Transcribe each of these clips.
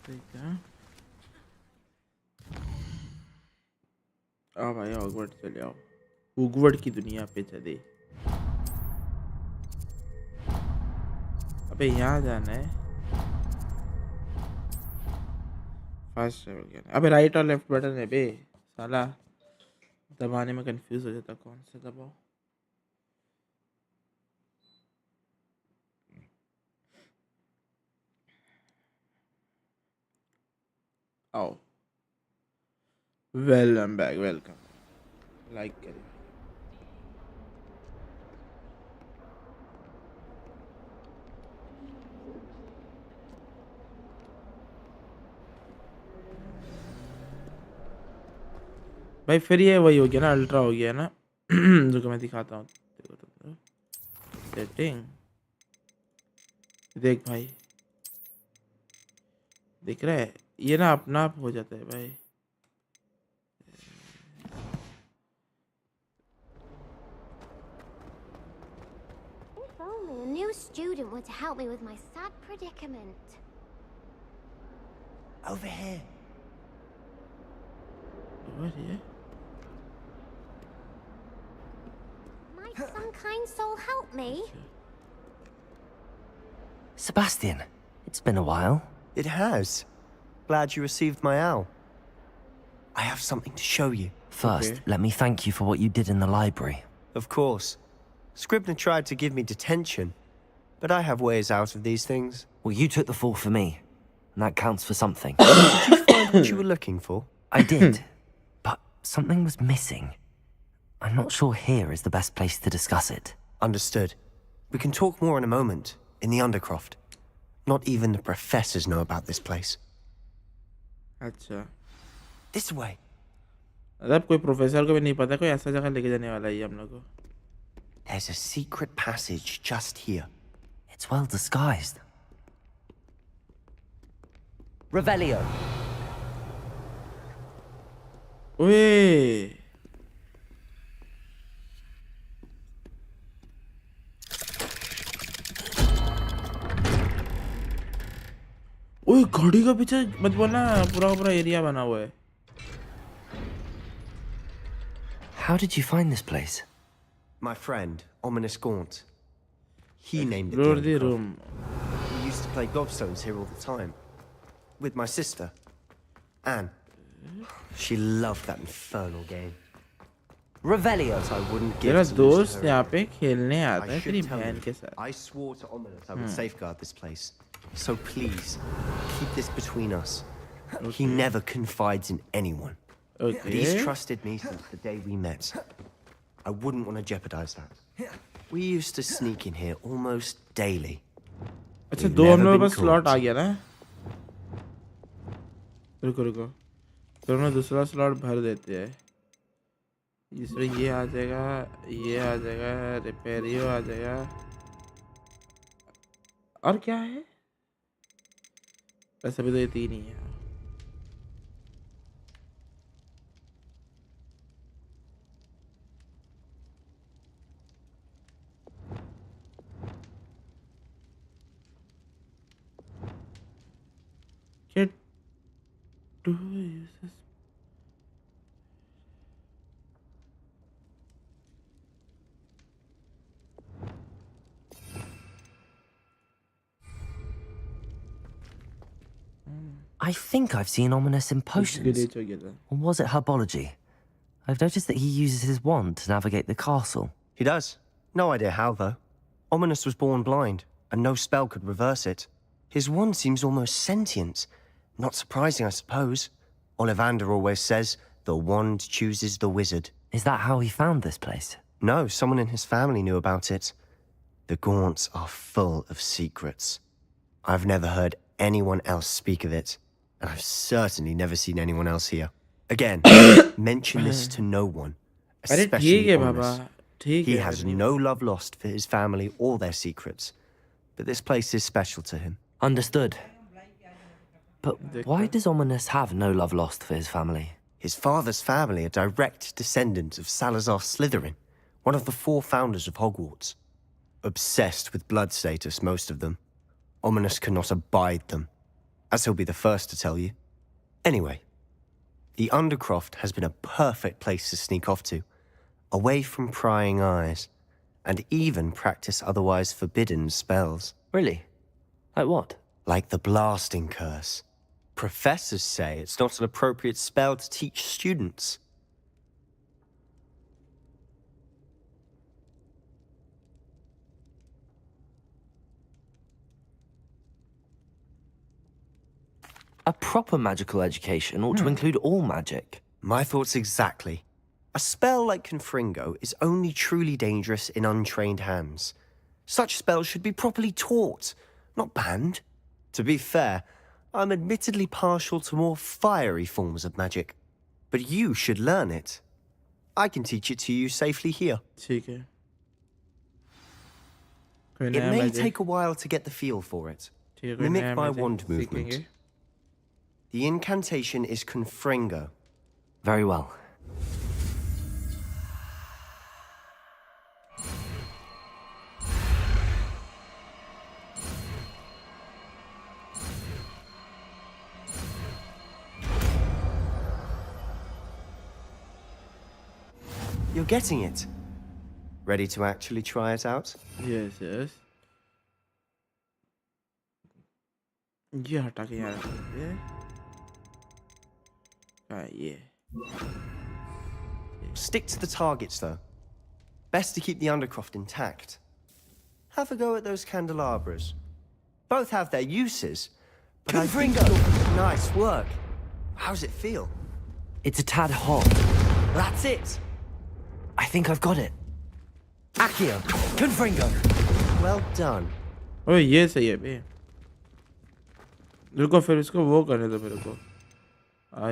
ठीक है आओ भाई हॉगवर्ट्स चले आओ हॉगवर्ट्स की दुनिया पे चले अबे यहाँ जाना है फास्ट ट्रैवल करना अबे राइट और लेफ्ट बटन है बे साला दबाने में कंफ्यूज हो जाता कौन सा दबाओ आओ well I am back welcome like करें भाई फिर ये वही हो गया ना अल्ट्रा हो गया ना जो मैं दिखाता हूँ सेटिंग देख भाई दिख रहा है ये ना अपना आप हो जाता है भाई If only a new student were to help me with my sad predicament. Over here. What here? Might some kind soul help me? Sebastian, it's been a while. It has. Glad you received my owl. I have something to show you. First, Okay. let me thank you for what you did in the library. Of course. Scribner tried to give me detention, but I have ways out of these things. Well, you took the fall for me, and that counts for something. Did you find what you were looking for? I did, but something was missing. I'm not sure here is the best place to discuss it. Understood. We can talk more in a moment, in the Undercroft. Not even the professors know about this place. अच्छा This way. मतलब कोई professor को भी नहीं पता कोई ऐसा जगह लेके जाने वाला है ये हम लोग को There's a secret passage just here. It's well disguised. Revelio. ओए ओए घड़ी का पीछे मत बोलना पूरा का पूरा एरिया बना हुआ है How did you find this place? My friend, Ominous Gaunt. He named it the Explore the Undercroft. room We used to play gobstones here all the time. With my sister, Anne. She loved that infernal game. Revelio. But I wouldn't give तेरा to lose to दोस्त her यहाँ again. पे खेलने आता I है should तेरी tell बहन you, के साथ I swore to Ominous I would safeguard this place. So please, keep this between us. He never confides in anyone. But he's okay trusted me since the day we met. I wouldn't want to jeopardize that. We used to sneak in here almost daily. अच्छा We've दो हम never लोग के been पास slot आ caught. गया ना रुको रुको तो हम लोग दूसरा स्लॉट भर देते हैं जिसमें ये आ जाएगा रिपेयरियो आ जाएगा और क्या है वैसे भी तो ये तीन ही है Get to use this. I think I've seen Ominous in potions. Glitch हो गया था Or was it herbology? I've noticed that he uses his wand to navigate the castle. He does. No idea how, though. Ominous was born blind, and no spell could reverse it. His wand seems almost sentient. Not surprising, I suppose. Ollivander always says, the wand chooses the wizard. Is that how he found this place? No, someone in his family knew about it. The Gaunts are full of secrets. I've never heard anyone else speak of it, and I've certainly never seen anyone else here. Again, mention this to no one, अरे ठीक especially है Ominous. बाबा ठीक He है has नहीं- no love lost for his family or their secrets, but this place is special to him. Understood. But why does Ominous have no love lost for his family? His father's family are direct descendants of Salazar Slytherin, one of the 4 founders of Hogwarts. Obsessed with blood status, most of them. Ominous cannot abide them. as he'll be the first to tell you. Anyway, the Undercroft has been a perfect place to sneak off to, away from prying eyes, and even practice otherwise forbidden spells. Really? Like what? Like the blasting curse. Professors say it's not an appropriate spell to teach students. A proper magical education ought to include all magic. My thoughts exactly. A spell like Confringo is only truly dangerous in untrained hands. Such spells should be properly taught, not banned. To be fair, I'm admittedly partial to more fiery forms of magic. But you should learn it. I can teach it to you safely here. ठीक है कोई It नया may magic take a while to get the feel for it. ठीक है कोई Mimic नया my magic wand movement. सीखेंगे The incantation is Confringo. Very well. You're getting it. Ready to actually try it out? Yes yes ये हटा के यहाँ रख देते हैं ये Stick to the targets, though. Best to keep the Undercroft intact. Have a go at those candelabras. Both have their uses, but I think nice work. How's it feel? It's a tad hot. That's it. I think I've got it. Accio, Confringo. Well done. ओए ये सही है बे रुको फिर इसको वो करने दो मेरे को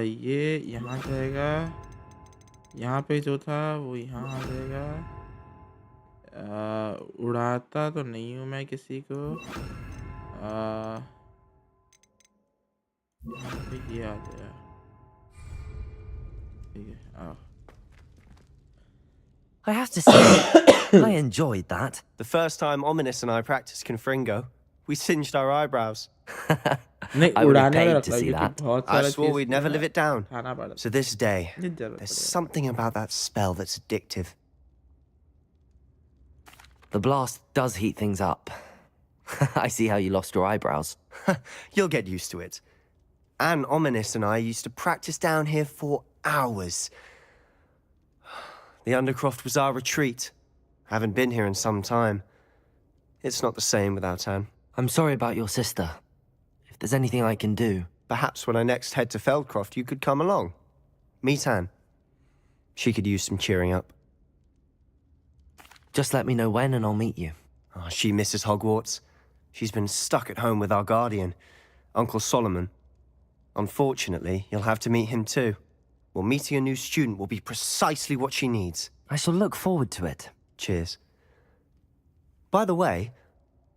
ये यहाँ जाएगा यहाँ पे जो था वो यहाँ आ जाएगा उड़ाता तो नहीं हूँ मैं किसी को यहाँ पे ये आ जाएगा ठीक है आओ I have to say, I enjoyed that. The first time Ominous and I practiced Confringo, we singed our eyebrows. नहीं I would have उड़ाने का paid to लगता है see क्योंकि that. बहुत I सारा swore cheese we'd never live it down. उठाना पड़ता To this day, है। जरूरत there's पड़ेगा। something about that spell that's addictive. The blast does heat things up. I see how you lost your eyebrows. You'll get used to it. And Ominous and I used to practice down here for hours. The Undercroft was our retreat. Haven't been here in some time. It's not the same without Anne. I'm sorry about your sister. If there's anything I can do... Perhaps when I next head to Feldcroft, you could come along. Meet Anne. She could use some cheering up. Just let me know when and I'll meet you. Oh, she misses Hogwarts. She's been stuck at home with our guardian, Uncle Solomon. Unfortunately, you'll have to meet him too. Well, meeting a new student will be precisely what she needs. I shall look forward to it. Cheers. By the way,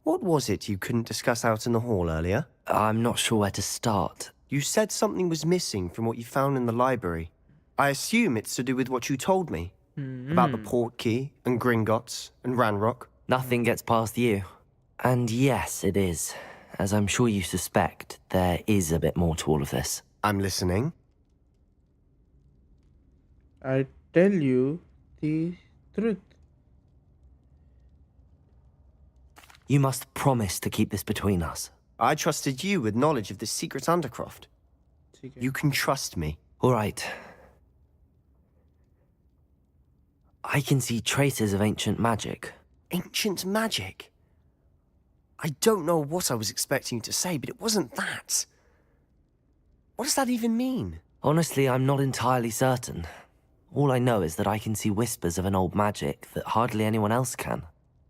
what was it you couldn't discuss out in the hall earlier? I'm not sure where to start. You said something was missing from what you found in the library. I assume it's to do with what you told me. About the port key, and Gringotts, and Ranrock. Nothing gets past you. And yes, it is. As I'm sure you suspect, there is a bit more to all of this. I'm listening. I tell you the truth. You must promise to keep this between us. I trusted you with knowledge of the secret Undercroft. ठीक है You can trust me. All right. I can see traces of ancient magic. Ancient magic? I don't know what I was expecting you to say, but it wasn't that. What does that even mean? Honestly, I'm not entirely certain. All I know is that I can see whispers of an old magic that hardly anyone else can.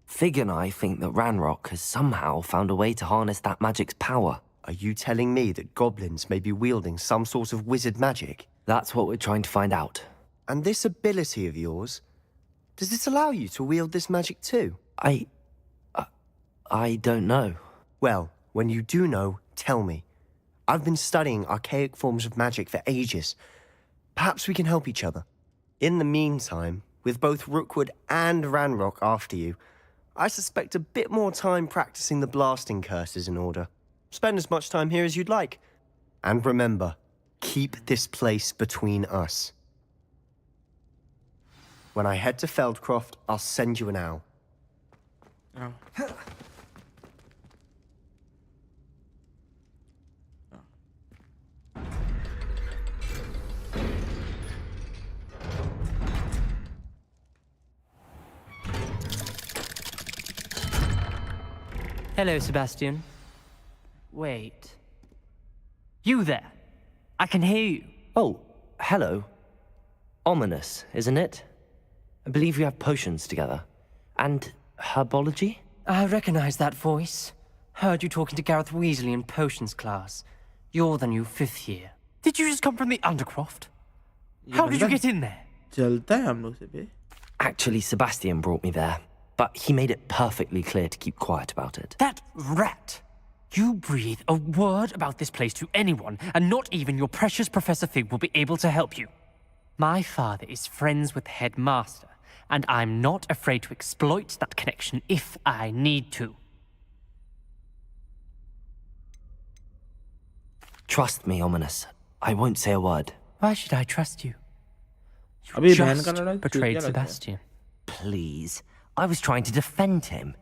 Fig and I think that Ranrock has somehow found a way to harness that magic's power. Are you telling me that goblins may be wielding some sort of wizard magic? That's what we're trying to find out. And this ability of yours, does it allow you to wield this magic too? I don't know. Well, when you do know, tell me. I've been studying archaic forms of magic for ages. Perhaps we can help each other. In the meantime, with both Rookwood and Ranrock after you, I suspect a bit more time practicing the blasting curse is in order. Spend as much time here as you'd like. And remember, keep this place between us. When I head to Feldcroft, I'll send you an owl. Oh. Hello, Sebastian. Wait. You there? I can hear you. Oh, hello. Ominous, isn't it? I believe we have potions together. And herbology? I recognize that voice. Heard you talking to Gareth Weasley in potions class. You're the new 5th year. Did you just come from the Undercroft? How did you get in there? चलता है हम लोग से भी. Actually, Sebastian brought me there. But he made it perfectly clear to keep quiet about it. That rat! You breathe a word about this place to anyone, and not even your precious Professor Fig will be able to help you. My father is friends with the headmaster, and I'm not afraid to exploit that connection if I need to. Trust me, Ominous. I won't say a word. Why should I trust you? अभी You बहन का just लड़ाई betrayed चूतिया लगता है. Sebastian. Please. I was trying to defend him.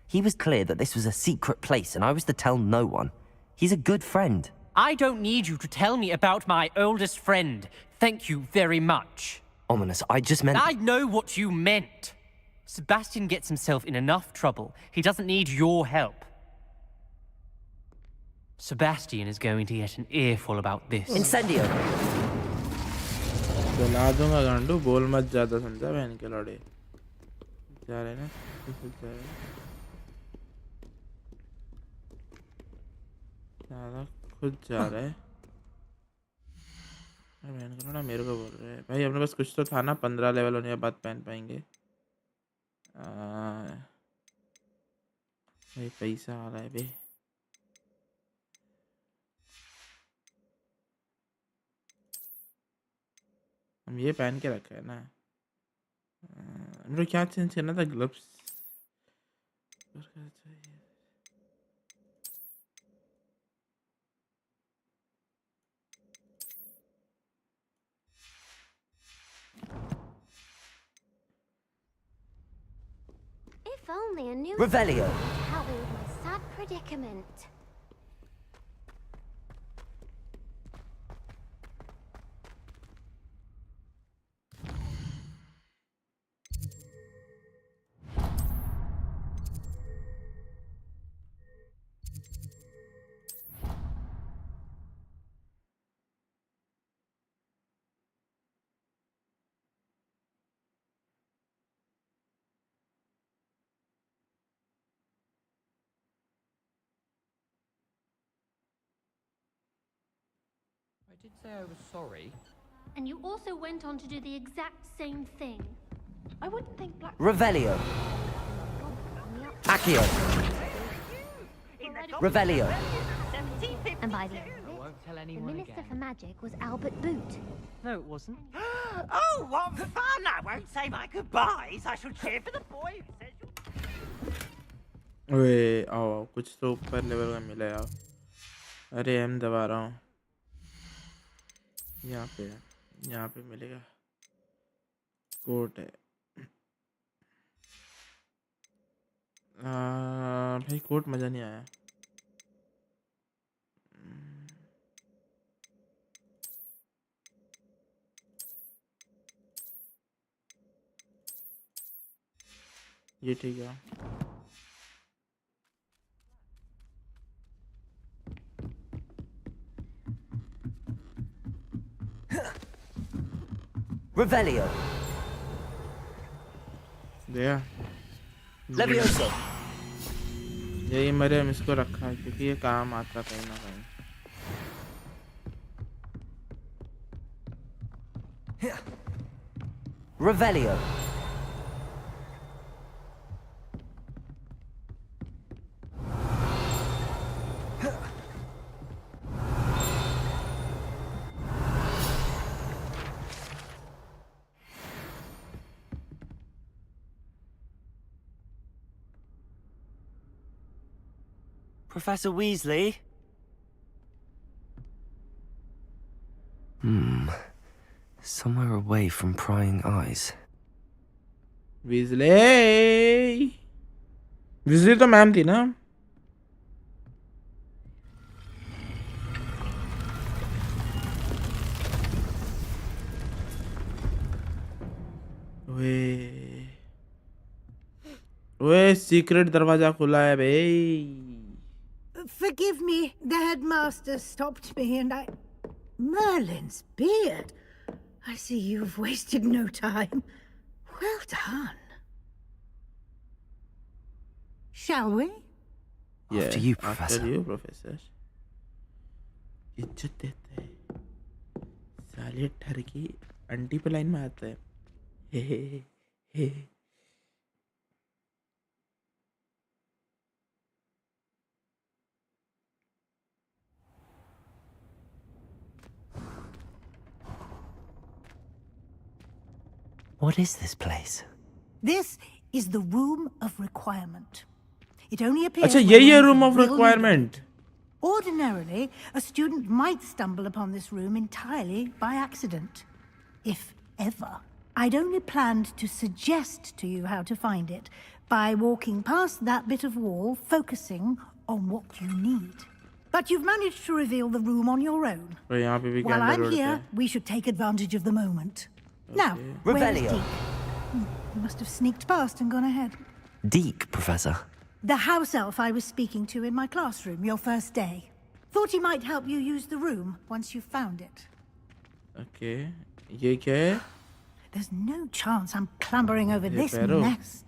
He was clear that this was a secret place and I was to tell no one. He's a good friend. I don't need you to tell me about my oldest friend. Thank you very much. Ominous, I just meant... I know what you meant. Sebastian gets himself in enough trouble. He doesn't need your help. Sebastian is going to get an earful about this. Incendio! जला दूंगा गांडू. बोल मत ज्यादा, समझा बहन के लड़े. जा रहे ना, खुद जा रहे. ज्यादा खुद जा रहे. बहन का लड़ा मेरे को बोल रहे हैं. भाई अपने पास कुछ तो था ना. 15 लेवल होने के बाद पहन पाएंगे. भाई पैसा आ रहा है भाई. हम ये पहन के रखा है ना. मेरे क्या चेंज करना था? Gloves. If only a new Revelio. to help me with my sad predicament. I did say I was sorry. And you also went on to do the exact same thing. I wouldn't think Black... Revelio. Accio. Revelio. And by the end I of it, won't tell the anyone Minister again. for Magic was Albert Boot. No, it wasn't. Oh, what fun! I won't say my goodbyes. I shall cheer for the boy who says you're... ओए आओ, कुछ तो ऊपर level का मिला यार. अरे M दबा रहा हूँ. यहाँ पे मिलेगा. कोट है. भाई कोट मज़ा नहीं आया. ये ठीक है. Revelio. गया. Levioso. यही मरे हम इसको रखा है क्योंकि ये काम आता कहीं ना कहीं. Revelio. Professor Weasley, Somewhere away from prying eyes. Weasley. Weasley तो मैम थी ना? ओए सीक्रेट दरवाजा खुला है भाई. Forgive me, the headmaster stopped me and I... Merlin's beard! I see you've wasted no time. Well done. Shall we? Yeah, After you, Professor. After you, Professor. इज्जत देते हैं. साले ठरकी अंटी पे लाइन में आता है. हे हे हे. What is this place? This is the Room of Requirement. It only appears... अच्छा when यही है one room of will need it. requirement. Ordinarily, a student might stumble upon this room entirely by accident. If ever. I'd only planned to suggest to you how to find it by walking past that bit of wall, focusing on what you need. But you've managed to reveal the room on your own. तो यहाँ पे भी While camera I'm road here, पे. we should take advantage of the moment. Now, where's Revelio. Deke? You must have sneaked past and gone ahead. Deke, Professor. The house elf I was speaking to in my classroom your first day. Thought he might help you use the room once you've found it. Okay. ये क्या है? There's no chance I'm clambering over ये this पैरों. mess.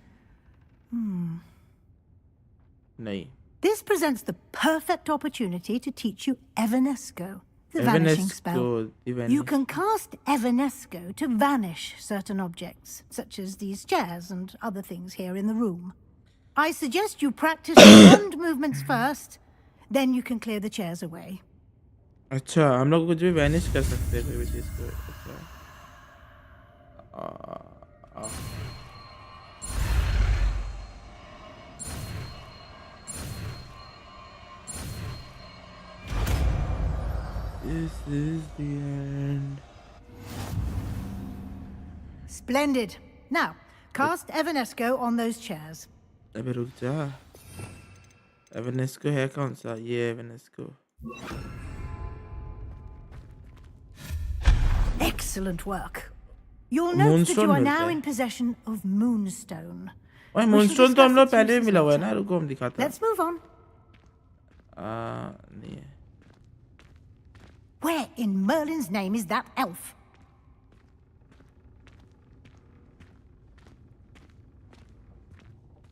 नहीं. This presents the perfect opportunity to teach you Evanesco, the vanishing spell. Evanesco, the You vanish. can cast Evanesco to vanish certain objects, such as these chairs and other things here in the room. I suggest you practice wand movements first, then you can clear the chairs away. अच्छा हम लोग कुछ भी vanish कर सकते हैं कोई भी चीज को. अच्छा. This is the end. Splendid. Now, cast Evanesco on those chairs. अबे रुक जा. एवेनेस्को है कौन सा? ये एवेनेस्को. Excellent work. You'll note that Moonstone you are मिलता now है. in possession of Moonstone. ओए We मूनस्टोन shall तो हम लोग discuss it पहले भी some मिला हुआ है later. ना. रुको हम दिखाते हैं. Let's move on. नहीं है. Where in Merlin's name is that elf?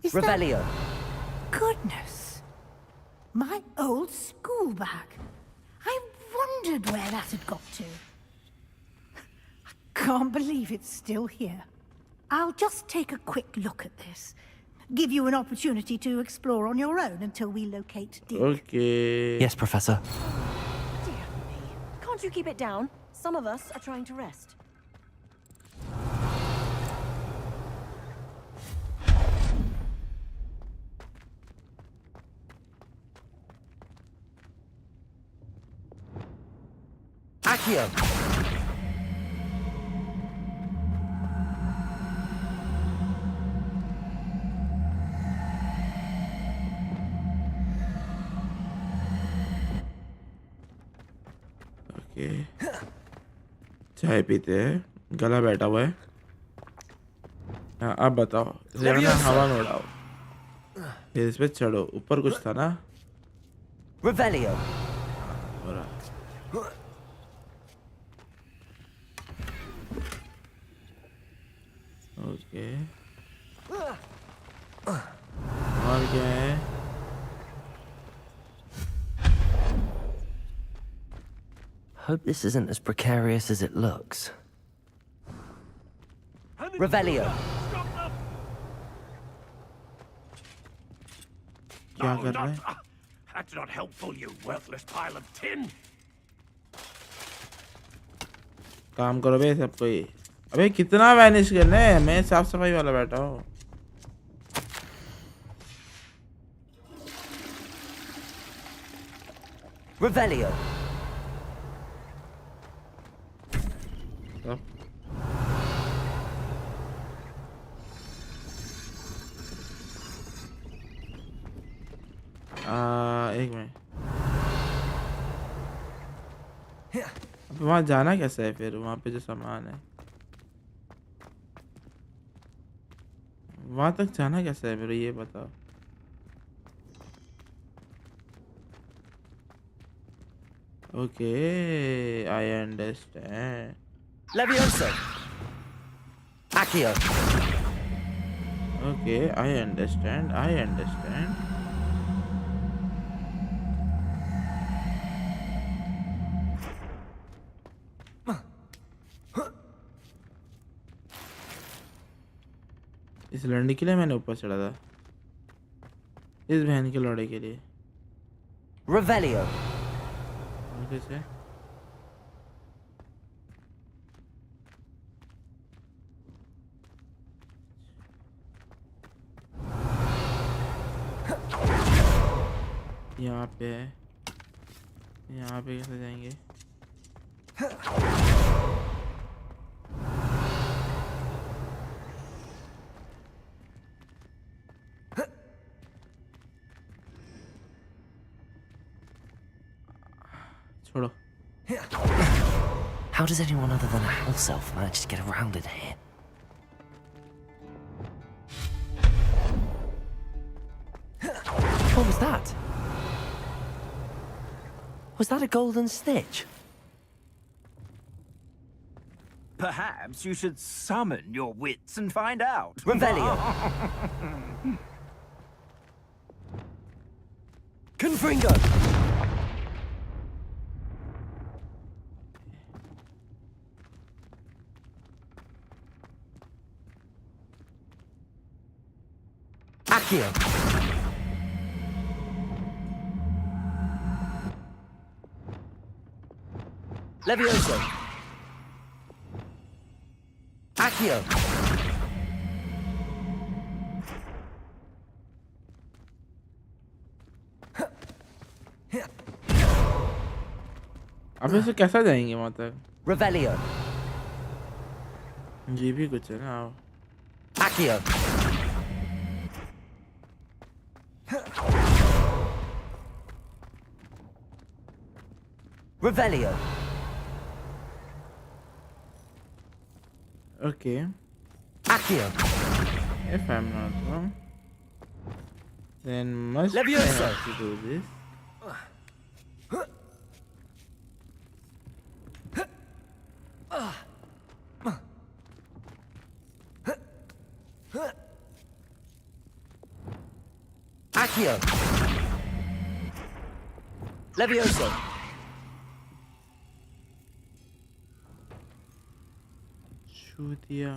Is that... Revelio. Goodness. My old school bag. I wondered where that had got to. I can't believe it's still here. I'll just take a quick look at this. Give you an opportunity to explore on your own until we locate Deke. Okay. Yes, Professor. Dear me. Can't you keep it down? Some of us are trying to rest. Accio. Okay. चाय पीते हैं. गला बैठा हुआ है. हाँ अब बताओ. इसे ना हवा में उड़ाओ. फिर इस पे चढ़ो. ऊपर कुछ था ना. Revelio. ओके. और क्या है? Hope this isn't as precarious as it looks. Revelio. क्या कर रहा है? That's not helpful, you worthless pile of tin. काम करो बे सब कोई. अबे कितना वैनिश करना है? मैं साफ सफाई वाला बैठा हूँ. Revelio. सब एक मिनट, अब वहाँ जाना कैसे है फिर? वहाँ पे जो सामान है वहाँ तक जाना कैसे है मेरे, ये बताओ। Okay, I understand. Levioso! Accio! Okay, I understand, I understand. इस लड़ने के लिए मैंने ऊपर चढ़ा था, इस बहन के लड़े के लिए। Revelio! कैसे? यहाँ पे है, यहाँ पे कैसे जाएंगे? छोड़ो। How does anyone other than a house elf manage to get around in here? What was that? Was that a golden stitch? Perhaps you should summon your wits and find out. Revelio! Confringo! Accio! Levioso! Accio! अब ऐसे कैसा जाएंगे वहाँ तक? Revelio! ये भी कुछ है ना। Accio! Revelio! Okay. Accio! If I'm not wrong, then must I Levioso! have to do this? Accio! Levioso! छू दिया।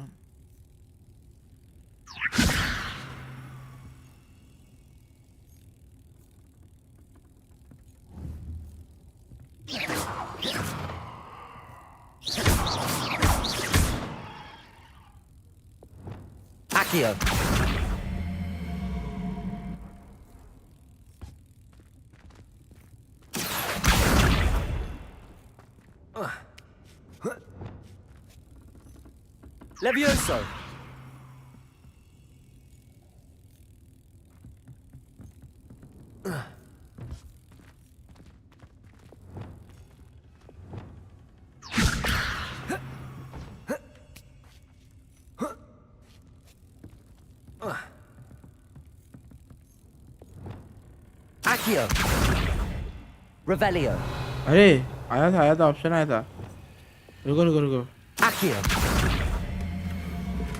Accio! Levioso! Accio! Revelio! अरे आया था ऑप्शन आया था। रुको रुको रुको। Accio!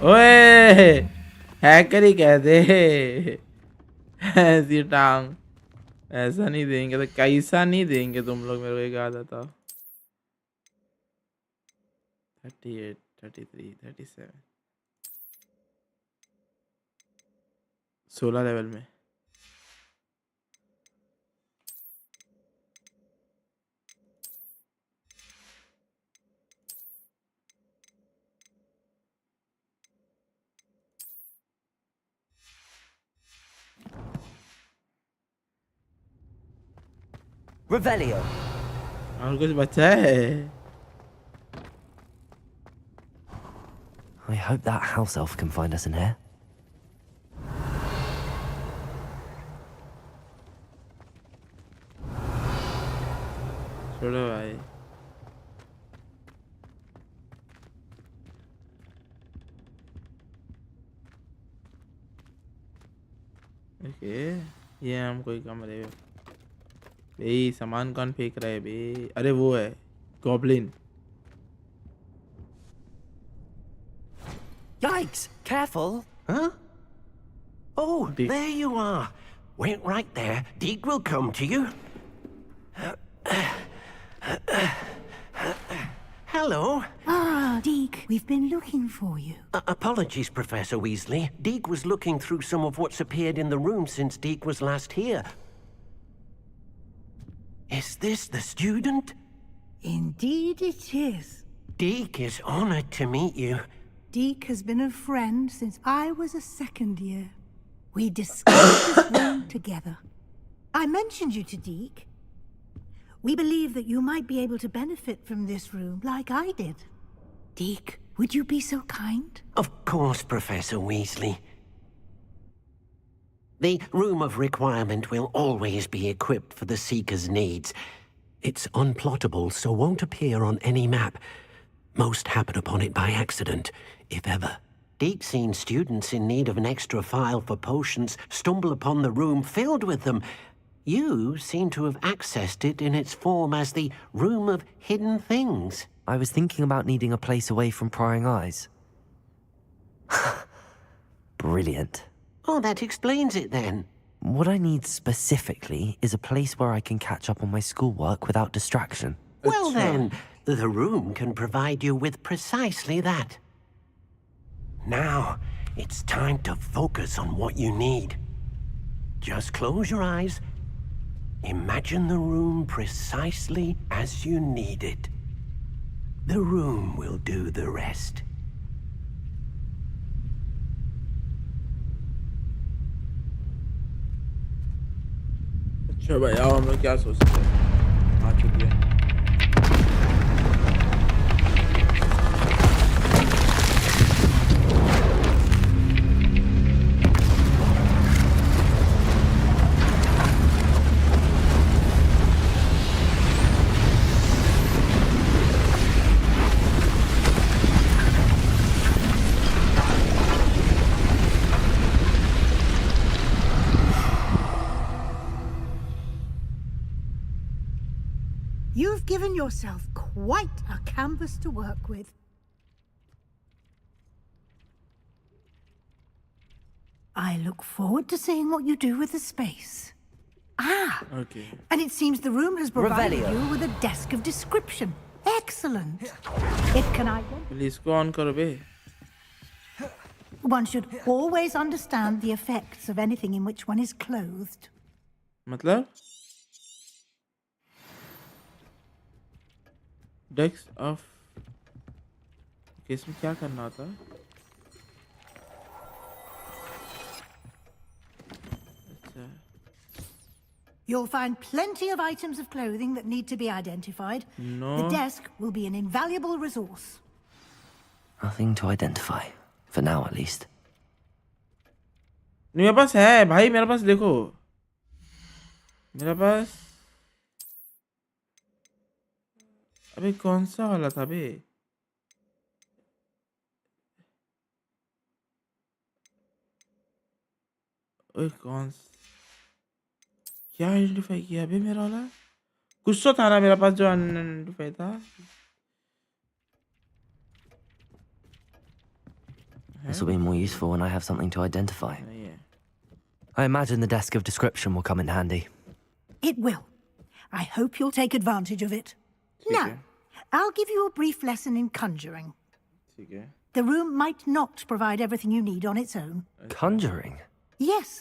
ओए हैकर ही कहते ऐसी टांग ऐसा नहीं देंगे तो कैसा नहीं देंगे तुम लोग मेरे को। एक आदत था 38 33 37 16 लेवल में। Revelio! और कुछ बचा है? I hope that house elf can find us in here. छोड़ो भाई ओके ये हम कोई कमरे भाई सामान कौन फेंक रहा है भाई अरे वो है goblin Yikes! Careful! Huh? Oh, Deke. there you are. Wait right there. Deke will come to you. Hello. Ah, Deke, we've been looking for you. Apologies, Professor Weasley. Deke was looking through some of what's appeared in the room since Deke was last here. Is this the student? Indeed it is. Deke is honored to meet you. Deke has been a friend since I was a second year. We discovered this room together. I mentioned you to Deke. We believe that you might be able to benefit from this room like I did. Deke, would you be so kind? Of course, Professor Weasley. The Room of Requirement will always be equipped for the Seeker's needs. It's unplottable, so won't appear on any map. Most happen upon it by accident, if ever. Deke's seen students in need of an extra file for potions stumble upon the room filled with them. You seem to have accessed it in its form as the Room of Hidden Things. I was thinking about needing a place away from prying eyes. Brilliant. Oh, that explains it then. What I need specifically is a place where I can catch up on my schoolwork without distraction. Well then, the room can provide you with precisely that. Now, it's time to focus on what you need. Just close your eyes. Imagine the room precisely as you need it. The room will do the rest. अच्छा भाई आओ हम लोग क्या सोचते हैं आ चुकी है You've given yourself quite a canvas to work with. I look forward to seeing what you do with the space. Ah! Okay. And it seems the room has provided Revelio. you with a desk of description. Excellent. It can identify. Please को on करो बे One should always understand the effects of anything in which one is clothed. मतलब desk of इसमें क्या करना होता है अच्छा You'll find plenty of items of clothing that need to be identified. No. The desk will be an invaluable resource. Nothing to identify. For now, at least. नहीं मेरे पास है भाई मेरे पास देखो मेरे पास अबे कौन सा वाला था बे ओए क्या आइडेंटिफाई किया अबे मेरा वाला कुछ तो था ना मेरे पास जो अनआइडेंटिफाई था This will be more useful when I have something to identify. नहीं है I imagine the desk of description will come in handy. It will. I hope you'll take advantage of it. ठीक Now, है I'll give you a brief lesson in conjuring. ठीक है The room might not provide everything you need on its own. Conjuring? Yes,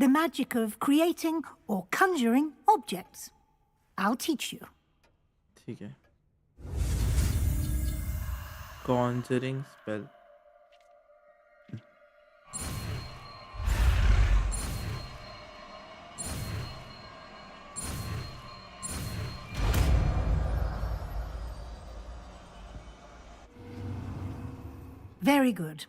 the magic of creating or conjuring objects. I'll teach you. ठीक है conjuring spell Very good.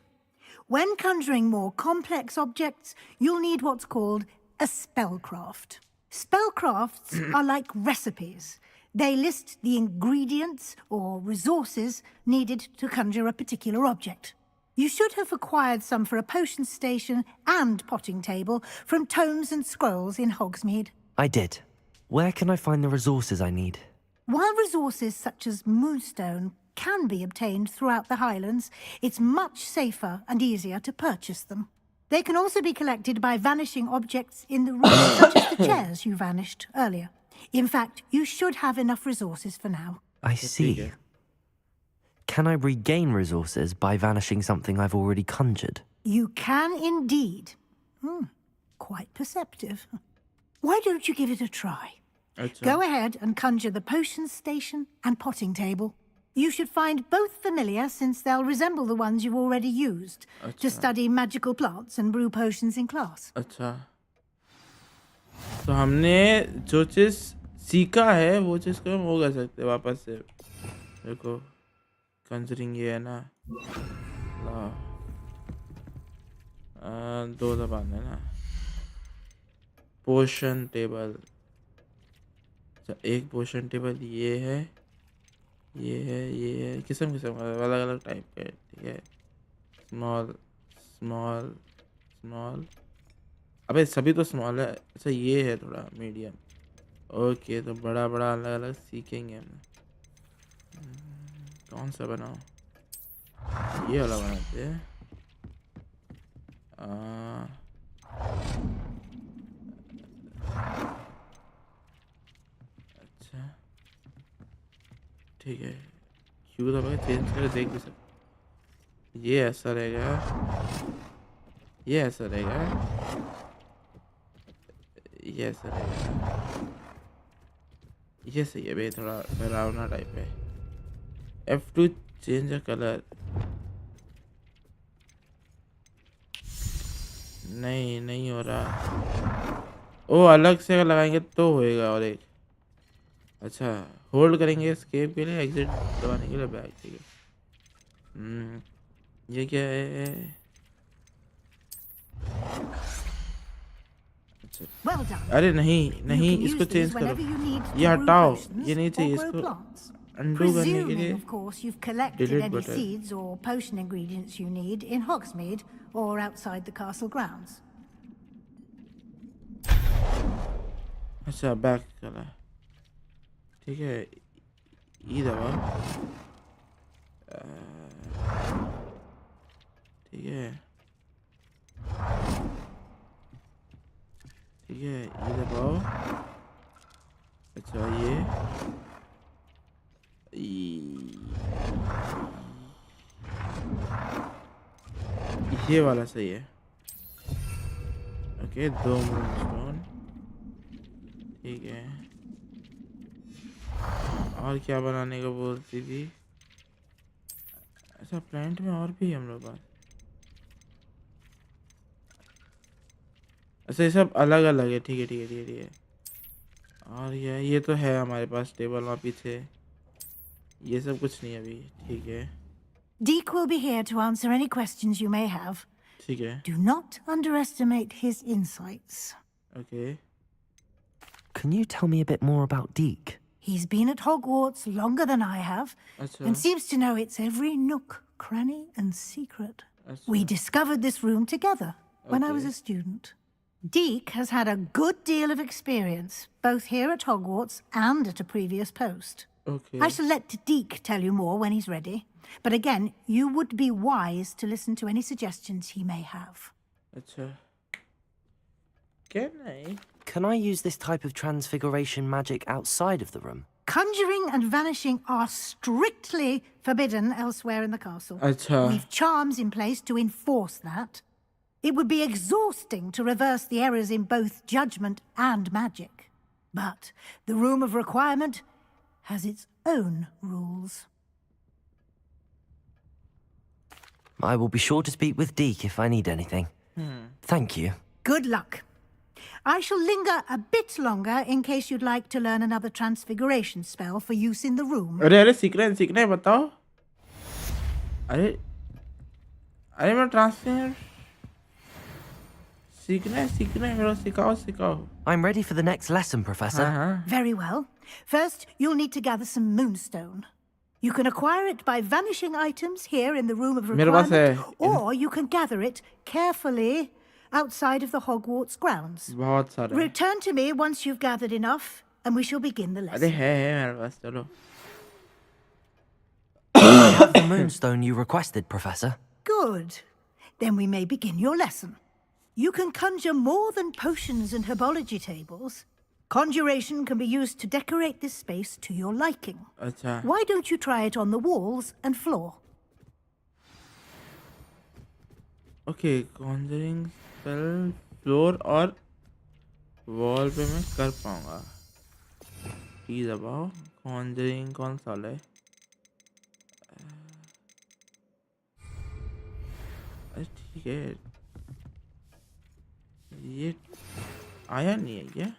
When conjuring more complex objects, you'll need what's called a spellcraft. Spellcrafts are like recipes. They list the ingredients or resources needed to conjure a particular object. You should have acquired some for a potion station and potting table from tomes and scrolls in Hogsmeade. I did. Where can I find the resources I need? While resources such as moonstone can be obtained throughout the Highlands, it's much safer and easier to purchase them. They can also be collected by vanishing objects in the room, such as the chairs you vanished earlier. In fact, you should have enough resources for now. I see. Can I regain resources by vanishing something I've already conjured? You can indeed. Quite perceptive. Why don't you give it a try? Go ahead and conjure the potion station and potting table. You should find both familiar, since they'll resemble the ones you've already used to study magical plants and brew potions in class. अच्छा, तो हमने जो चीज सीखा है वो चीज को हम वो कर सकते हैं वापस से. देखो, कंजरिंग ये है ना, दो दबाने है ना. पोशन टेबल, एक पोशन टेबल ये है, ये है, किस्म किस्म का अलग अलग टाइप के. ठीक है, स्मॉल स्मॉल स्मॉल, अबे सभी तो स्मॉल है. अच्छा, ये है थोड़ा मीडियम. ओके, तो बड़ा बड़ा अलग अलग सीखेंगे हम. कौन सा बनाओ? ये वाला बनाते हैं. अच्छा, ठीक है. क्यों दबा चेंज करके देख भी सकते. ये ऐसा रहेगा, ये ऐसा रहेगा, ये ऐसा रहेगा. ये सही है भाई, थोड़ा डरावना टाइप है. F2 change the colour. नहीं हो रहा. ओ, अलग से अगर लगाएंगे तो होएगा. और एक, अच्छा, होल्ड करेंगे एस्केप के लिए, एग्जिट दबाने के लिए बैक. ठीक है. ये क्या है? अच्छा, अरे नहीं, इसको चेंज करो. ये हटाओ, ये नहीं चाहिए. इसको अंडू करने के लिए of course, you've collected delete any button. seeds or potion ingredients you need in Hogsmeade or outside the castle grounds. अच्छा, बैक करा. ठीक है, ये दबा. ठीक है, ये दबाओ. अच्छा, ये वाला सही है. Okay, 2 moonstone. ठीक है, और क्या बनाने का बोलती थी? अच्छा, प्लांट में और भी हम लोग पास. अच्छा, ये सब अलग अलग है. ठीक है. और ये तो है हमारे पास टेबल वहाँ पीछे. ये सब कुछ नहीं अभी. ठीक है. Deke will be here to answer any questions you may have. ठीक है. Do not underestimate his insights. Okay. Can you tell me a bit more about Deke? He's been at Hogwarts longer than I have, अच्छा. and seems to know its every nook, cranny, and secret. अच्छा. We discovered this room together when I was a student. Deke has had a good deal of experience, both here at Hogwarts and at a previous post. Okay. I shall let Deke tell you more when he's ready. But again, you would be wise to listen to any suggestions he may have. अच्छा. Can I use this type of transfiguration magic outside of the room? Conjuring and vanishing are strictly forbidden elsewhere in the castle. अच्छा. We've charms in place to enforce that. It would be exhausting to reverse the errors in both judgment and magic. But the Room of Requirement has its own rules. I will be sure to speak with Deke if I need anything. Thank you. Good luck. I shall linger a bit longer in case you'd like to learn another transfiguration spell for use in the room. अरे सीखना है बताओ. अरे मैं transfer सीखना है मेरा. सिखाओ. I'm ready for the next lesson, Professor. Very well. First, you'll need to gather some moonstone. You can acquire it by vanishing items here in the room of मेरे पास है requirement, or you can gather it carefully outside of the Hogwarts grounds. बहुत सारे Return to me once you've gathered enough, and we shall begin the अरे lesson. है मेरे पास चलो I have the moonstone you requested, Professor. Good. Then we may begin your lesson. You can conjure more than potions and herbology tables. Conjuration can be used to decorate this space to your liking. अच्छा Why don't you try it on the walls and floor? Okay Conjuring spell floor और wall पे मैं कर पाऊंगा की दबाओ Conjuring कौन सा है अरे ठीक है ये आया नहीं है क्या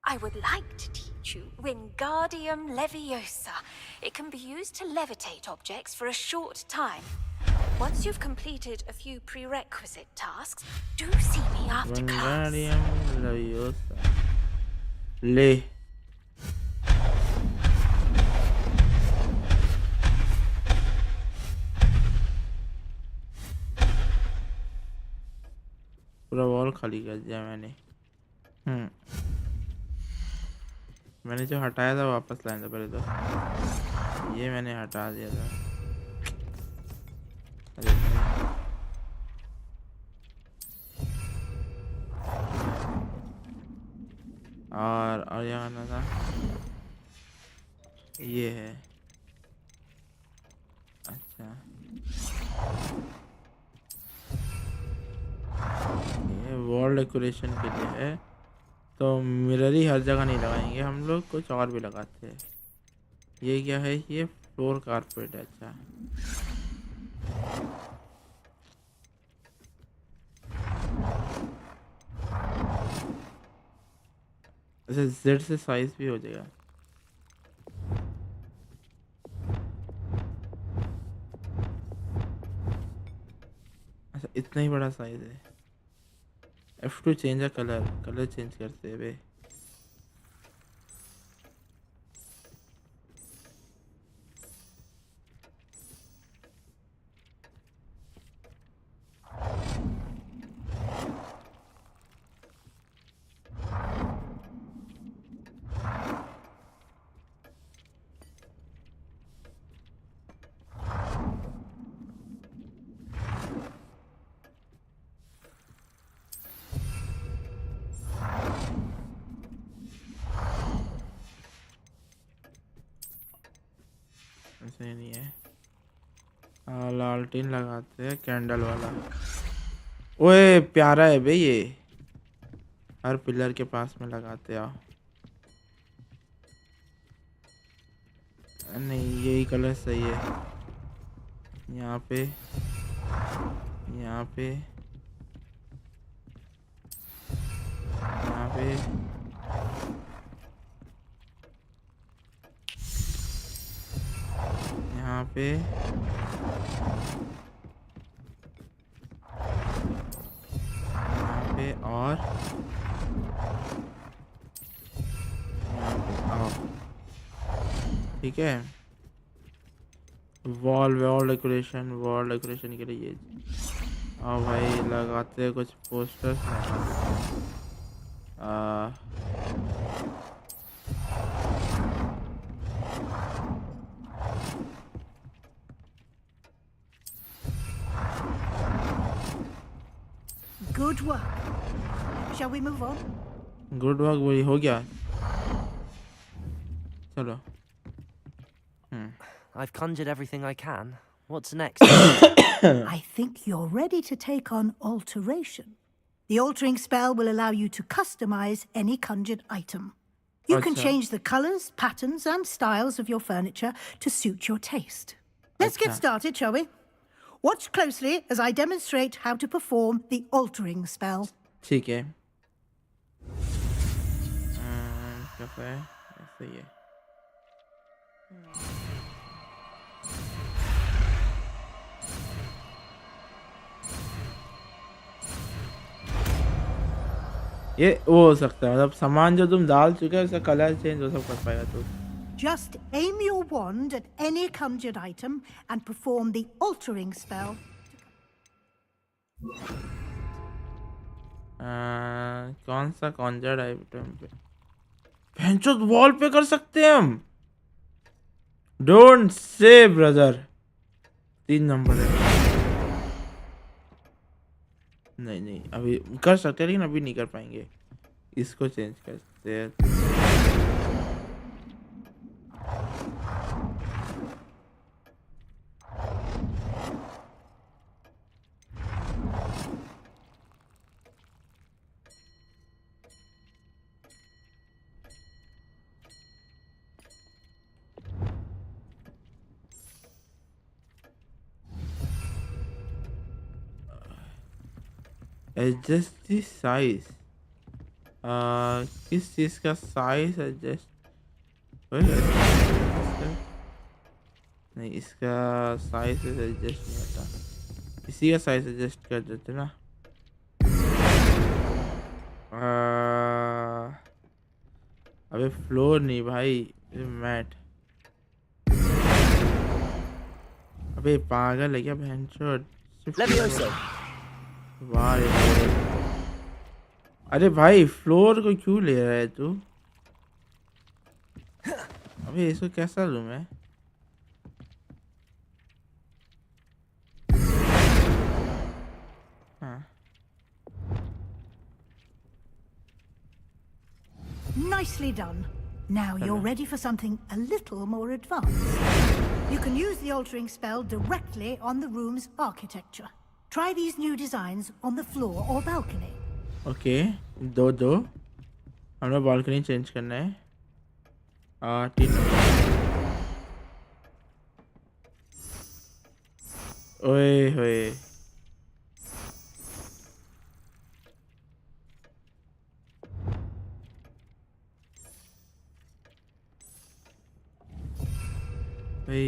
I would like to teach you Wingardium Leviosa. It can be used to levitate objects for a short time. Once you've completed a few prerequisite tasks, do see me after class. Wingardium Leviosa ले पूरा wall खाली कर दिया मैंने मैंने जो हटाया था वापस लाया था पहले तो ये मैंने हटा दिया था अरे और यहाँ आना था ये है अच्छा ये वॉल डेकोरेशन के लिए है तो मिरर ही हर जगह नहीं लगाएंगे हम लोग कुछ और भी लगाते हैं ये क्या है ये फ्लोर कारपेट है अच्छा अच्छा जेड से साइज भी हो जाएगा अच्छा इतना ही बड़ा साइज है F2 change a colour change करते हुए ऐसे नहीं है लालटेन लगाते हैं कैंडल वाला ओए प्यारा है बे ये हर पिलर के पास में लगाते आओ नहीं यही कलर सही है यहाँ पे यहाँ पे यहाँ पे यहाँ पे यहाँ पे और यहाँ पे आओ ठीक है वॉल डेकोरेशन के लिए आओ भाई लगाते हैं कुछ posters Good work. Shall we move on? Good work वही हो गया चलो I've conjured everything I can. What's next? I think you're ready to take on alteration. The altering spell will allow you to customize any conjured item. You can change the colors, patterns, and styles of your furniture to suit your taste. Let's get started, shall we? Watch closely as I demonstrate how to perform the altering spell. ठीक है कैसा है ऐसे ही है ये वो हो सकता है, मतलब सामान जो तुम डाल चुके हो उसका कलर चेंज हो सब कर पाएगा तू। Just aim your wand at any conjured item and perform the altering spell. कौन सा कॉन्जर्ड आइटम पे भैंचो वॉल पे कर सकते हैं हम? Don't say brother. 3 नंबर है। नहीं नहीं अभी कर सकते हैं लेकिन अभी नहीं कर पाएंगे, इसको चेंज कर सकते हैं। एडजस्ट दी साइज, किस चीज का साइज एडजस्ट? नहीं इसका साइज एडजस्ट नहीं होता, इसी का साइज एडजस्ट कर देते ना। अबे फ्लोर नहीं भाई, मैट। अबे पागल है क्या भैंचोद? वाह रे। अरे भाई फ्लोर को क्यों ले रहा है तू? अबे इसको कैसा लूं मैं? हाँ। Nicely done. Now you're ready for something a little more advanced. You can use the altering spell directly on the room's architecture. Try these new designs on the floor or balcony. Okay, दो हमें balcony change करना है। 3 ओए होए। भाई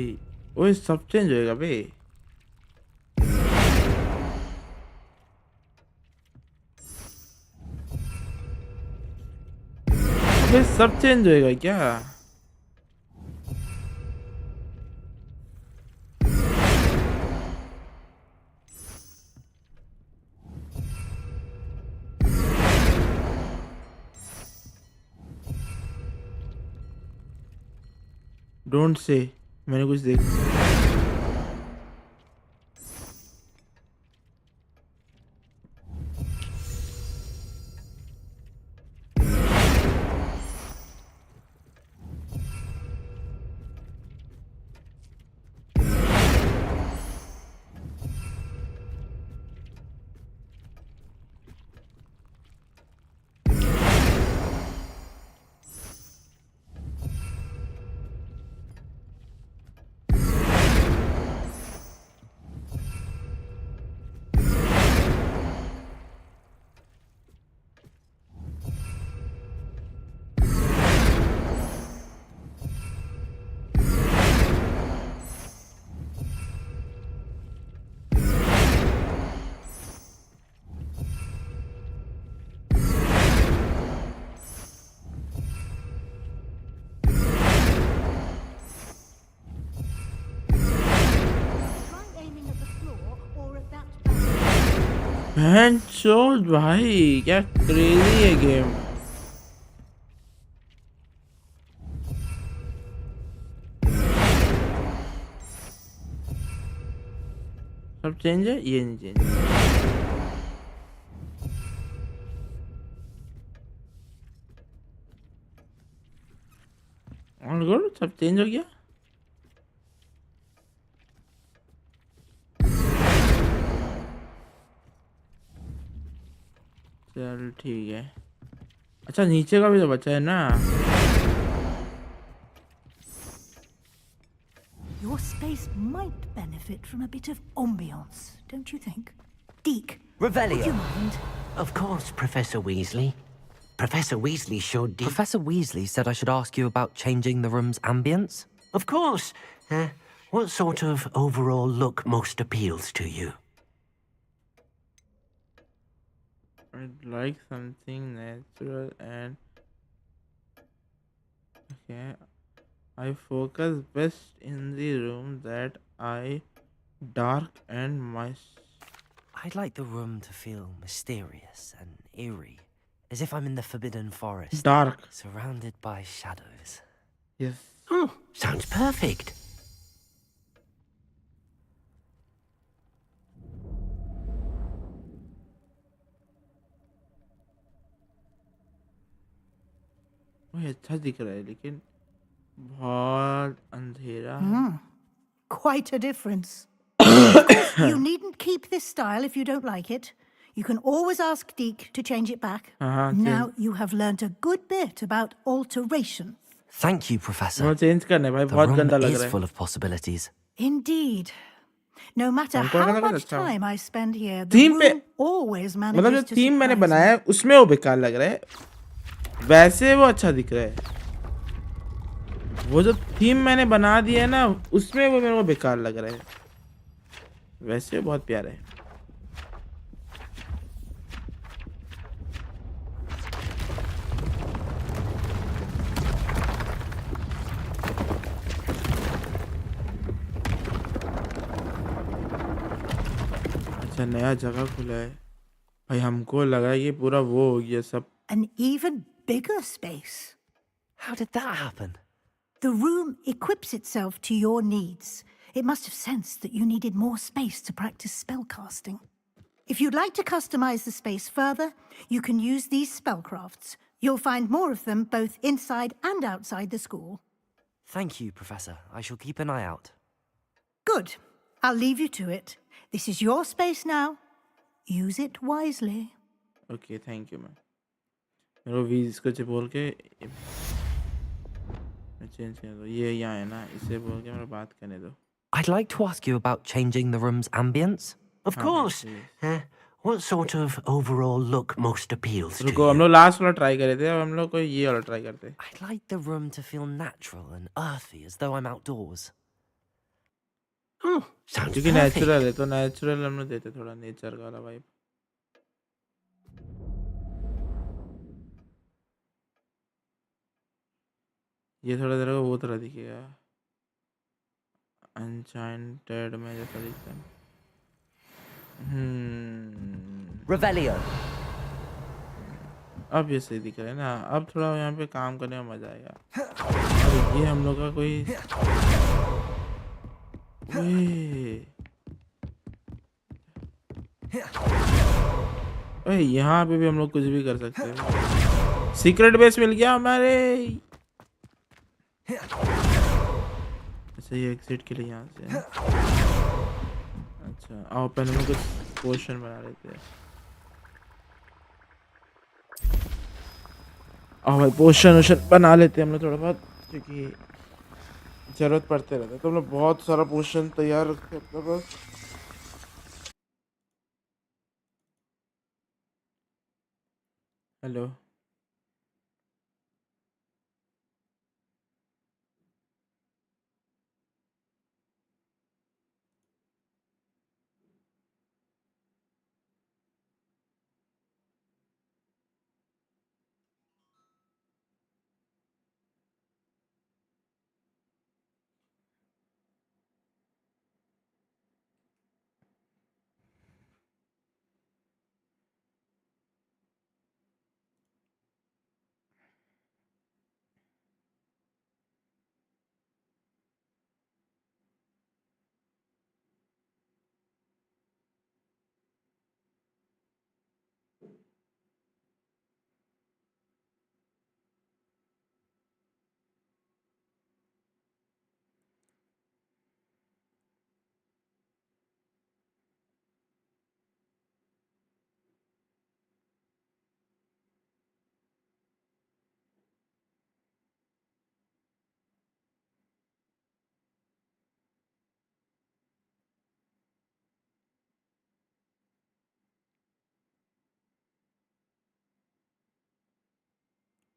ओए सब change होएगा बे। अबे सब चेंज होएगा क्या? डोंट से मैंने कुछ देख। भैंचोद भाई क्या क्रेजी है गेम। सब चेंज है, ये नहीं चेंज। ऑन करो, सब चेंज हो गया। चल ठीक है। अच्छा नीचे का भी तो बचा है ना। Your space might benefit from a bit of ambiance, don't you think? Deke, Revelio. would you mind? Of course, Professor Weasley. Professor Weasley showed Professor Weasley said I should ask you about changing the room's ambience. Of course. What sort of overall look most appeals to you? I'd like something natural and okay. I focus best in the room that I dark and moist. I'd like the room to feel mysterious and eerie, as if I'm in the Forbidden Forest. Dark. Surrounded by shadows. Yes. Oh, sounds perfect. वही अच्छा दिख रहा है लेकिन बहुत अंधेरा है. Quite a difference. Of course, you needn't keep this style if you don't like it. You can always ask Deke to change it back. Now you have learnt a good bit about alteration. Thank you, Professor. वो change करना है भाई The बहुत room गंदा लग is रहा है. full of possibilities. Indeed. No matter हमको how लगा था much अच्छा हो. time I spend here, the theme पे room always मतलब जो manages to थीम मैंने surprise बनाया me. है उसमें वो बेकार लग रहा है. वैसे वो अच्छा दिख रहा है. वो जो थीम मैंने बना दिया है ना उसमें वो मेरे को बेकार लग रहा है. वैसे बहुत प्यारा है. अच्छा नया जगह खुला है भाई. हमको लगा ये पूरा वो हो गया सब. An even bigger space. How did that happen? The room equips itself to your needs. It must have sensed that you needed more space to practice spellcasting. If you'd like to customize the space further, you can use these spellcrafts. You'll find more of them both inside and outside the school. Thank you, Professor. I shall keep an eye out. Good. I'll leave you to it. This is your space now. Use it wisely. Okay thank you ma'am. मेरे को वीज को बोल के change कर दो. ये यहाँ है ना इसे बोल के मेरे बात करने दो. I'd like to ask you about changing the room's ambience. Of course. What sort of overall look most appeals to रुको हम you? लोग लास्ट वाला ट्राई करे थे. अब हम लोग को ये वाला ट्राई करते हैं. I'd like the room to feel natural and earthy, as though I'm outdoors. Oh, sounds क्योंकि perfect. नेचुरल है तो नेचुरल हम लोग देते थोड़ा नेचर का वाला वाइब. ये थोड़ा तेरे को वो तरह दिखेगा अनचाइंटेड में जैसा दिखता है. Revelio. अब ये सही दिख रहा है ना. अब थोड़ा यहाँ पे काम करने में मजा आएगा. और ये हम लोग का कोई ओए यहाँ पे भी हम लोग कुछ भी कर सकते हैं. सीक्रेट बेस मिल गया हमारे. अच्छा ये एग्जिट के लिए यहाँ से है. अच्छा आओ पहले हम लोग कुछ पोर्शन बना लेते हैं. आओ भाई पोर्शन वोशन बना लेते हैं हम लोग थोड़ा बहुत क्योंकि जरूरत पड़ते रहता है. तो हम लोग बहुत सारा पोर्शन तैयार रखते हैं अपने पास. हेलो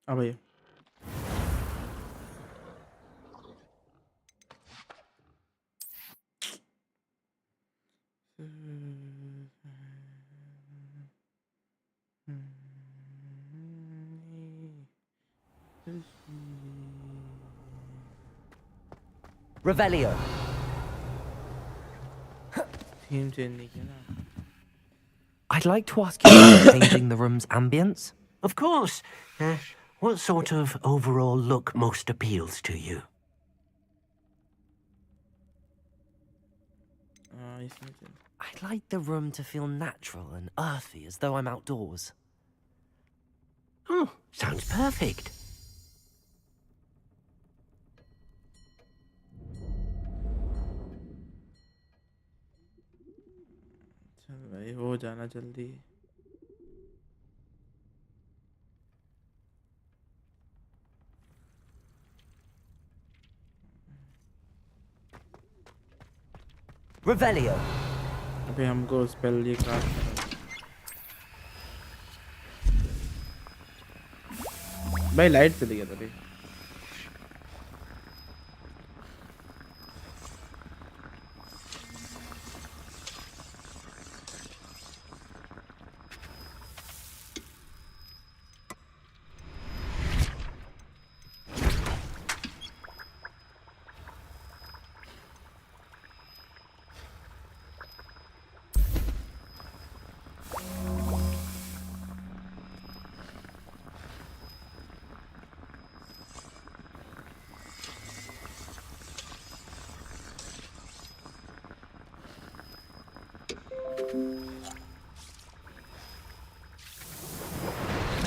हाँ भैया. Revelio. थीम चेंज नहीं किया ना. I'd like to ask you about changing the room's ambience. Of course. What sort of overall look most appeals to you? इसमें change. I'd like the room to feel natural and earthy, as though I'm outdoors. Oh, sounds perfect. चल भाई हो जाना जल्दी. Revelio. अबे हमको spell ये cast करना. भाई लाइट चली गया था भाई.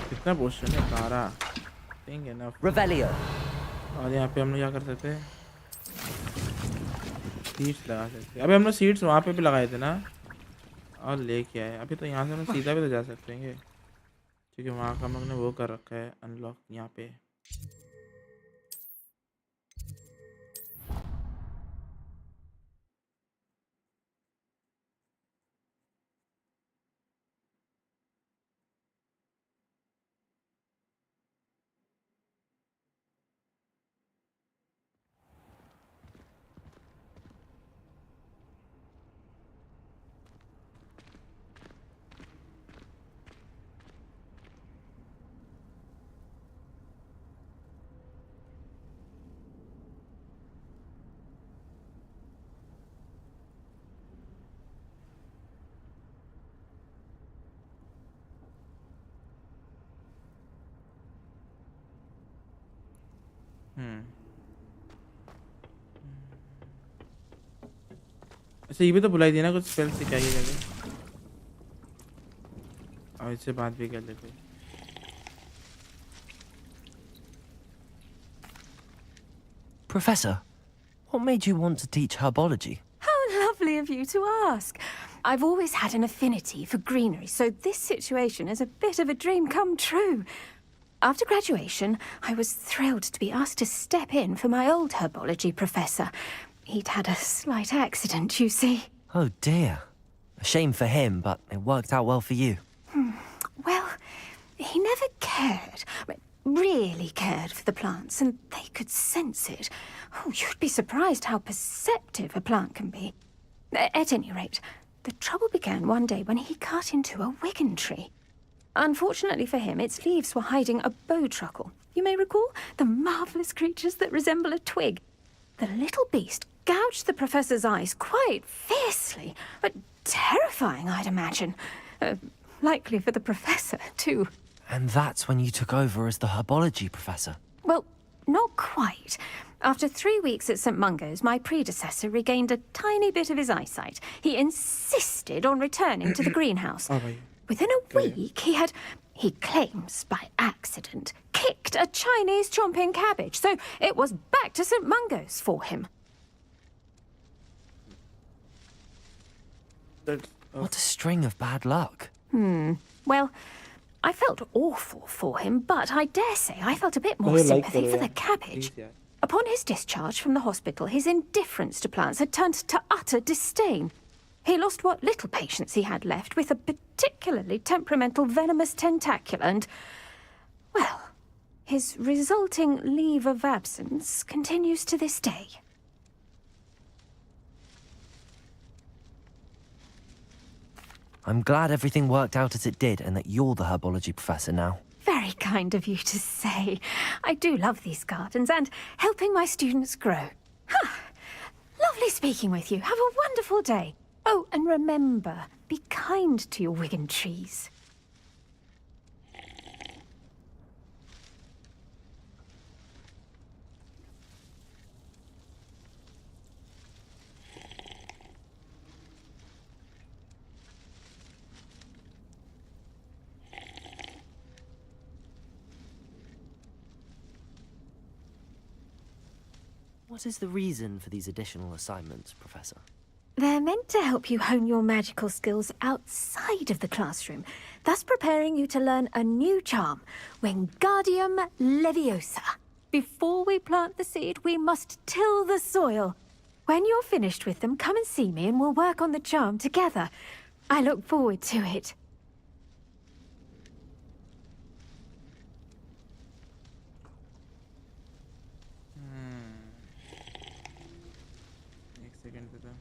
कितना पोस्टर है 12. Think enough. Revelio. और यहाँ पे हम लोग क्या कर सकते हैं? सीट्स लगा सकते हैं. अबे हम लोग सीट्स वहाँ पे भी लगाए थे ना. और लेके आए. अभी तो यहाँ से हम सीधा भी तो जा सकते हैं क्योंकि वहाँ का हम लोग ने वो कर रखा है अनलॉक यहाँ पे. अच्छा ये भी तो बुलाई दिया ना कुछ स्पेल से क्या करके. और इससे बात भी कर लेते. Professor, what made you want to teach herbology? How lovely of you to ask. I've always had an affinity for greenery, so this situation is a bit of a dream come true. After graduation, I was thrilled to be asked to step in for my old herbology professor. He'd had a slight accident, you see. Oh dear. A shame for him, but it worked out well for you. Well, he never cared, really cared for the plants, and they could sense it. Oh, you'd be surprised how perceptive a plant can be. At any rate, the trouble began one day when he cut into a wigan tree. Unfortunately for him, its leaves were hiding a bowtruckle. You may recall the marvellous creatures that resemble a twig. The little beast gouged the professor's eyes quite fiercely, but terrifying, I'd imagine. Likely for the professor, too. And that's when you took over as the herbology professor? Well, not quite. After 3 weeks at St. Mungo's, my predecessor regained a tiny bit of his eyesight. He insisted on returning to the greenhouse. Within a week, he claims by accident, kicked a Chinese chomping cabbage, so it was back to St. Mungo's for him. What a string of bad luck. Well, I felt awful for him, but I dare say I felt a bit more sympathy for the cabbage. Upon his discharge from the hospital, his indifference to plants had turned to utter disdain. He lost what little patience he had left with a particularly temperamental venomous tentacula and, well, his resulting leave of absence continues to this day. I'm glad everything worked out as it did and that you're the herbology professor now. Very kind of you to say. I do love these gardens and helping my students grow. lovely speaking with you. Have a wonderful day. Oh, and remember, be kind to your Wigan trees. What is the reason for these additional assignments, Professor? They're meant to help you hone your magical skills outside of the classroom, thus preparing you to learn a new charm, Wingardium Leviosa. Before we plant the seed, we must till the soil. When you're finished with them, come and see me and we'll work on the charm together. I look forward to it. एक second पे था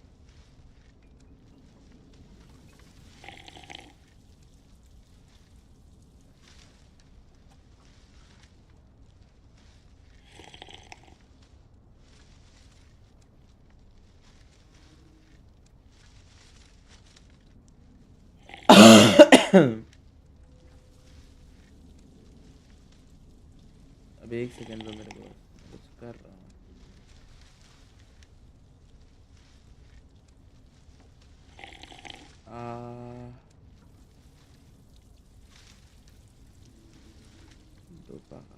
अब एक second दो मेरे को कुछ कर रहा हूँ दो पाका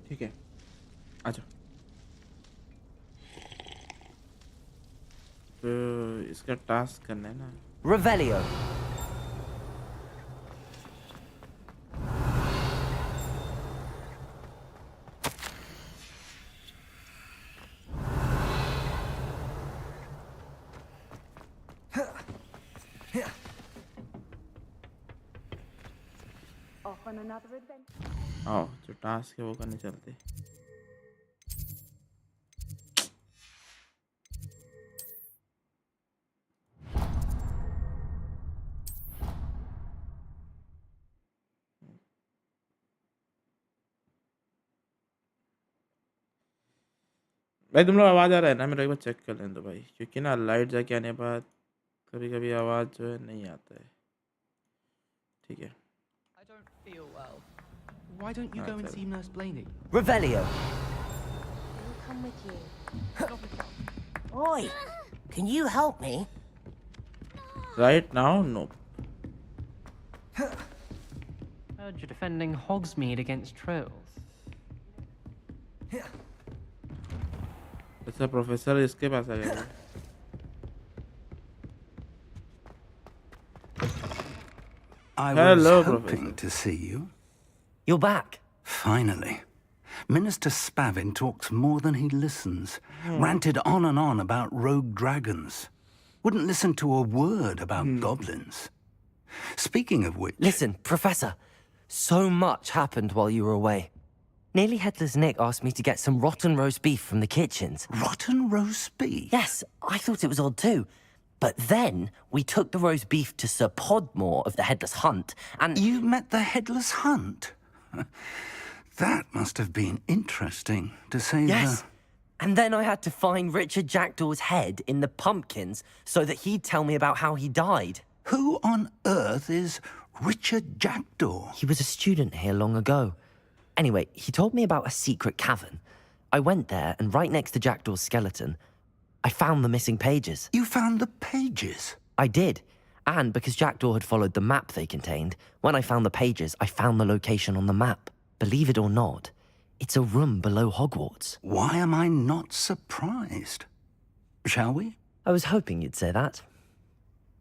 ठीक है अच्छा तो इसका टास्क करना है ना Revelio. Off on another adventure. आओ जो टास्क है वो करने चलते भाई तुम लोग आवाज़ आ रहा है ना मेरा एक बार चेक कर लें तो भाई क्योंकि ना लाइट जाके आने के बाद कभी कभी आवाज़ जो है नहीं आता है ठीक है I don't feel well. Why don't you go and see Nurse Blaney? Revelio. I'll come with you. Oi, can you help me? right now no Heard you're defending Hogsmeade against trolls. अच्छा professor इसके पास आ गया I Hello, was hoping Professor. to see you. You're back. Finally. Minister Spavin talks more than he listens. Ranted on and on about rogue dragons. Wouldn't listen to a word about goblins. Speaking of which... Listen, Professor. So much happened while you were away. Nearly Headless Nick asked me to get some rotten roast beef from the kitchens. Rotten roast beef? Yes, I thought it was odd too. But then we took the roast beef to Sir Podmore of the Headless Hunt, and... You met the Headless Hunt? That must have been interesting, to say Yes. And then I had to find Richard Jackdaw's head in the pumpkins so that he'd tell me about how he died. Who on earth is Richard Jackdaw? He was a student here long ago. Anyway, he told me about a secret cavern. I went there, and right next to Jackdaw's skeleton, I found the missing pages. You found the pages? I did. And because Jackdaw had followed the map they contained, when I found the pages, I found the location on the map. Believe it or not, it's a room below Hogwarts. Why am I not surprised? Shall we? I was hoping you'd say that.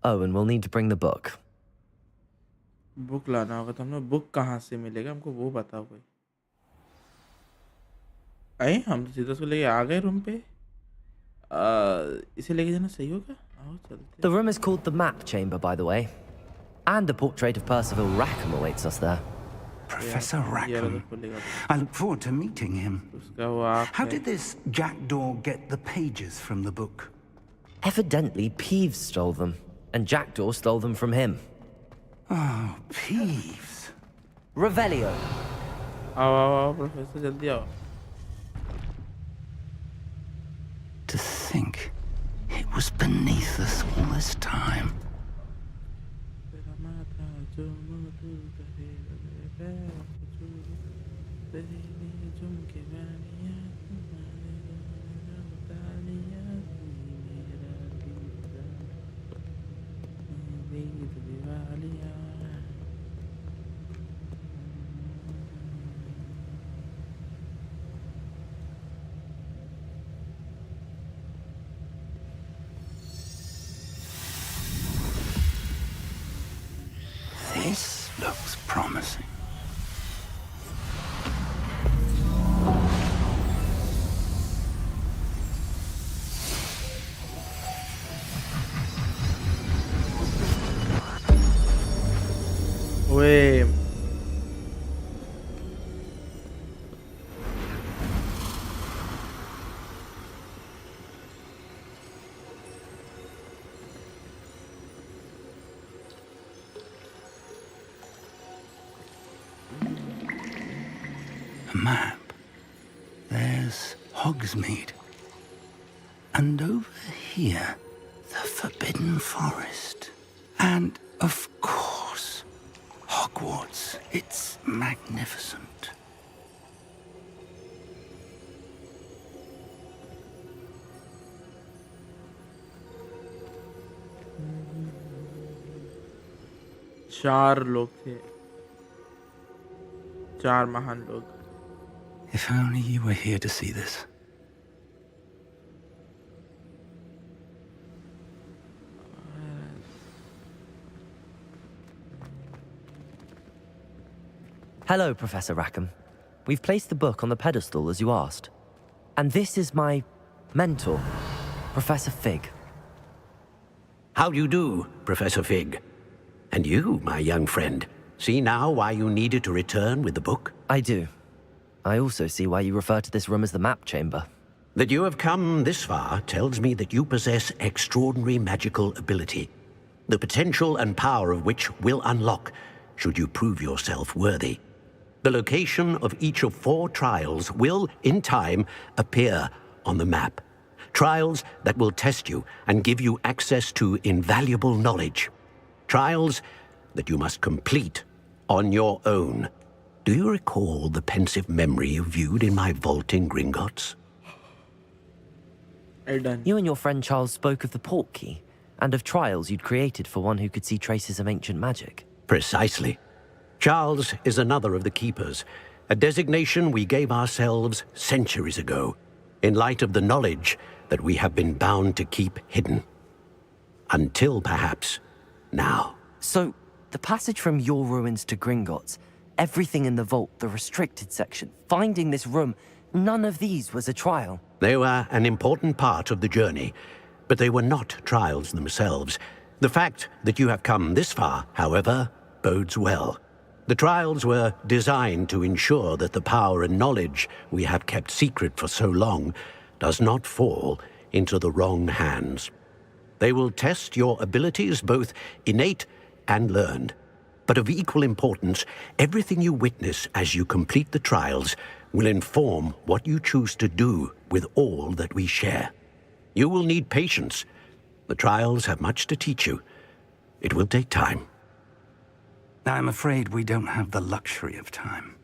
Oh, and we'll need to bring the book. Book लाना होगा तो हमने book कहाँ से मिलेगा हमको वो बताओ कोई आए हम तो सीधा उसको लेके आ गए रूम पे इसे लेके जाना सही होगा आओ चलते The room is called the Map Chamber, by the way. And a portrait of Percival Rackham awaits us there. Professor Rackham. I look forward to meeting him. How did this Jackdaw get the pages from the book? Evidently, Peeves stole them, and Jackdaw stole them from him. Oh, Peeves. Revelio. आओ professor जल्दी आओ. To think it was beneath us all this time. This looks promising. Wait. A map. There's Hogsmeade. And over here, the Forbidden Forest. And, of course, Hogwarts. It's magnificent. चार लोग थे. चार महान लोग. If only you were here to see this. Hello, Professor Rackham. We've placed the book on the pedestal as you asked. And this is my mentor, Professor Fig. How do you do, Professor Fig? And you, my young friend, see now why you needed to return with the book? I do. I also see why you refer to this room as the map chamber. That you have come this far tells me that you possess extraordinary magical ability, the potential and power of which will unlock should you prove yourself worthy. The location of each of 4 trials will, in time, appear on the map. Trials that will test you and give you access to invaluable knowledge. Trials that you must complete on your own. Do you recall the pensive memory you viewed in my vault in Gringotts? You and your friend Charles spoke of the port key, and of trials you'd created for one who could see traces of ancient magic. Precisely. Charles is another of the Keepers, a designation we gave ourselves centuries ago, in light of the knowledge that we have been bound to keep hidden. Until, perhaps, now. So, the passage from your ruins to Gringotts, everything in the vault, the restricted section, finding this room, none of these was a trial. They were an important part of the journey, but they were not trials themselves. The fact that you have come this far, however, bodes well. The trials were designed to ensure that the power and knowledge we have kept secret for so long does not fall into the wrong hands. They will test your abilities, both innate and learned. But of equal importance, everything you witness as you complete the trials will inform what you choose to do with all that we share. You will need patience. The trials have much to teach you. It will take time. I'm afraid we don't have the luxury of time.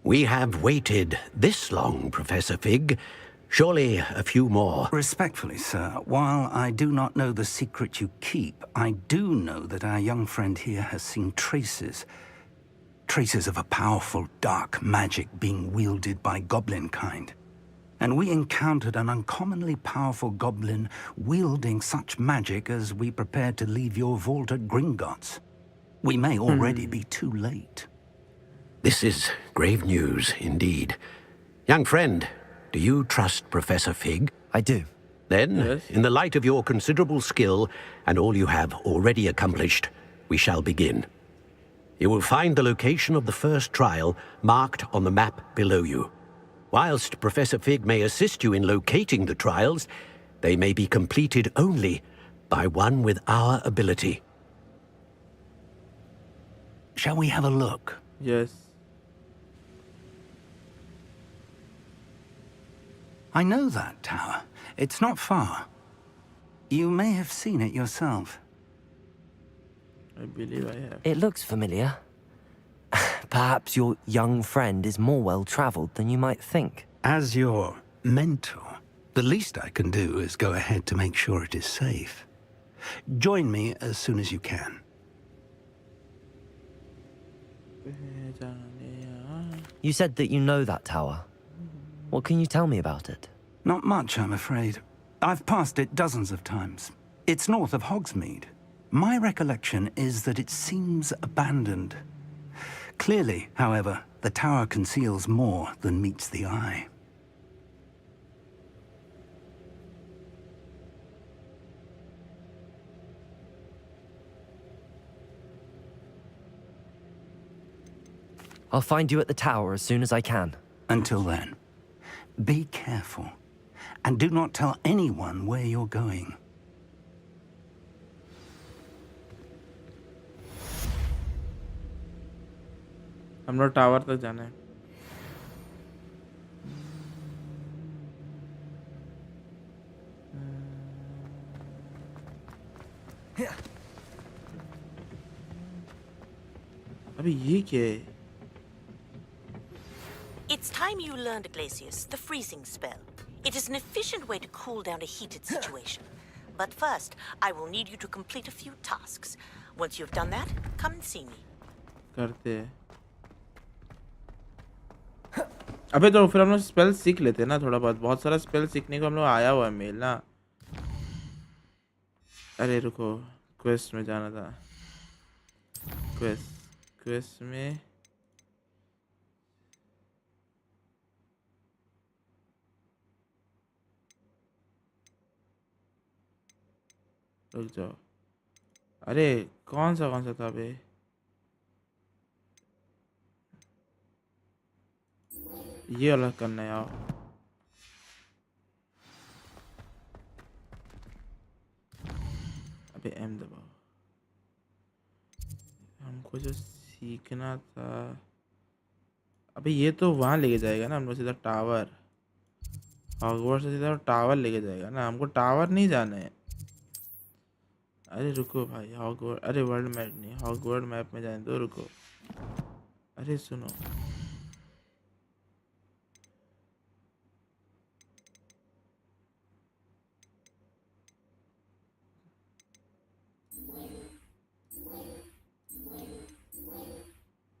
We have waited this long, Professor Fig. Surely a few more. Respectfully, sir, while I do not know the secret you keep, I do know that our young friend here has seen traces of a powerful dark magic being wielded by goblin kind. And we encountered an uncommonly powerful goblin wielding such magic as we prepared to leave your vault at Gringotts. We may already be too late. This is grave news, indeed. Young friend, do you trust Professor Fig? I do. Then, Yes. in the light of your considerable skill and all you have already accomplished, we shall begin. You will find the location of the first trial marked on the map below you. Whilst Professor Fig may assist you in locating the trials, they may be completed only by one with our ability. Shall we have a look? Yes. I know that tower. It's not far. You may have seen it yourself. I believe I have. It looks familiar. Perhaps your young friend is more well-traveled than you might think. As your mentor, the least I can do is go ahead to make sure it is safe. Join me as soon as you can. You said that you know that tower. What can you tell me about it? Not much, I'm afraid. I've passed it dozens of times. It's north of Hogsmeade. My recollection is that it seems abandoned. Clearly, however, the tower conceals more than meets the eye. I'll find you at the tower as soon as I can. Until then, be careful. And do not tell anyone where you're going. हम लोग tower तक जाना है. अबे ये क्या है? It's time you learned, Glacius, the freezing spell. It is an efficient way to cool down a heated situation. But first, I will need you to complete a few tasks. Once you've done that, come and see me. करते हैं. अबे तो फिर हम लोग spell सीख लेते हैं ना थोड़ा बहुत सारा स्पेल सीखने को हम लोग आया हुआ है मेल ना. अरे रुको, क्वेस्ट में जाना था. क्वेस्ट में रुक जाओ. अरे कौन सा था बे? ये वाला करना है यार. अबे एम दबाओ. हमको जो सीखना था. अबे ये तो वहां लेके जाएगा ना हम लोग सीधा टावर. हॉगवर्ट्स से सीधा टावर लेके जाएगा ना. हमको टावर नहीं जाना है. अरे रुको भाई, हॉगवर्ड, अरे वर्ल्ड मैप नहीं, हॉगवर्ड मैप में जाने दो. रुको, अरे सुनो.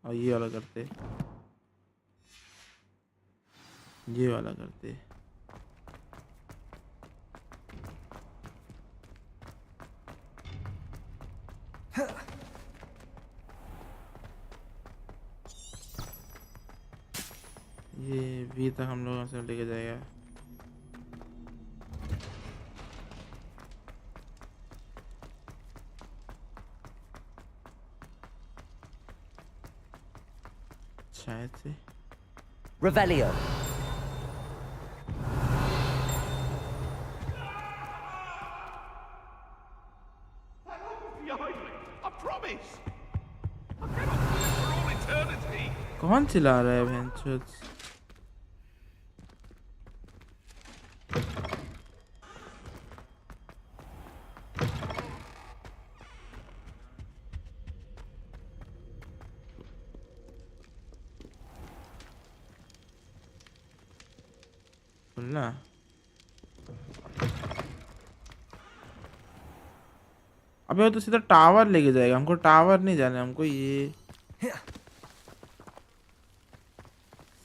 और ये वाला करते, ये वाला करते. ये भी तक हम लोग से लेके जाएगा. शायद से Revelio. कौन चिल्ला रहा है भैंचोद? सुनना. अबे वो तो सीधा टावर लेके जाएगा. हमको टावर नहीं जाना. हमको ये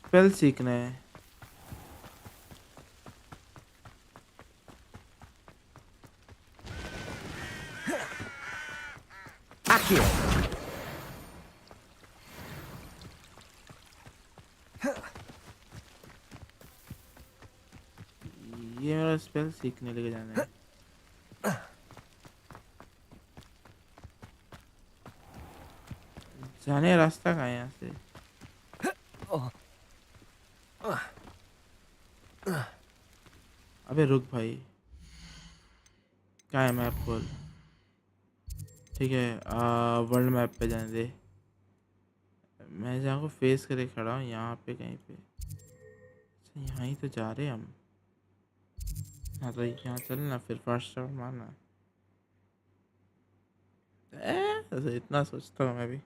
स्पेल सीखना है. Accio. ये मेरा स्पेल सीखने लेके जाना है. जाने का रास्ता कहाँ है यहाँ से? अबे रुक भाई, क्या है मैप खोल. ठीक है, वर्ल्ड मैप पे जाने दे. मैं जहाँ को फेस करे खड़ा हूँ यहाँ पे कहीं पे। अच्छा यहाँ ही तो जा रहे हैं हम। हाँ तो यहाँ चलना फिर फर्स्ट राउंड मारना। ऐसे इतना सोचता हूँ मैं भी।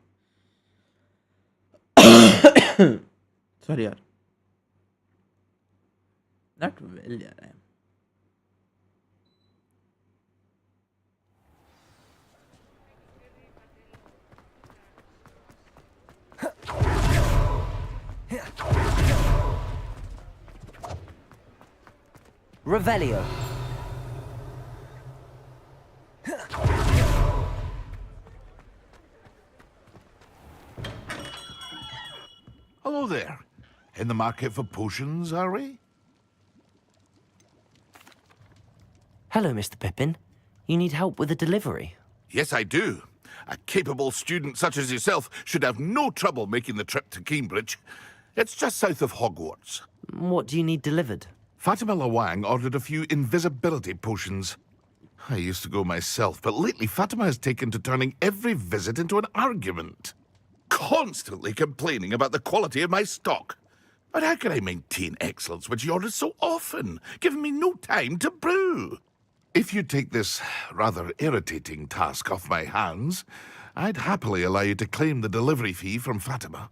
सॉरी यार। नॉट वेल यार। Revelio. Hello there. In the market for potions, are we? Hello, Mr. Pippin. You need help with a delivery? Yes, I do. A capable student such as yourself should have no trouble making the trip to Cambridge. It's just south of Hogwarts. What do you need delivered? Fatima Lawang ordered a few invisibility potions. I used to go myself, but lately Fatima has taken to turning every visit into an argument. Constantly complaining about the quality of my stock. But how can I maintain excellence when she orders so often, giving me no time to brew? If you take this rather irritating task off my hands, I'd happily allow you to claim the delivery fee from Fatima.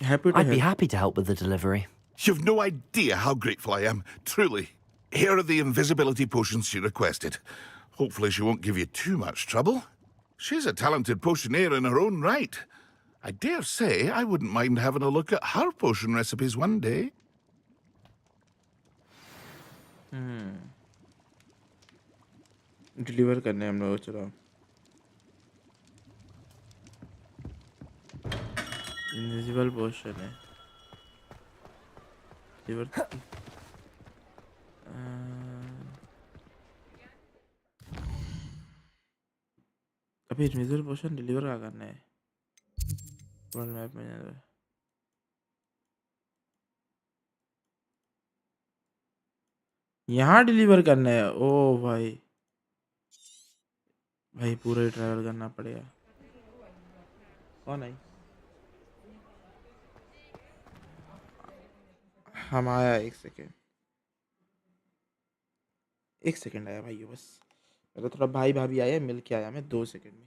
I'd be happy to help with the delivery. You've no idea how grateful I am, truly. Here are the invisibility potions she requested. Hopefully she won't give you too much trouble. She's a talented potioneer in her own right. I dare say I wouldn't mind having a look at her potion recipes one day. Deliver करने हम लोग चलो। Invisible पोशन है। Deliver अभी invisible पोशन deliver क्या करना है? World map में जाना है। यहाँ डिलीवर करना है। ओ भाई भाई पूरा ही ट्रैवल करना पड़ेगा। कौन है? हम आया एक सेकेंड आया भाई बस। मेरा थोड़ा भाई भाभी आया मिल के आया मैं 2 सेकेंड में।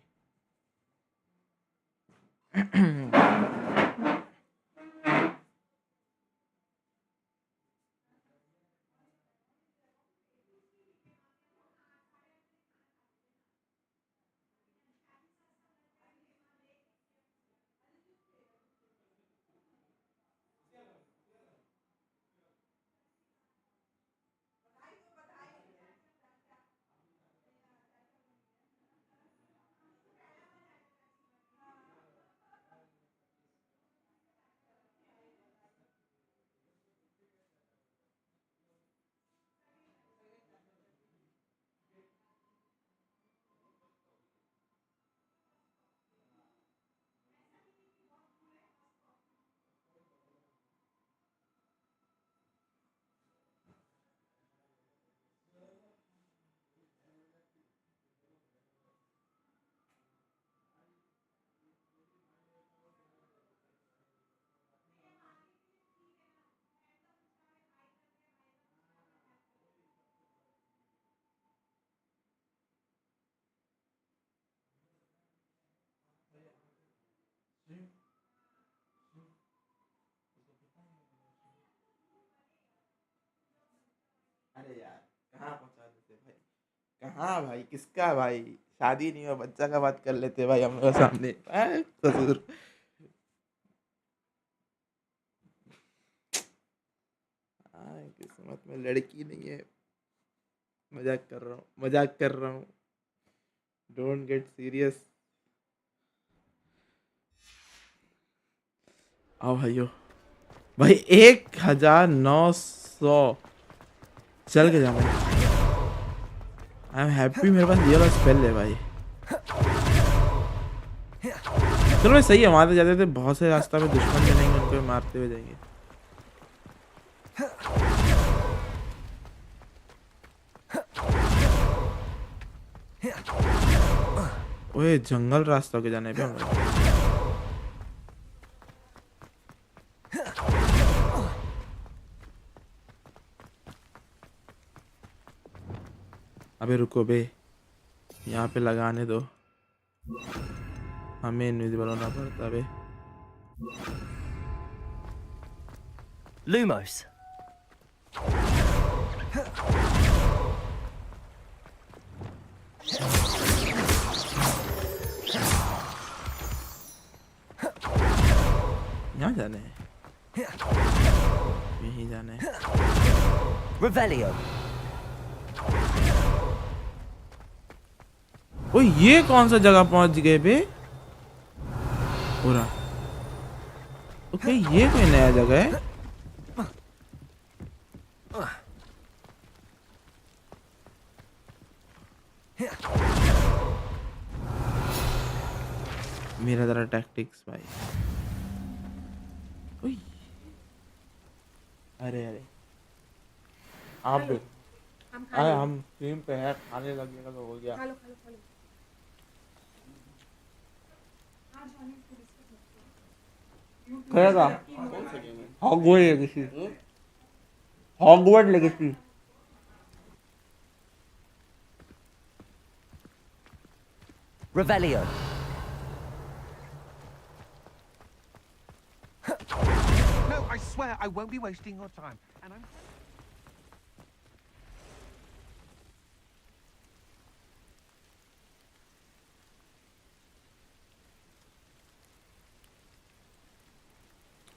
अरे यार कहाँ पहुँचा देते भाई? कहाँ भाई? किसका भाई? शादी नहीं हुआ बच्चा का बात कर लेते भाई हम लोग सामने। ससुर किस्मत में लड़की नहीं है। मजाक कर रहा हूँ। Don't get serious. आओ भाइयों भाई 1900 चल के जाना। आई एम हैप्पी मेरे पास ये वाला स्पेल है भाई। चलो भाई सही है। हमारे जाते थे बहुत से रास्ता में दुश्मन मिलेंगे उनको मारते हुए जाएंगे। ओए जंगल रास्ता के जाने पे हम लोग अबे रुको बे यहाँ पे लगाने दो हमें इनविजिबल होना पड़ता बे Lumos. यहाँ जाने हैं यहीं जाने हैं Revelio. ओए ये कौन सा जगह पहुंच गए बे पूरा ओके ये कोई नया जगह है मेरा जरा टैक्टिक्स भाई ओए अरे अरे आप भी अरे हम स्ट्रीम पे है खाने लगने का तो हो गया खाएगा Hogwarts legacy Hogwarts legacy Revelio. No, I swear I won't be wasting your time. And I'm...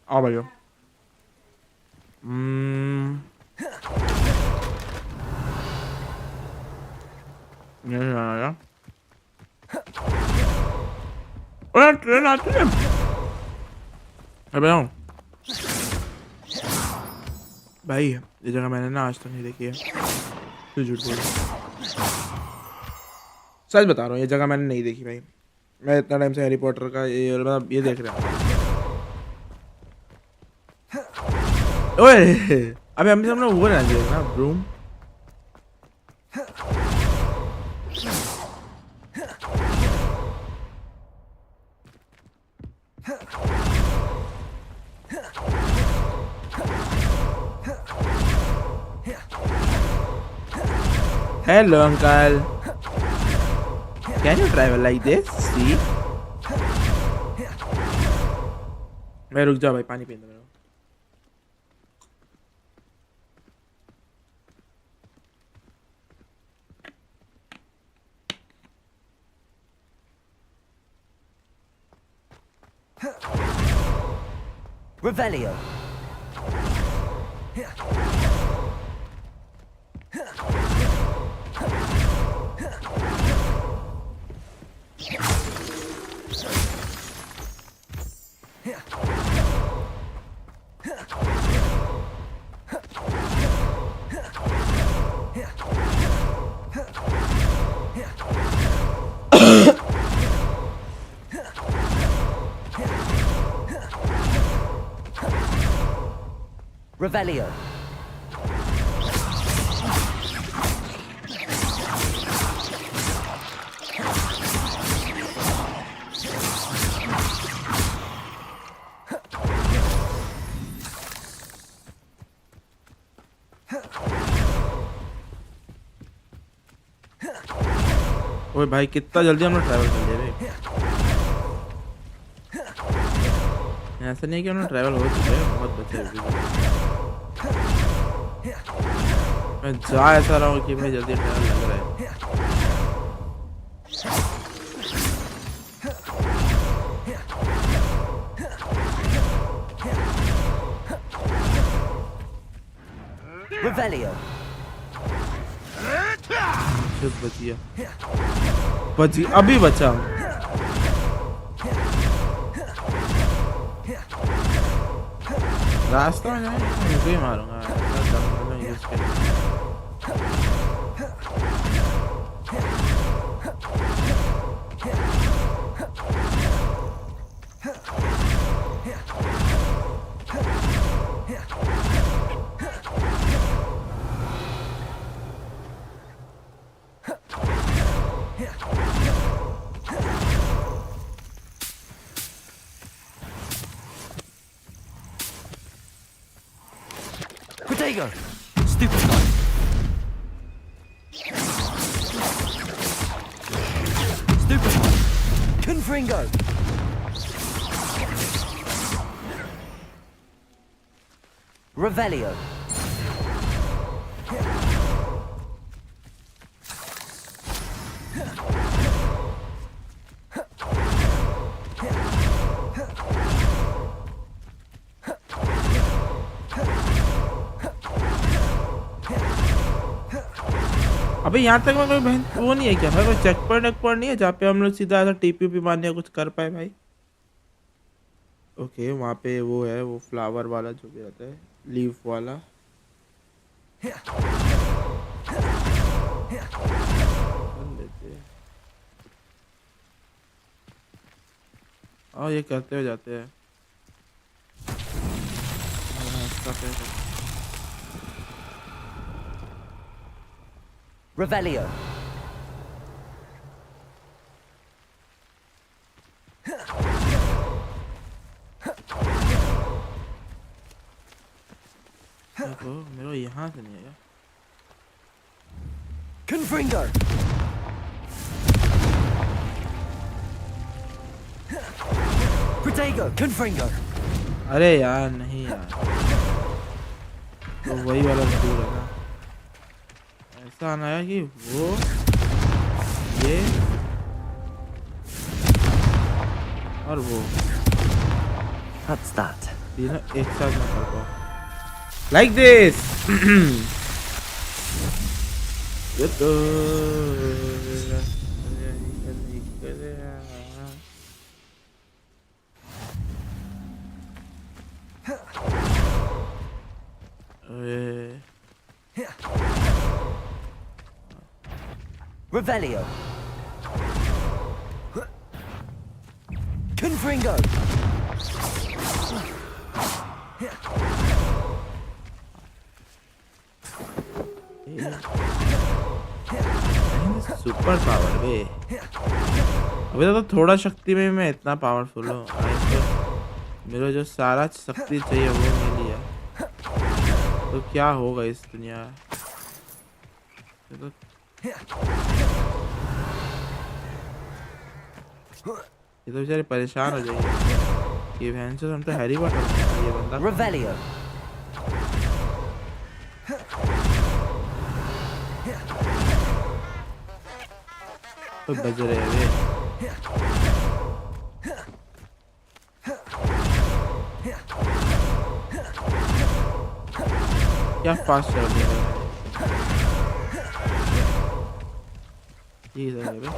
आओ भाइयों नहीं आया अरे ट्रेन आती है अबे आओ भाई ये जगह मैंने ना आज तक नहीं देखी है तू झूठ बोल सच बता रहा हूँ ये जगह मैंने नहीं देखी भाई मैं इतना टाइम से हैरी पॉटर का ये मतलब ये देख रहा हूँ ओए अबे हम लोग वो रहना चाहिए ना broom Hello, uncle. Can you travel like this? See? मैं रुक जा भाई पानी पीने मेरे Revelio. Revelio. ओए भाई कितना जल्दी हम लोग ट्रैवल कर लिए भाई ऐसा नहीं कि हम लोग ट्रैवल हो चुके हैं बहुत बचे हैं मैं जा ऐसा रहा हूँ कि भाई जल्दी ट्रैवल लग रहा है Revelio. बची अभी बचा रास्ता में जाए मुझे ही मारूंगा Protego! Stupefy! Stupefy! Confringo! Revelio! अबे यहाँ तक में कोई बहन वो नहीं है क्या भाई? कोई चेक पॉइंट नहीं है जहाँ पे हम लोग सीधा ऐसा टीपी मारने या कुछ कर पाए भाई? ओके वहाँ पे वो है, वो फ्लावर वाला जो भी रहता है, लीफ वाला। और ये करते हो जाते हैं। Revelio. मेरा यहाँ से नहीं आया। Confringo. Protego. Confringo. अरे यार नहीं यार, तो वही वाला दूर है ना। ऐसा आना है कि वो ये और वो What's that? तीनों एक साथ ना कर पाओ लाइक दिस। ये तो Revelio. Confringo. सुपर पावर बे। अभी तो थोड़ा शक्ति में मैं इतना पावरफुल हूँ। मेरा जो सारा शक्ति चाहिए वो मिल लिया, तो क्या होगा इस दुनिया? तो ये तो बेचारे परेशान हो जाएंगे कि बहन से हम तो हैरी पॉटर ये बंदा। Revelio. तो बज रहे हैं क्या फास्ट चल रही है ये बे।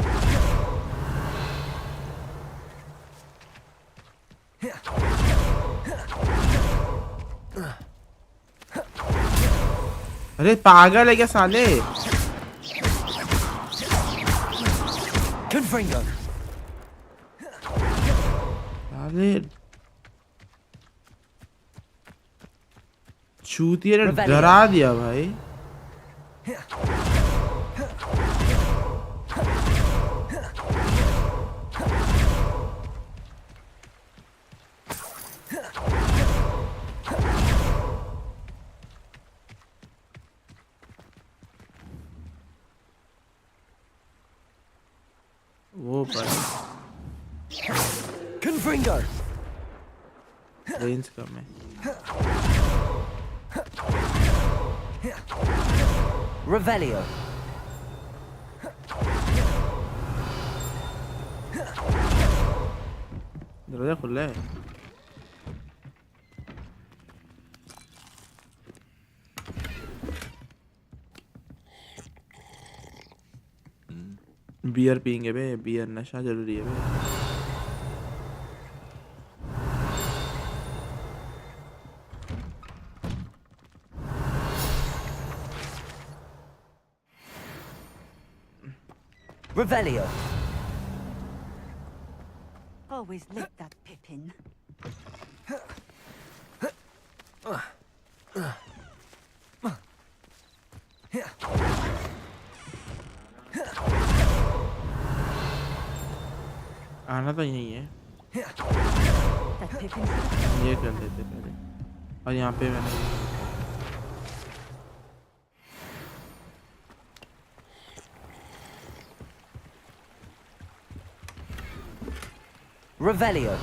अरे पागल है क्या साले? Confringo. साले चूतिया ने डरा दिया भाई। वो पर Confringo. रेंज कम है। Revelio. दरवाजा खुला है। बियर पियेंगे बे, बियर नशा जरूरी है बे। Revelio. Always lit that Pippin. आना तो यही है। That Pippin. ये कर लेते पहले, और यहाँ पे मैंने Revelio.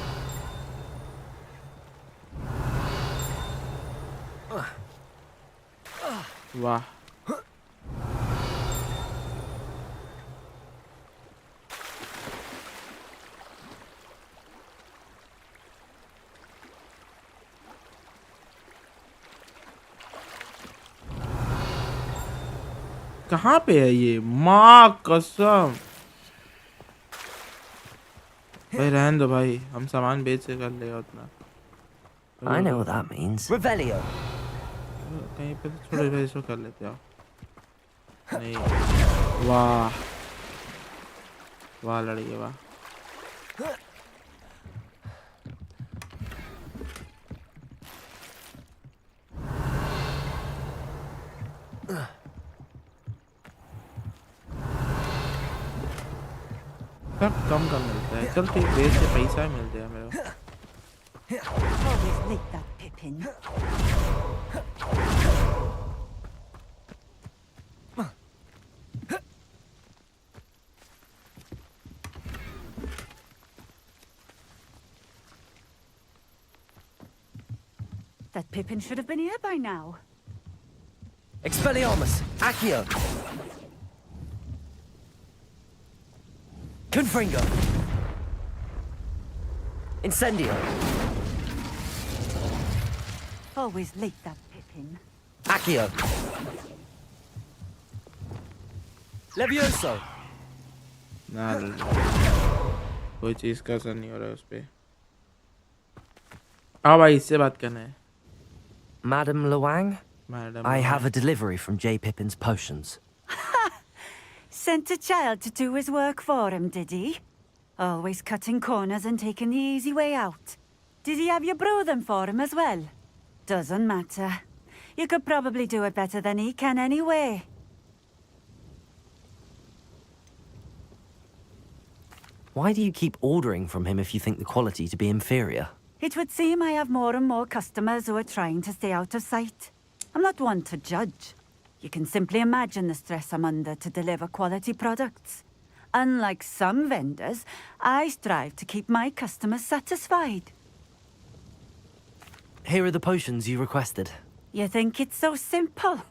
वाह कहाँ पे है ये माँ कसम भाई रहने दो भाई हम सामान बेच के कर लेगा उतना I know what that means. Revelio. कहीं पे तो छोड़ो भाई इसको कर लेते हो नहीं वाह वाह लड़की वाह सब कम कम मिलता है चल ठीक बेच के पैसा मिल जाए मेरे को Always lick that Pippin. That Pippin should have been here by now. Expelliarmus. Accio. Confringo. Incendio. Always lick that Pippin. Accio. Levioso. ना कोई चीज का असर नहीं हो रहा है उस पे हाँ भाई इससे बात करना है Madam Luang? Madam I Luang. have a delivery from J. Pippin's potions. Sent a child to do his work for him, did he? Always cutting corners and taking the easy way out. Did he have you brew them for him as well? Doesn't matter. You could probably do it better than he can anyway. Why do you keep ordering from him if you think the quality to be inferior? It would seem I have more and more customers who are trying to stay out of sight. I'm not one to judge. You can simply imagine the stress I'm under to deliver quality products. Unlike some vendors, I strive to keep my customers satisfied. Here are the potions you requested. You think it's so simple?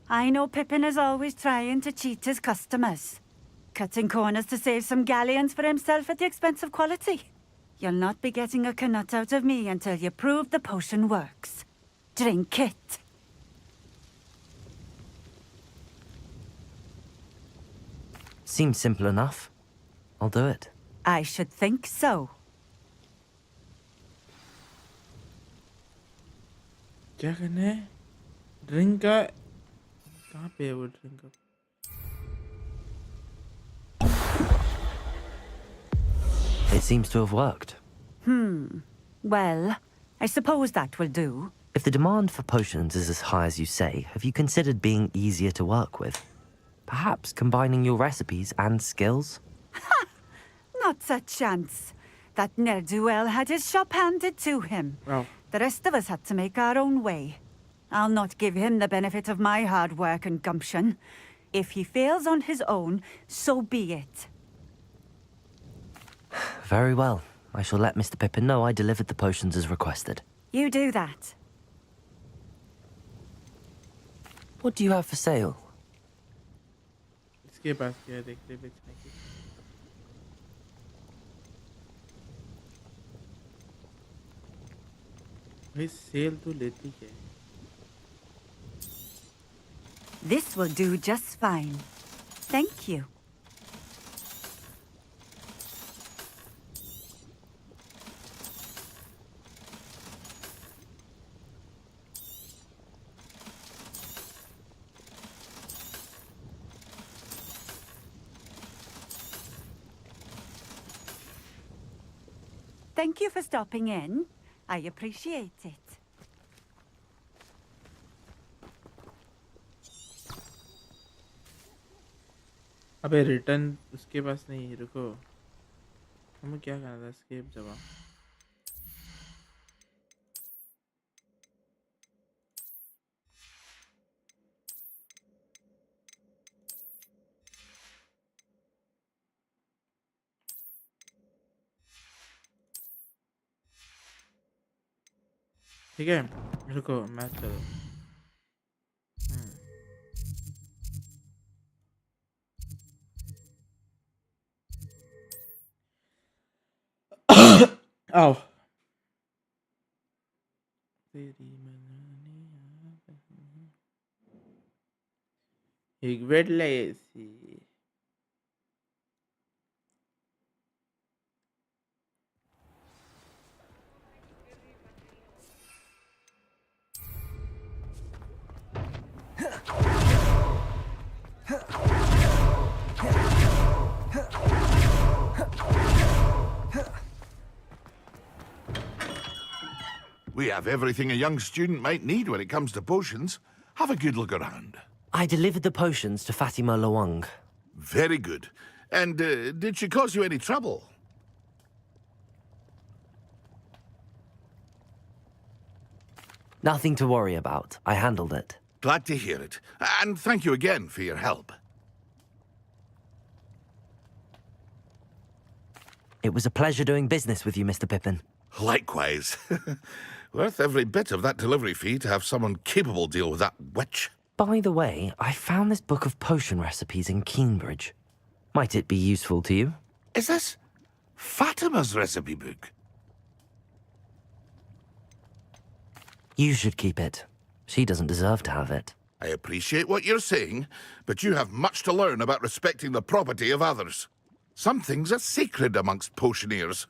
I know Pippin is always trying to cheat his customers. Cutting corners to save some galleons for himself at the expense of quality. You'll not be getting a canut out of me until you prove the potion works. Drink it. Seems simple enough. I'll do it. I should think so. क्या करना है drink का कहाँ पे है वो drink का It seems to have worked. Well, I suppose that will do. If the demand for potions is as high as you say, have you considered being easier to work with? Perhaps combining your recipes and skills? Not a chance. That ne'er-do-well had his shop handed to him. Oh. The rest of us had to make our own way. I'll not give him the benefit of my hard work and gumption. If he fails on his own, so be it. Very well. I shall let Mr. Pippin know I delivered the potions as requested. You do that. What do you have for sale? इसके पास क्या है देखते बेचने की भाई cell तो लेती है This will do just fine. Thank you. Thank you for stopping in. I appreciate it. अबे रिटर्न उसके पास नहीं रुको हमें क्या करना था एस्केप जवाब ठीक है रुको मैच करो आओ Hogwarts Legacy We have everything a young student might need when it comes to potions. Have a good look around. I delivered the potions to Fatima Lawang. Very good. And did she cause you any trouble? Nothing to worry about. I handled it. Glad to hear it. And thank you again for your help. It was a pleasure doing business with you, Mr. Pippin. Likewise. Worth every bit of that delivery fee to have someone capable deal with that witch. By the way, I found this book of potion recipes in Cambridge. Might it be useful to you? Is this Fatima's recipe book? You should keep it. She doesn't deserve to have it. I appreciate what you're saying, but you have much to learn about respecting the property of others. Some things are sacred amongst potioneers.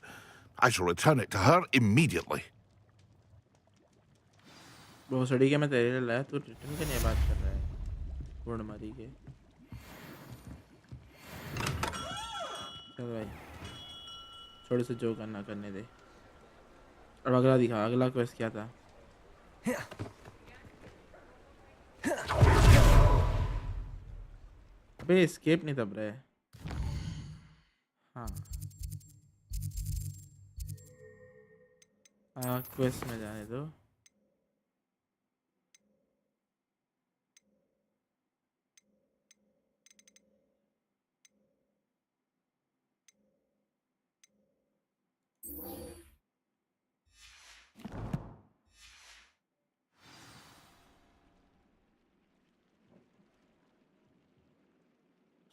I shall return it to her immediately. बहुत सड़ी के मैं तेरे लाया तू return करने बात कर रहा है गुड़ मारी के चल भाई छोड़ से जो करना करने दे और अगला दिखा अगला क्वेस्ट क्या था अबे एस्केप नहीं दब रहा है हाँ क्वेस्ट में जाने दो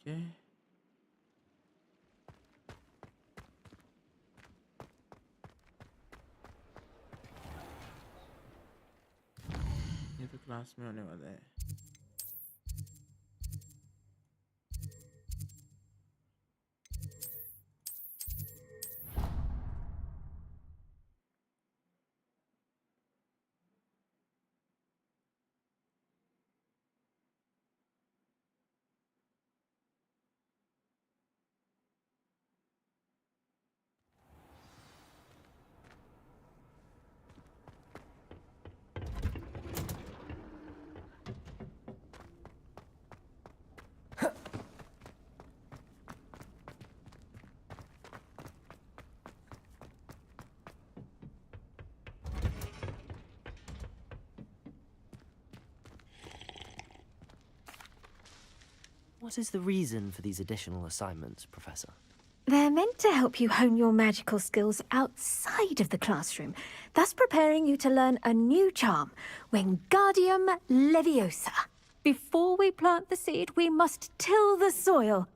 Okay. ये तो क्लास में होने वाला है What is the reason for these additional assignments, Professor? They're meant to help you hone your magical skills outside of the classroom, thus preparing you to learn a new charm, Wingardium Leviosa. Before we plant the seed, we must till the soil.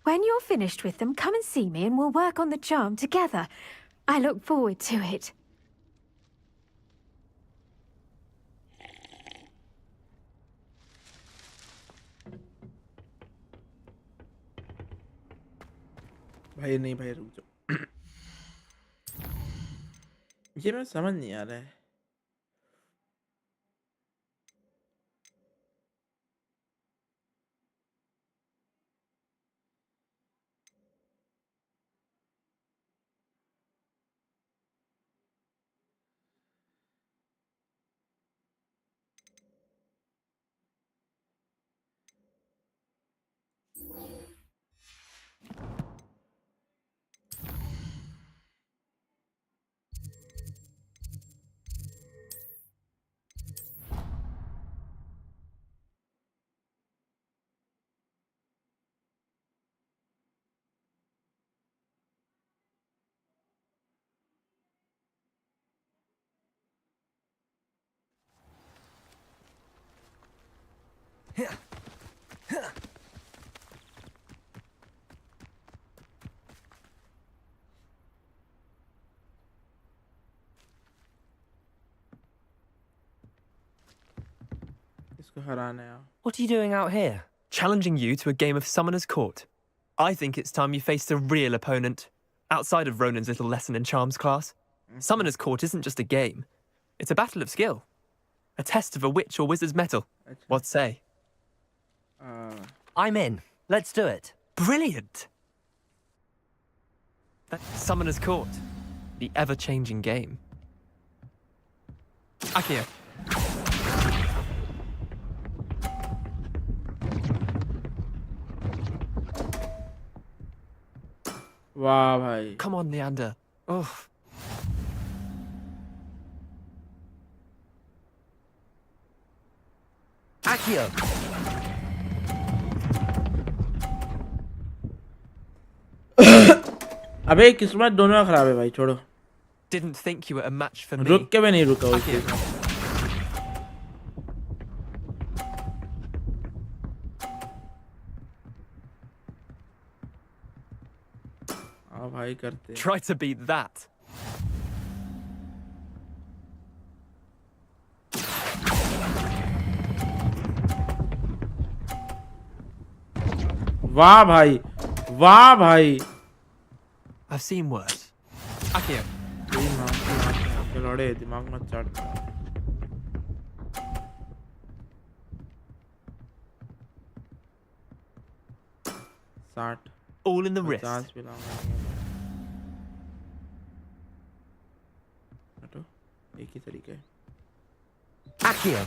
When you're finished with them, come and see me and we'll work on the charm together. I look forward to it. भाई नहीं भाई रुक जाओ ये मैं समझ नहीं आ रहा है इसको हराना है. What are you doing out here? Challenging you to a game of Summoner's Court. I think it's time you faced a real opponent, outside of Ronan's little lesson in charms class. Summoner's Court isn't just a game. It's a battle of skill. A test of a witch or wizard's mettle. What say? I'm in. Let's do it. Brilliant! Summoner's Court. The ever-changing game. Akio. वाह भाई. Come on, Leander. Oh. Akio. अबे किस्मत दोनों खराब है भाई, छोड़ो. Didn't think you were a match for me. रुक के भी नहीं रुका वो. भाई करते. Try to beat that. वाह भाई, वाह भाई. I've seen worse. Akio. लड़े दिमाग मत चाट. 60. All in the wrist. 50 भी लाऊंगा. हटो, एक ही तरीका है. Akio.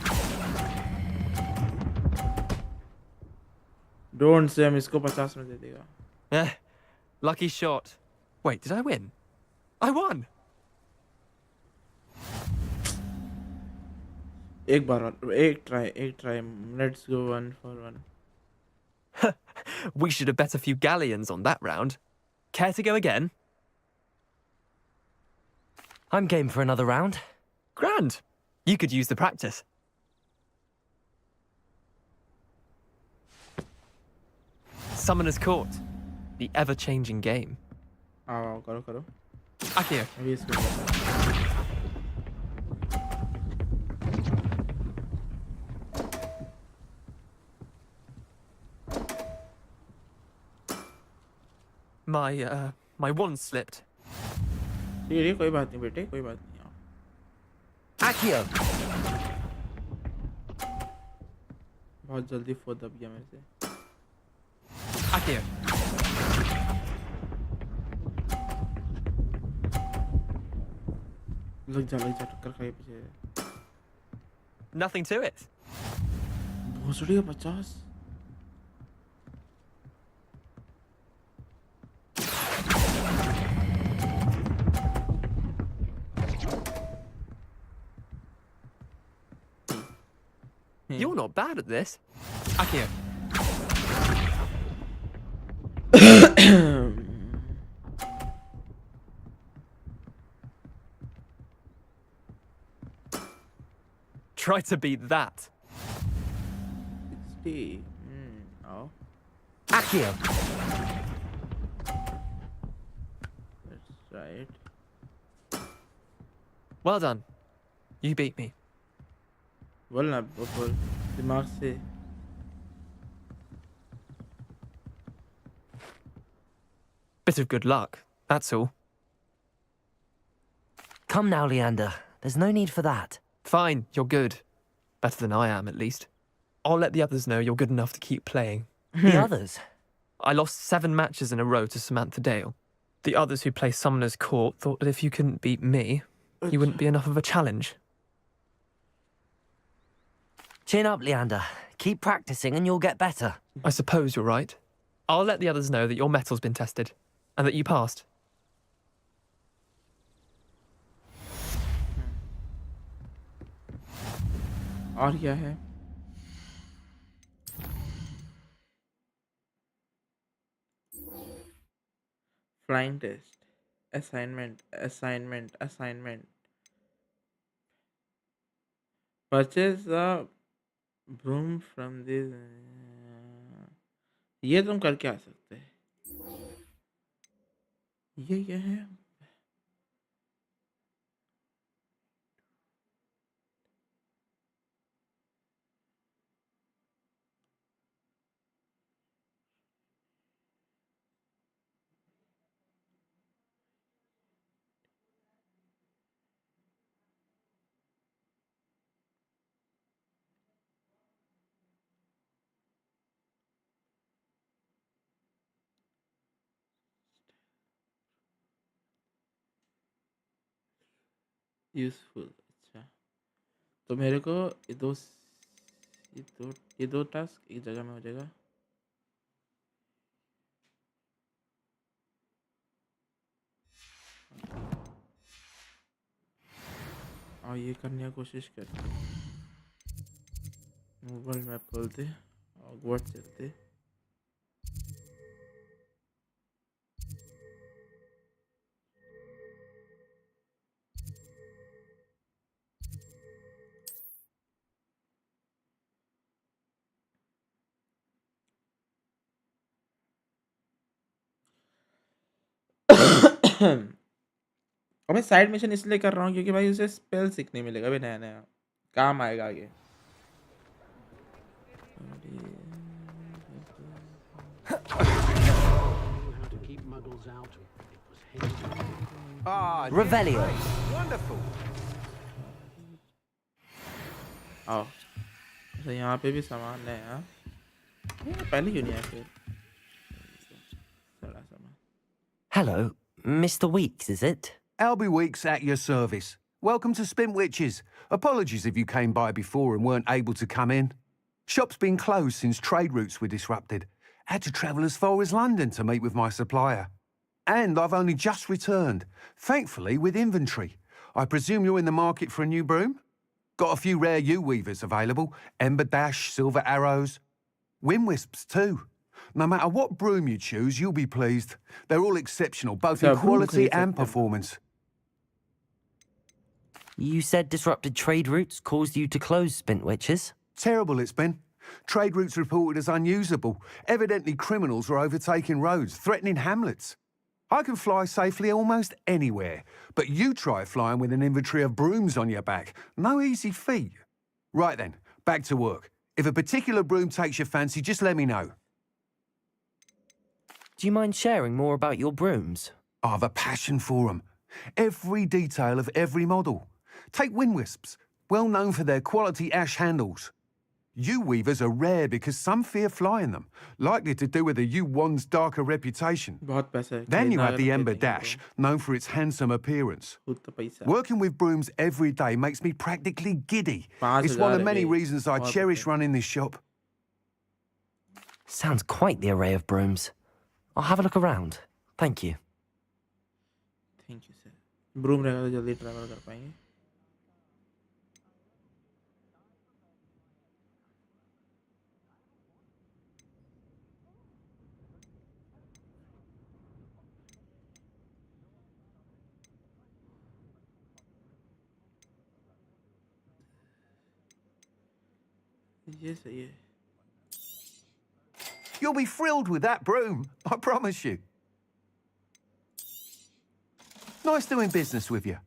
Don't say हम इसको 50 में दे देगा. Lucky shot. Wait, did I win? I won! एक बार और, एक try. Let's go 1 for 1. We should have bet a few galleons on that round. Care to go again? I'm game for another round. Grand. You could use the practice. Summoner's Court. The ever-changing game. आओ करो. Akio. अभी इसको. My wand slipped. ये कोई बात नहीं बेटे, कोई बात नहीं. Akio. बहुत जल्दी फोड़ दब गया मेरे से. Akio. लग जा टक्कर खाई पीछे. Nothing to it. भोसड़ी का 50. You're not bad at this. Akio. Try to beat that. 60. Oh. Akio. That's right. Well done. You beat me. बोल ना बोल दिमाग से. Bit of good luck, that's all. Come now, Leander. There's no need for that. Fine, you're good. Better than I am, at least. I'll let the others know you're good enough to keep playing. The others? I lost 7 matches in a row to Samantha Dale. The others who play Summoner's Court thought that if you couldn't beat me, you wouldn't be enough of a challenge. Chin up, Leander. Keep practicing and you'll get better. I suppose you're right. I'll let the others know that your metal's been tested, and that you passed. और क्या है? Flying test. Assignment. Purchase the broom from this ये तुम करके आ सकते हैं ये है यूजफुल अच्छा तो मेरे को ये दो टास्क एक जगह में हो जाएगा और ये करने की कोशिश करते वर्ल्ड मैप खोलते हॉगवर्ट्स चलते और मैं साइड मिशन इसलिए कर रहा हूँ क्योंकि भाई उसे स्पेल सीखने मिलेगा भी नया नया काम आएगा आगे Revelio. Wonderful. आओ तो यहाँ पे भी सामान है यहाँ पहले क्यों नहीं आया फिर सारा सामान Hello, Mr. Weeks, is it? Albie Weeks at your service. Welcome to Spintwitches. Apologies if you came by before and weren't able to come in. Shop's been closed since trade routes were disrupted. Had to travel as far as London to meet with my supplier. And I've only just returned, thankfully with inventory. I presume you're in the market for a new broom? Got a few rare U-weavers available. Ember Dash, Silver Arrows. Wind-wisps too. No matter what broom you choose, you'll be pleased. They're all exceptional, both in quality and performance. You said disrupted trade routes caused you to close Spintwitches? Terrible it's been. Trade routes reported as unusable. Evidently criminals were overtaking roads, threatening hamlets. I can fly safely almost anywhere, but you try flying with an inventory of brooms on your back. No easy feat. Right then, back to work. If a particular broom takes your fancy, just let me know. Do you mind sharing more about your brooms? I have a passion for them. Every detail of every model. Take Wind-wisps, well known for their quality ash handles. U-weavers are rare because some fear flying them, likely to do with the U-wand's darker reputation. Then you have the Ember Dash, known for its handsome appearance. Working with brooms every day makes me practically giddy. It's one of many reasons I cherish running this shop. Sounds quite the array of brooms. I'll have a look around. Thank you. Thank you, sir. Broom रहेगा तो जल्दी travel कर पाएंगे. ये सही है. You'll be thrilled with that broom, I promise you. Nice doing business with you.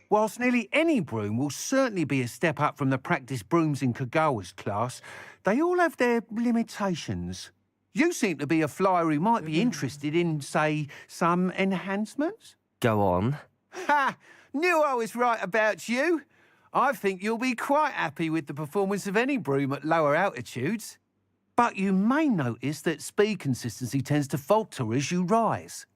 Whilst nearly any broom will certainly be a step up from the practice brooms in Kagawa's class, they all have their limitations. You seem to be a flyer who might be interested in, say, some enhancements? Go on. Ha! Knew I was right about you. I think you'll be quite happy with the performance of any broom at lower altitudes. But you may notice that speed consistency tends to falter as you rise.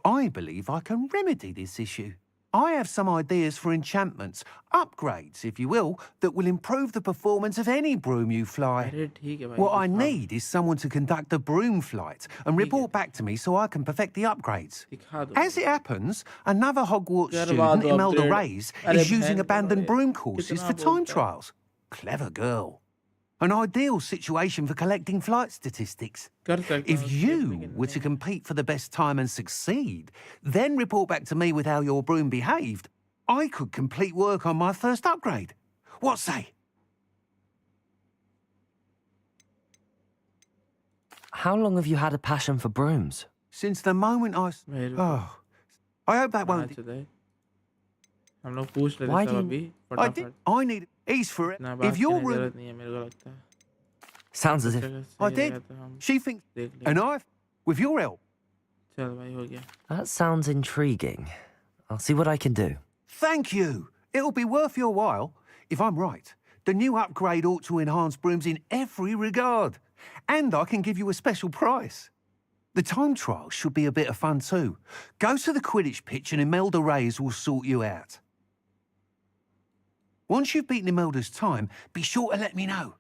I believe I can remedy this issue. I have some ideas for enchantments, upgrades, if you will, that will improve the performance of any broom you fly. What I need is someone to conduct a broom flight and report back to me so I can perfect the upgrades. As it happens, another Hogwarts student, Imelda Reyes, is using abandoned broom courses for time trials. Clever girl. An ideal situation for collecting flight statistics. If you were to compete for the best time and succeed, then report back to me with how your broom behaved, I could complete work on my first upgrade. What say? How long have you had a passion for brooms? Since the moment Oh, I hope that won't... हम लोग पूछ रहे Why थे do सब you- अभी I need... He's for it. इतना If बात your करने की room... जरूरत नहीं है मेरे को लगता है Sounds as if... I did. She thinks... And I've... With your help. चल भाई हो गया That sounds intriguing. I'll see what I can do. Thank you. It'll be worth your while. If I'm right, the new upgrade ought to enhance brooms in every regard. And I can give you a special price. The time trial should be a bit of fun too. Go to the Quidditch pitch and Imelda Reyes will sort you out. Once you've beaten Imelda's time, be sure to let me know.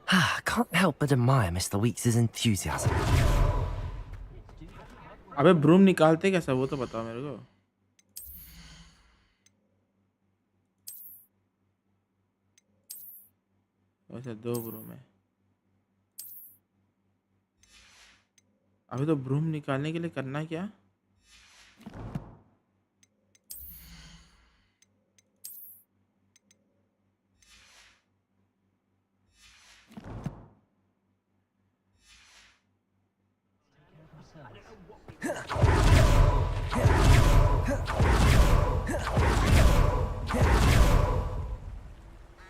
I can't help but admire Mr. Weeks' enthusiasm. अबे broom निकालते कैसा वो तो बताओ मेरे को वैसे 2 broom है अबे तो ब्रूम निकालने के लिए करना क्या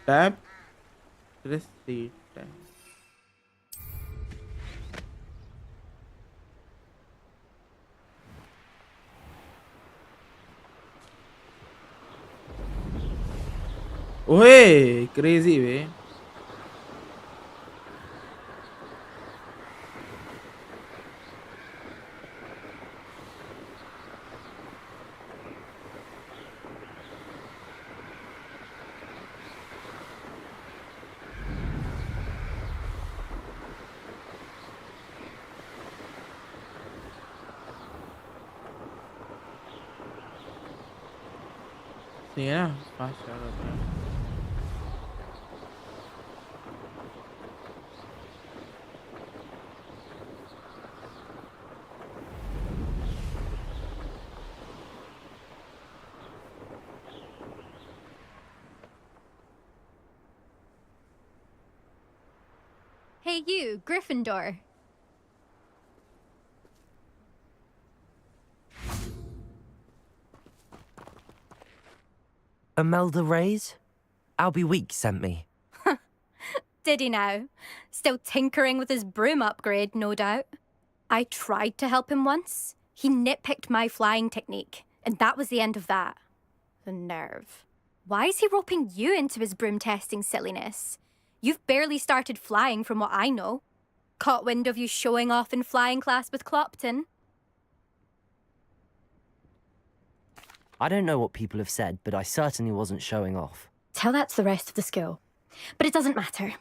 टैब प्रेस 3 टाइम ओए क्रेजी वे सही है ना फास्ट चल रहा है Hey you, Gryffindor. Imelda Reyes? Albie Weeks sent me. Did he now? Still tinkering with his broom upgrade, no doubt. I tried to help him once. He nitpicked my flying technique, and that was the end of that. The nerve. Why is he roping you into his broom testing silliness? You've barely started flying from what I know. Caught wind of you showing off in flying class with Clopton. I don't know what people have said, but I certainly wasn't showing off. Tell that to the rest of the school. But it doesn't matter.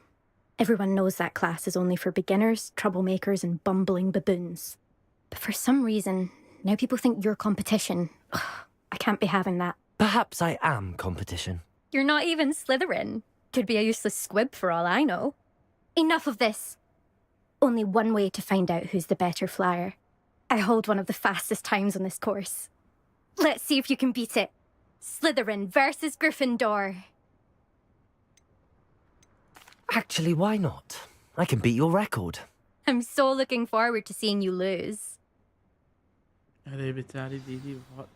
Everyone knows that class is only for beginners, troublemakers, and bumbling baboons. But for some reason, now people think you're competition. Ugh, I can't be having that. Perhaps I am competition. You're not even Slytherin. Could be a useless squib for all I know. Enough of this. Only one way to find out who's the better flyer. I hold one of the fastest times on this course. Let's see if you can beat it. Slytherin versus Gryffindor. Actually, why not? I can beat your record. I'm so looking forward to seeing you lose. अरे बेचारी दीदी बहुत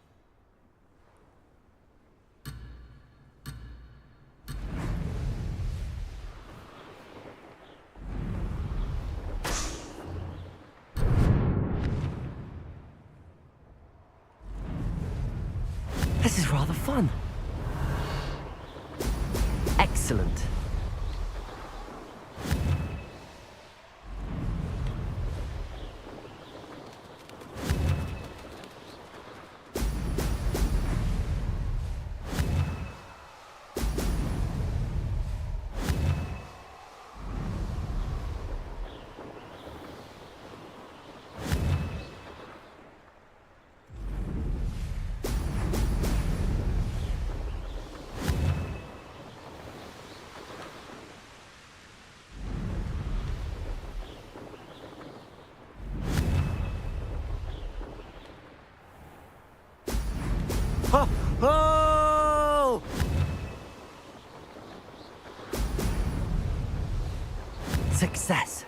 This is rather fun. Excellent. Success.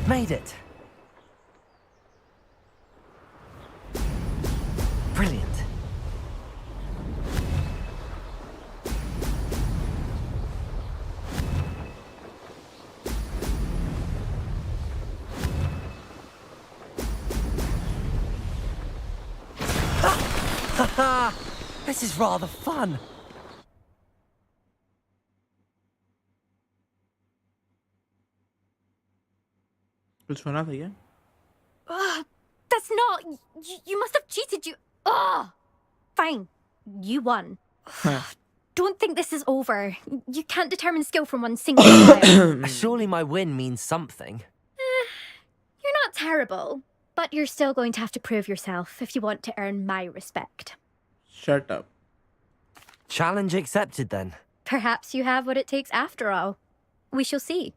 Made it. Brilliant. Ha! This is rather fun. कुछ होना था क्या? That's not. You must have cheated. Fine. You won. Don't think this is over. You can't determine skill from one single trial. Surely my win means something. You're not terrible, but you're still going to have to prove yourself if you want to earn my respect. Shut up. Challenge accepted then. Perhaps you have what it takes after all. We shall see.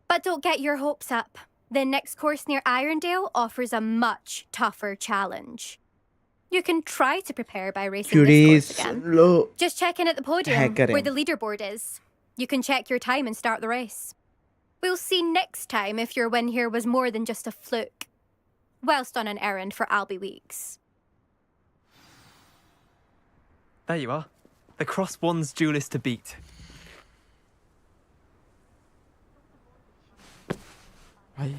But don't get your hopes up. The next course near Irondale offers a much tougher challenge. You can try to prepare by racing this course again. Just check in at the podium where the leaderboard is. You can check your time and start the race. We'll see next time if your win here was more than just a fluke. Whilst on an errand for Albie Weeks. There you are. The Cross Wands duelist to beat. I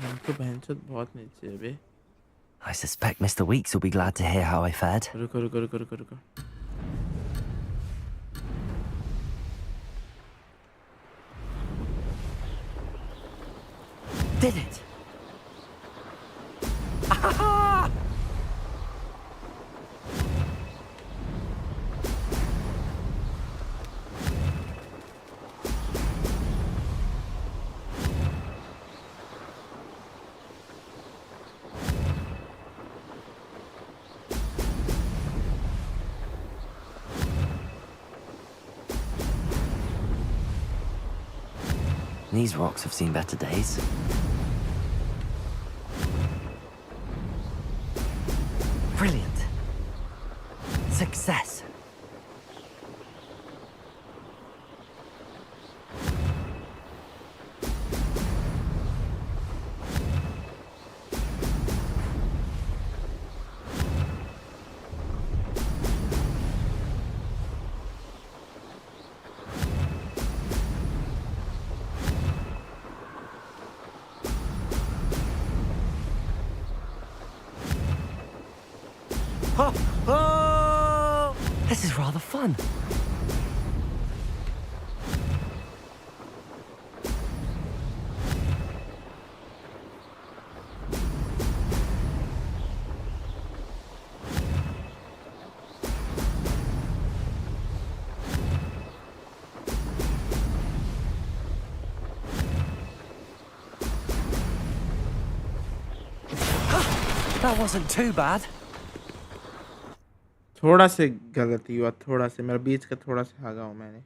suspect Mr. Weeks will be glad to hear how I fared. रुको. Did it! These rocks have seen better days. Brilliant. Success. This is rather fun. That wasn't too bad. थोड़ा से गलती हुआ, थोड़ा से मेरा बीच का थोड़ा सा भागा हूँ मैंने.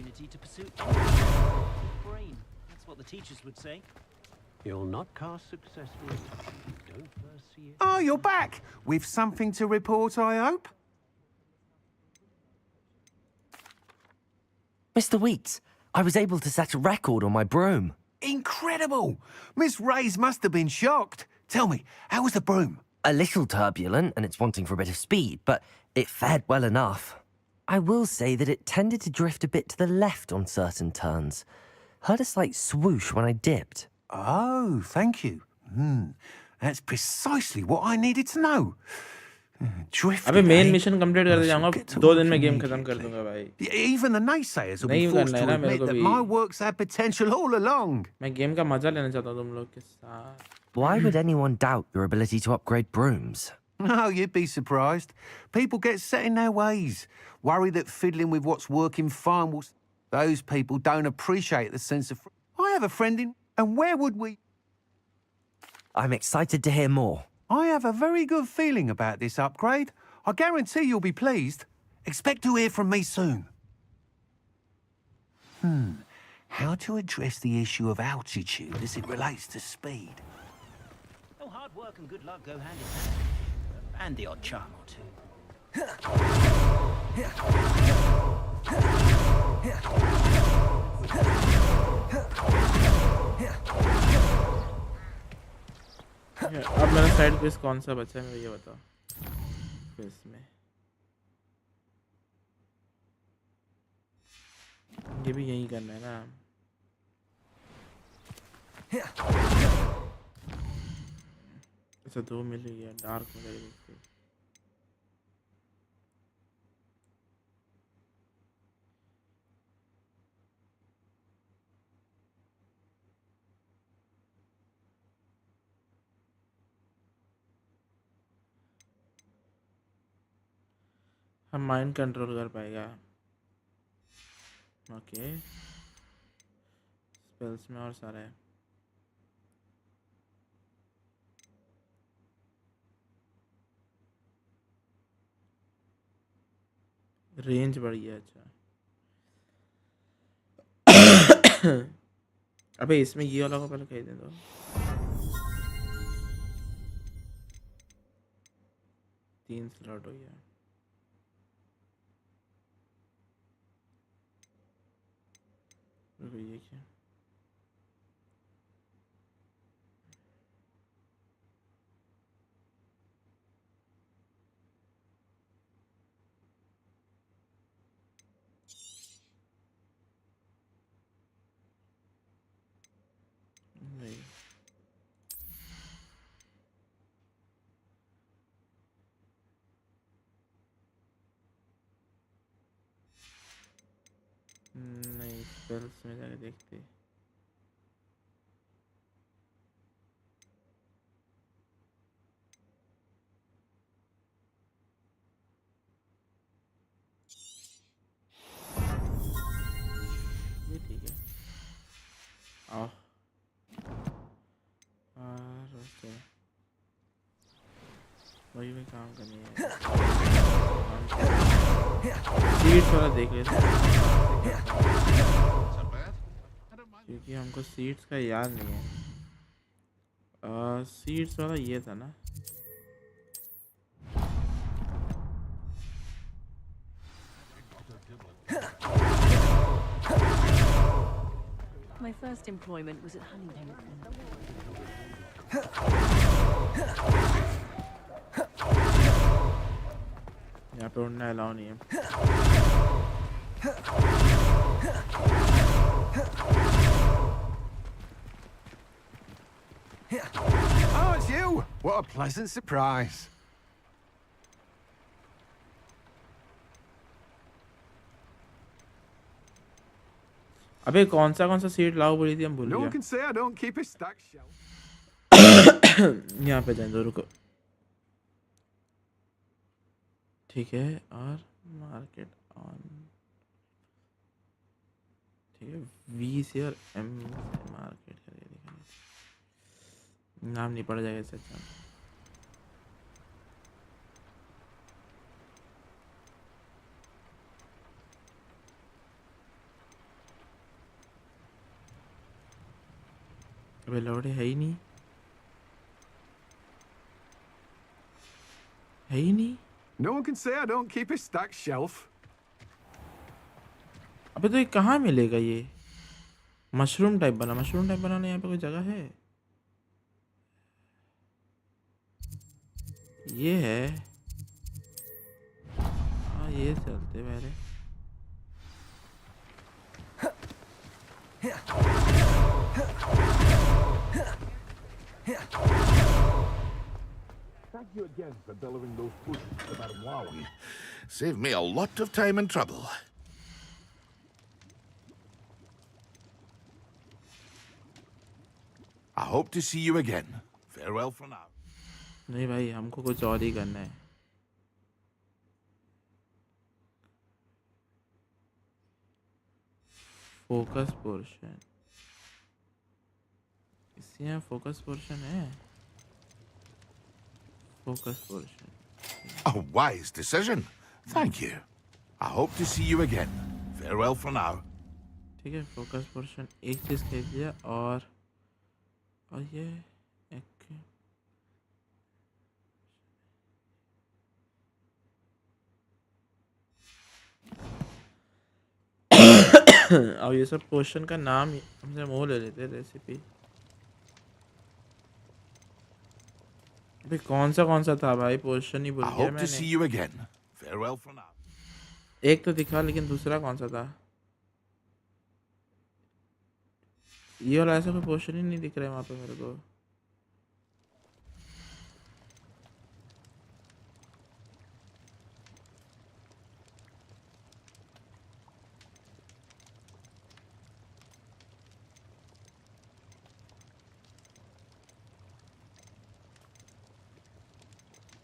opportunity to pursue anything with brain. That's what the teachers would say. You'll not cast successfully. Don't first see it. Oh, you're back! With something to report, I hope? Mr. Weeks, I was able to set a record on my broom. Incredible! Miss Ray's must have been shocked. Tell me, how was the broom? A little turbulent, and it's wanting for a bit of speed, but it fared well enough. I will say that it tended to drift a bit to the left on certain turns. Heard a slight swoosh when I dipped. Oh, thank you. That's precisely what I needed to know. अबे main mission complete कर दे जाऊंगा 2 दिन में game खत्म कर दूंगा भाई. Even the naysayers will be नहीं forced करना है to ना मेरे admit को that भी. my work's had potential all along. मैं गेम का मजा लेना चाहता हूँ तुम लोग के साथ. Why would anyone doubt your ability to upgrade brooms? Oh, you'd be surprised. People get set in their ways, worry that fiddling with what's working fine will... Those people don't appreciate the sense of... I have a friend in... And where would we... I'm excited to hear more. I have a very good feeling about this upgrade. I guarantee you'll be pleased. Expect to hear from me soon. How to address the issue of altitude as it relates to speed? Oh, hard work and good luck go hand in hand. And the odd charm or two. अब मेरा side quiz कौन सा बचा है मुझे ये बताओ. Quiz में ये भी यही करना है ना. अच्छा 2 मिल रही है डार्क में करेगी. हम माइंड कंट्रोल कर पाएगा. ओके स्पेल्स में और सारा है. रेंज बढ़ गया. अच्छा अबे इसमें ये वाला को पहले कह दे दो. 3 स्लॉट हो गया. ये क्या नहीं. नहीं स्पेल्स में जाके देखते. ये ठीक है. आओ और ओके वही में काम करनी है. सीट्स वाला देख लेते हैं क्योंकि हमको सीट्स का याद नहीं है. सीट्स वाला ये था ना. My first employment was at Huntington. यहाँ पे उड़ना अलाउ नहीं है. Oh, it's you! What a pleasant surprise. अबे कौन सा सीट लाओ बोली थी हम भूल No one गया. can say I don't keep a stacked shelf. यहाँ पे जाएं दो रुको. ठीक है और मार्केट ऑन. ठीक है वी से और एम से मार्केट करेगा. नाम नहीं पड़ जाएगा इससे. अच्छा अबे लौड़े है ही नहीं, है ही नहीं। No one can say I don't keep a stacked shelf. अबे तो ये कहाँ मिलेगा ये? मशरूम टाइप बनाने यहाँ पे कोई जगह है? ये है, हाँ ये चलते पहले। Thank you again for delivering those pushes to Madame Wallen. Saved me a lot of time and trouble. I hope to see you again. Farewell for now. नहीं भाई, हमको कुछ और ही करना है। फोकस पोर्शन, इससे यहाँ फोकस पोर्शन है। Focus portion, A wise decision. Thank you. I hope to see you again. Farewell for now. ठीक है, फोकस पोर्शन एक चीज कह दिया, और ये एक और ये सब पोर्शन का नाम हमसे मोह ले लेते हैं। रेसिपी अभी कौन सा था भाई? पोर्शन ही भूल I गया hope to see मैंने। you again. Farewell for now. एक तो दिखा, लेकिन दूसरा कौन सा था? ये वाला ऐसा कोई पोर्शन ही नहीं दिख रहा है वहाँ पे मेरे को।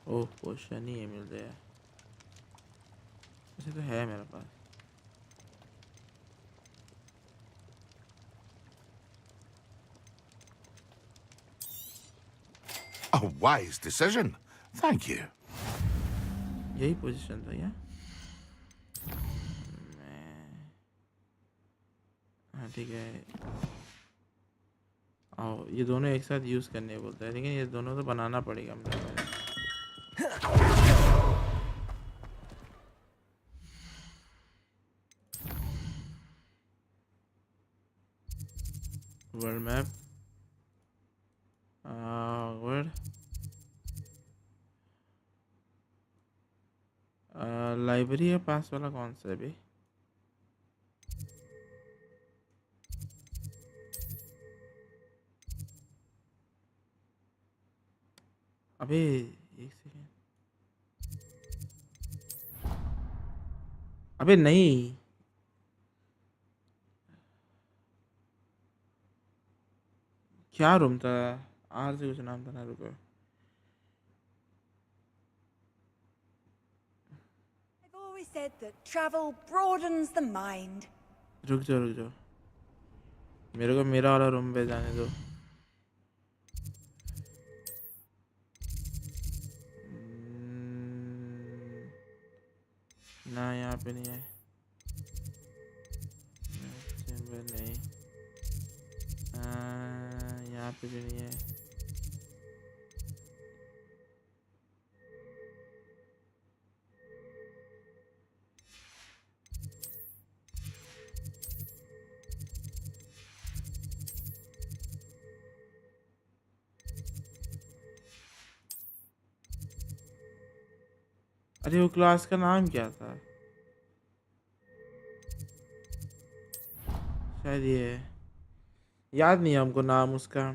ओह, पोर्शन ही है, मिल गया। ऐसे तो है मेरे पास। A wise decision. Thank you. यही पोजीशन था क्या? हाँ ठीक है। आओ, ये दोनों एक साथ यूज़ करने बोलता है, लेकिन ये दोनों तो बनाना पड़ेगा मतलब। वर्ल्ड मैप, वर्ड, लाइब्रेरी है पास वाला, कौन सा है भाई? अबे एक सेकेंड, अबे नहीं, क्या रूम था? आर से कुछ नाम था ना, रुको। I've always said that travel broadens the mind. रुक जाओ, मेरे को मेरा वाला रूम पे जाने दो। ना यहाँ पे नहीं है, चैम्बर नहीं, यहाँ पे भी नहीं है। अरे वो क्लास का नाम क्या था? शायद ये है, याद नहीं है हमको नाम उसका,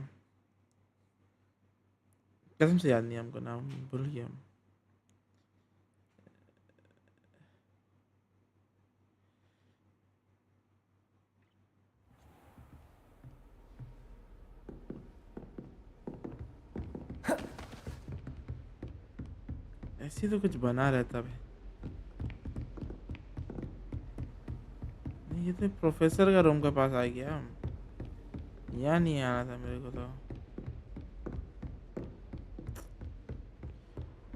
कसम से याद नहीं है हमको नाम, भूल गया हम। ऐसे तो कुछ बना रहता है। नहीं, ये तो प्रोफेसर का रूम के पास आ गया हम, यहाँ नहीं आना था मेरे को तो।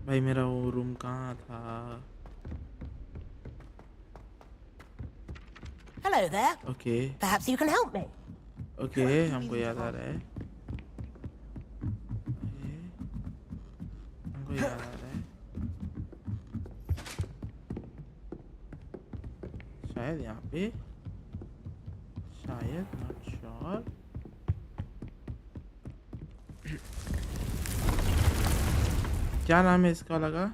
भाई मेरा वो रूम कहाँ था? Hello there. Okay. Perhaps you can help me. Okay, हमको याद आ रहा है। हमको याद आ रहा है शायद यहाँ पे शायद नॉट श्योर क्या नाम है इसका लगा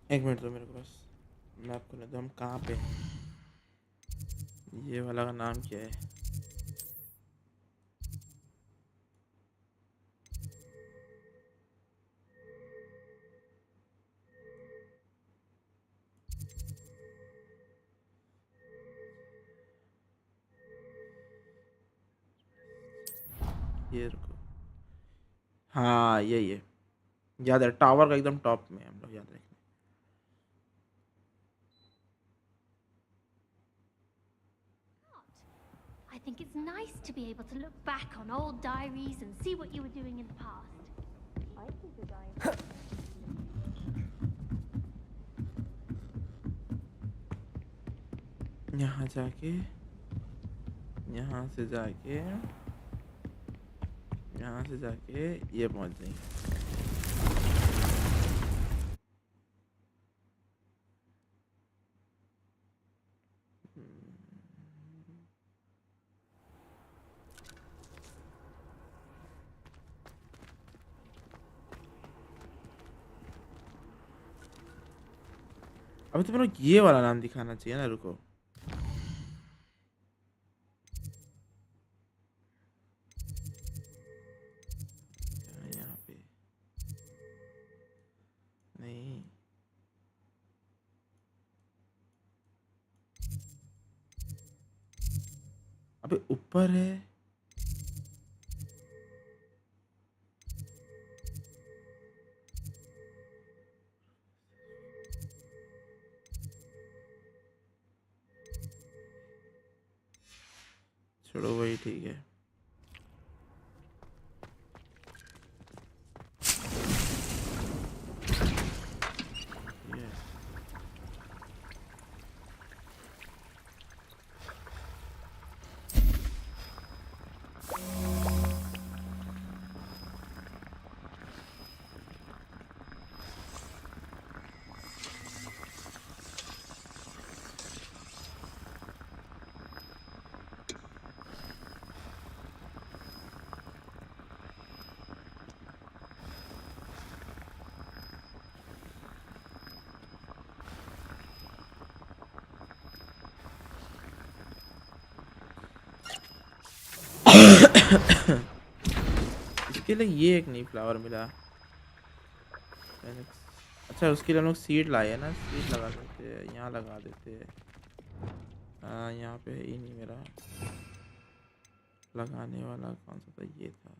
एक मिनट दो मेरे को बस मैं आपको नहीं हम कहाँ पे ये वाला का नाम क्या है ये रुको हाँ यही है याद है टावर का एकदम टॉप में हम लोग याद रखें I think it's nice to be able to look back on old diaries and see what you were doing in the past. I think the diary. यहाँ जाके यहाँ से जाके यहाँ से जाके ये पहुँच जाएंगे अभी तो मेरे को ये वाला नाम दिखाना चाहिए ना रुको यहाँ पे नहीं अबे ऊपर है चलो वही ठीक है इसके लिए ये एक नई फ्लावर मिला अच्छा उसके लिए हम लोग सीड लाए है ना सीड लगा देते हैं यहाँ लगा देते हैं हाँ यहाँ पे ही नहीं मेरा लगाने वाला कौन सा था ये था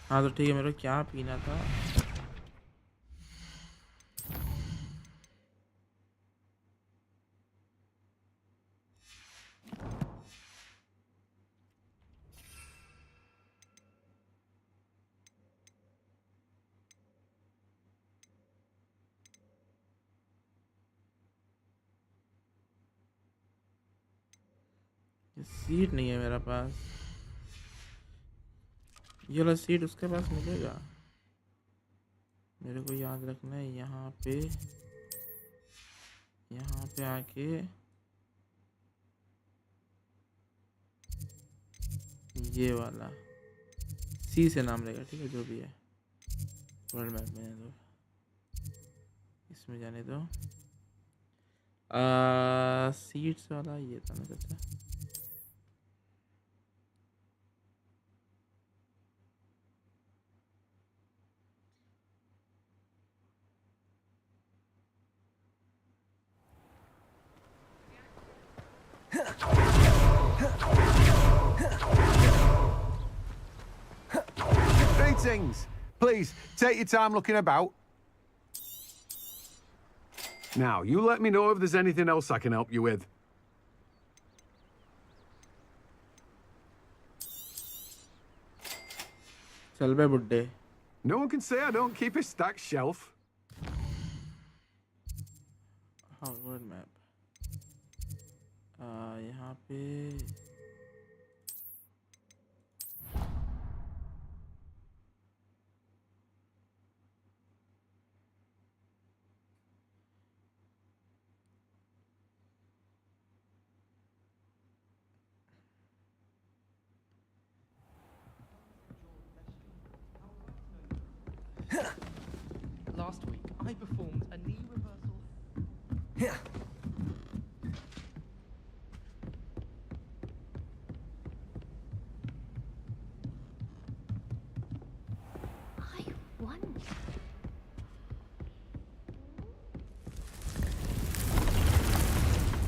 हाँ तो ठीक है मेरे को क्या पीना था सीट नहीं है मेरे पास ये वाला सीट उसके पास मिलेगा मेरे को याद रखना है यहाँ पे आके ये वाला सी से नाम रहेगा, ठीक है, जो भी है। वर्ल्ड मैप में दो, इसमें जाने दो। सीट्स वाला ये था ना चाचा। Greetings. Please, take your time looking about. Now, you let me know if there's anything else I can help you with. चल बे बुड्ढे। No one can say I don't keep a stacked shelf. Hogwarts map. यहाँ पे Last week, I performed a knee reversal. I wonder.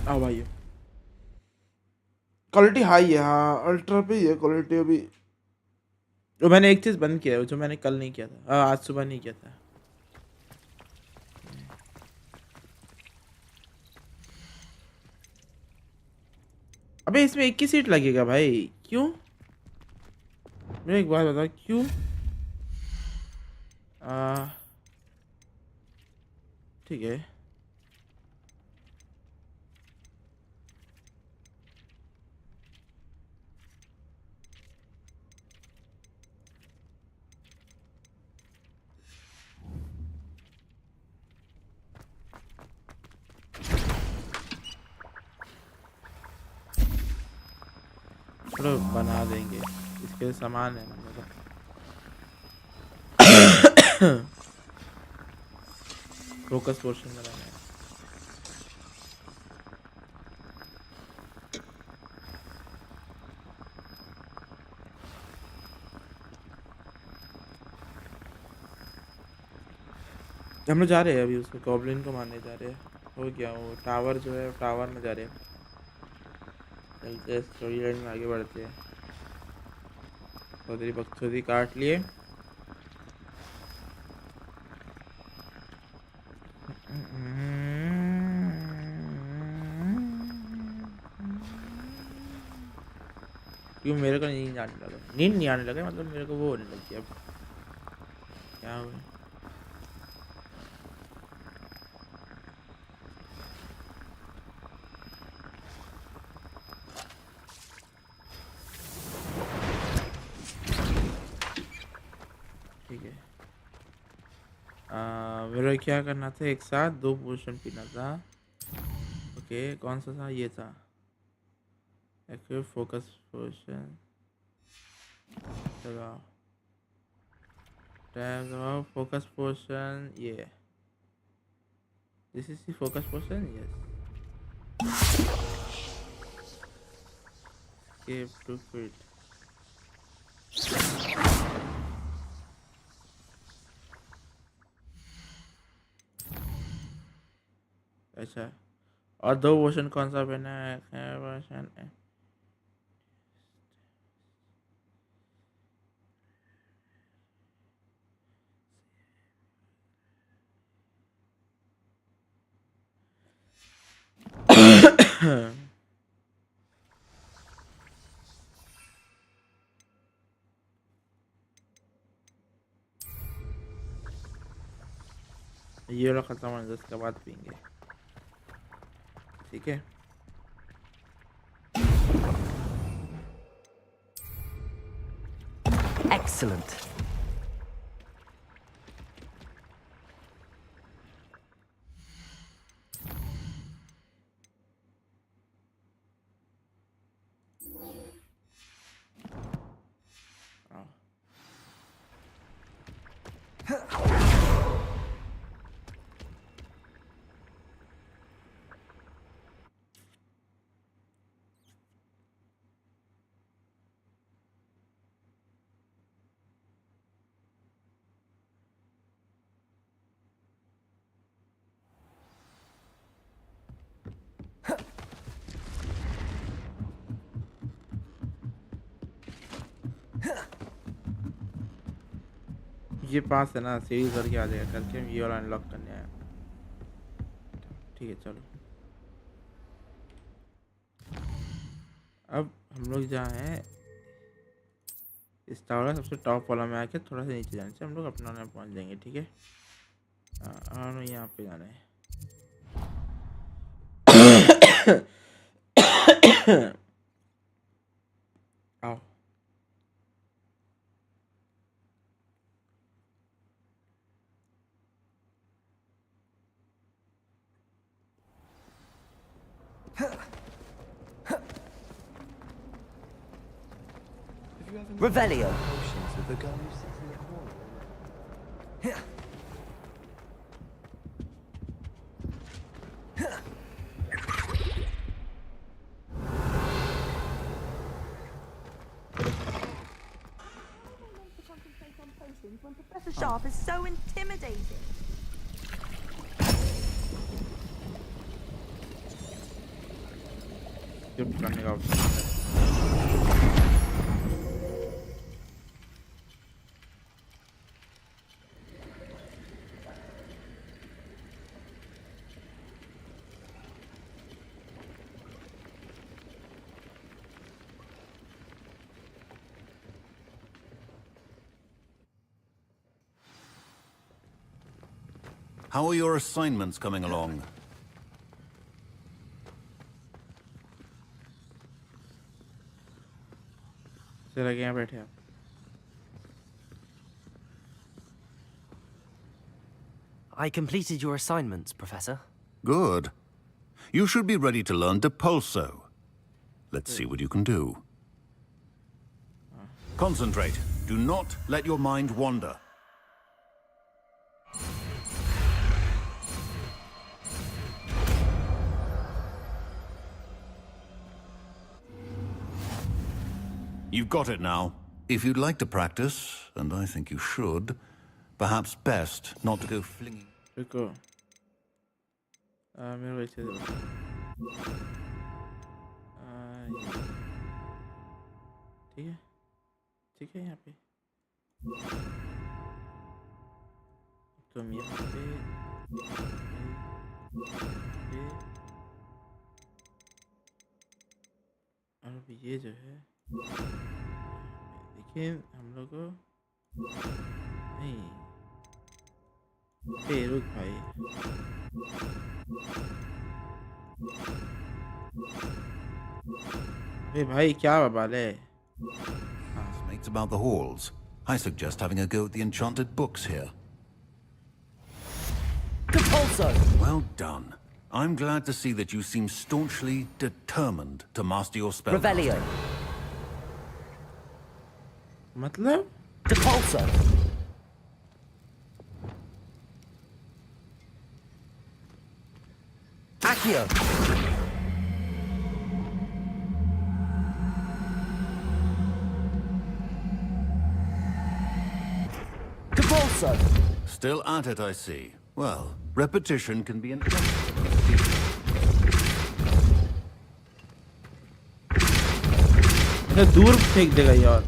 आओ भाई, quality high है। हाँ, ultra पे ही है क्वालिटी अभी। तो मैंने एक चीज़ बंद किया है, जो मैंने कल नहीं किया था, आज सुबह नहीं किया था। अबे इसमें 21 सीट लगेगा भाई, क्यों? मेरे एक बात बताओ, क्यों? ठीक है। चलो बना देंगे, इसके सामान है ना मेरा। फोकस पोर्शन बनाना है। हम लोग जा रहे हैं अभी, उसको गॉब्लिन को मारने जा रहे हैं। हो गया वो टावर जो है, टावर में जा रहे हैं। चलते स्टोरी लाइन में आगे बढ़ते हैं। चौधरी बकचोदी काट लिए। क्यों मेरे को नींद आने लगा? नींद नहीं आने लगा, मतलब मेरे को वो होने लग गया। अब क्या हुआ? ठीक है, मेरे क्या करना था, एक साथ 2 पोशन पीना था। ओके, कौन सा था? ये था फोकस पोशन। लगाओ, टैब दबाओ, फोकस पोशन। ये this is the focus potion. Yes, escape to quit। अच्छा, और 2 पोशन कौन सा पहना है? पोशन ये वाला खत्म होने दो, उसके बाद पीएंगे, ठीक है। Excellent. ये पास है ना, सीरीज करके आ जाएगा, करके हम ये वाला अनलॉक करने आए। ठीक है चलो। अब हम लोग जहाँ हैं इस टावर सबसे टॉप वाला में आके थोड़ा सा नीचे जाने से हम लोग अपना में पहुँच जाएंगे। ठीक है, और यहाँ पे जाना है। आओ। Revelio. When Professor Sharp is so intimidating. Skip करने का ऑप्शन है। How are your assignments coming along? चला गया बैठे आप। I completed your assignments, Professor. Good. You should be ready to learn Depulso. Let's see what you can do. Concentrate. Do not let your mind wander. You've got it now. If you'd like to practice, and I think you should, perhaps best not to go flinging. रुको। मेरे वैसे दो। ठीक है, ठीक है यहाँ पे। तुम यहाँ पे। और ये जो है देखिए हम लोग को नहीं रुक भाई। अरे भाई क्या बवाल है? Mates about the halls. I suggest having a go at the enchanted books here. Depulso! Well done. I'm glad to see that you seem staunchly determined to master your spell. Revelio. मतलब? Depulso. Accio. Depulso. Still at it, I see. Well, repetition can be an... दूर फेंक देगा यार।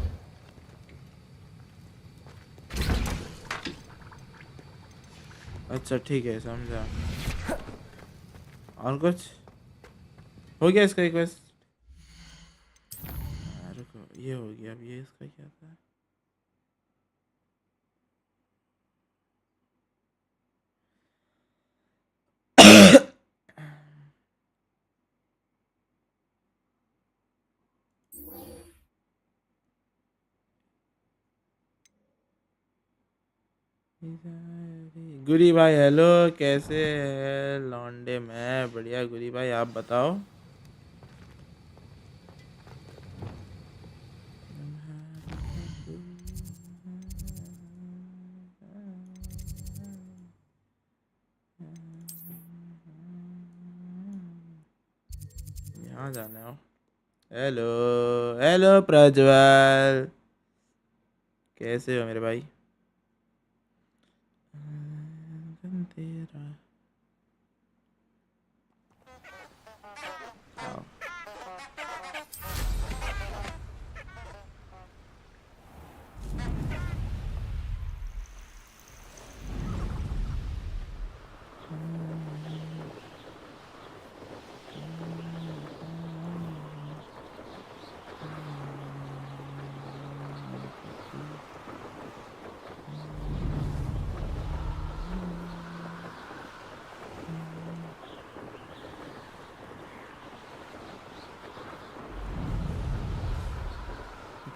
अच्छा ठीक है समझा। और कुछ हो गया इसका रिक्वेस्ट? रुको ये हो गया। अब ये इसका क्या था? गुरी भाई हेलो, कैसे है लौंडे? मैं बढ़िया गुरी भाई, आप बताओ। यहाँ जाना हो। हेलो हेलो प्रज्वल, कैसे हो मेरे भाई? तेरा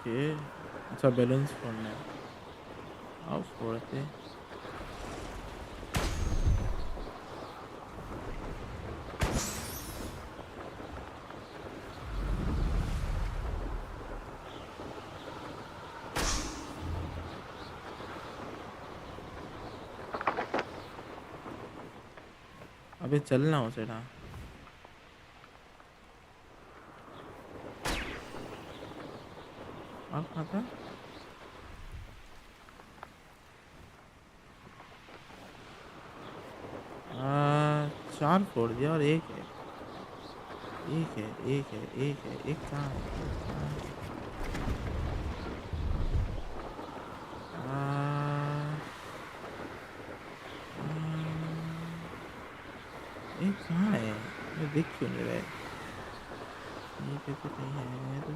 ओके अच्छा बैलेंस फोड़ना है आओ फोड़ते अबे चलना हो सेटा और कहाँ था चार फोड़ दिया और एक है एक है एक है एक है एक कहाँ है एक कहाँ है एक कहाँ है ये दिख क्यों नहीं रहा है ये पे तो नहीं है तो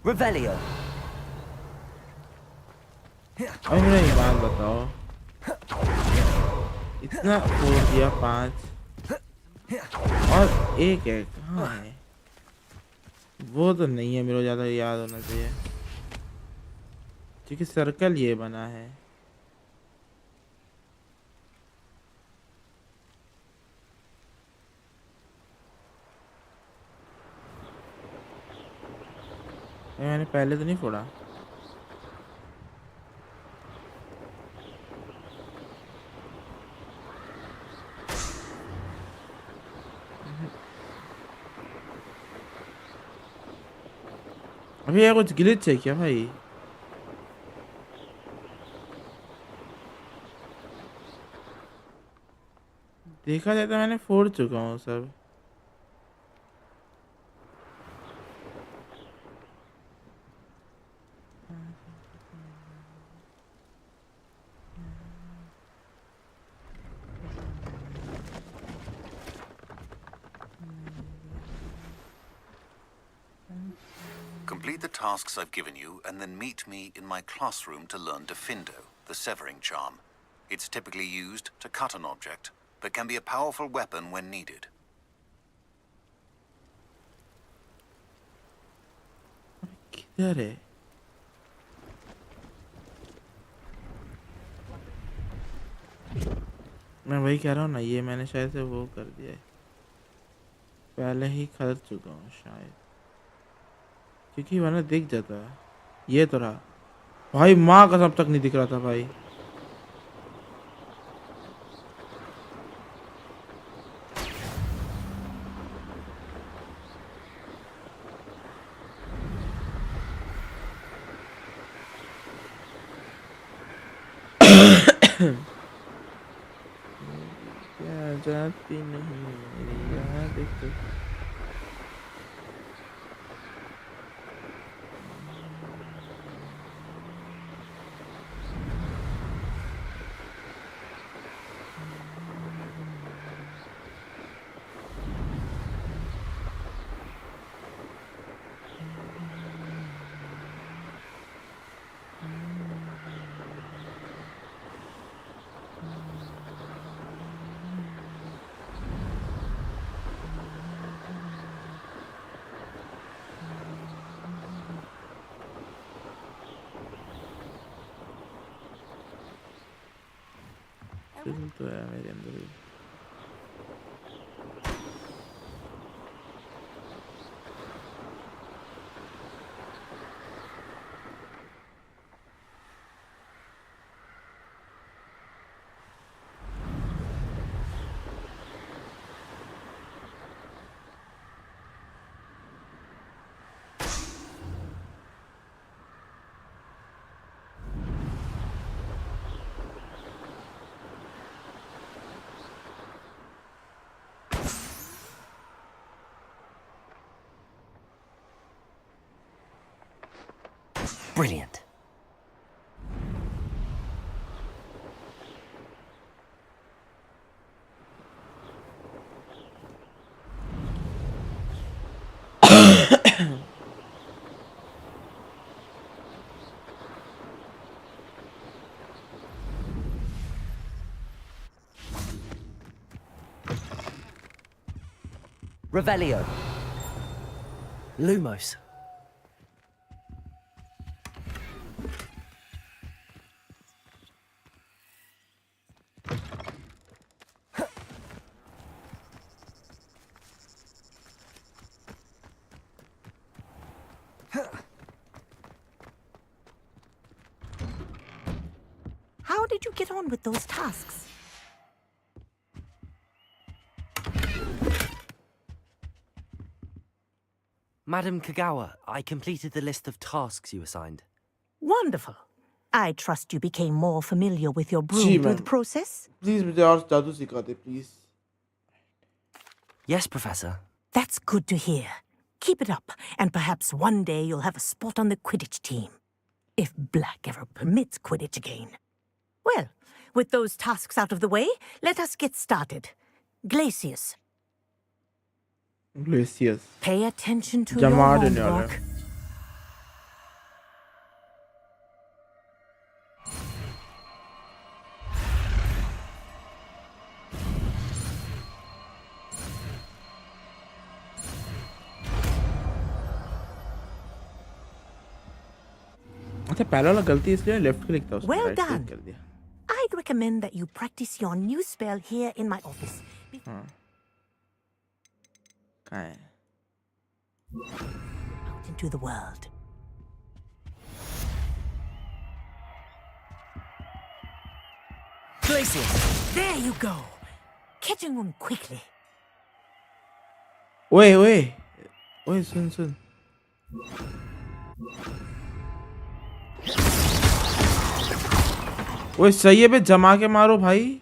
Revelio. अभी मेरा एक बात बताओ इतना फोड़ दिया 5 और एक है कहाँ है वो तो नहीं है मेरे को ज़्यादा याद होना चाहिए क्योंकि सर्कल ये बना है मैंने पहले तो नहीं फोड़ा अभी यार कुछ ग्लिच है क्या भाई देखा जाए तो मैंने फोड़ चुका हूँ सब Complete the tasks I've given you, and then meet me in my classroom to learn Defindo, the severing charm. It's typically used to cut an object, but can be a powerful weapon when needed. किधर है मैं वही कह रहा हूँ ना ये मैंने शायद से वो कर दिया है पहले ही खरीद चुका हूँ शायद क्योंकि वरना दिख जाता है ये तो रहा भाई माँ कसम तक नहीं दिख रहा था भाई क्या जाती नहीं मेरी याद तो तो है मेरे अंदर भी Brilliant. Revelio. Lumos. How did you get on with those tasks? Madam Kagawa, I completed the list of tasks you assigned. Wonderful. I trust you became more familiar with your broom जी through ma'am the process? Please मुझे और जादू सिखा दे please Yes, Professor. That's good to hear. Keep it up, and perhaps one day you'll have a spot on the Quidditch team. If Black ever permits Quidditch again. Well, with those tasks out of the way, let us get started. Glacius. Glacius Pay attention to जमा your देने वाला homework. अच्छा पहला वाला गलती इसलिए left click था उसमें Well राइट क्लिक done. कर दिया I'd recommend that you practice your new spell here in my office. हाँ कहाँ है Out into the world. Glacius! There you go. Catching on quickly. ओए ओए ओए सुन सुन ओए सही है बे जमा के मारो भाई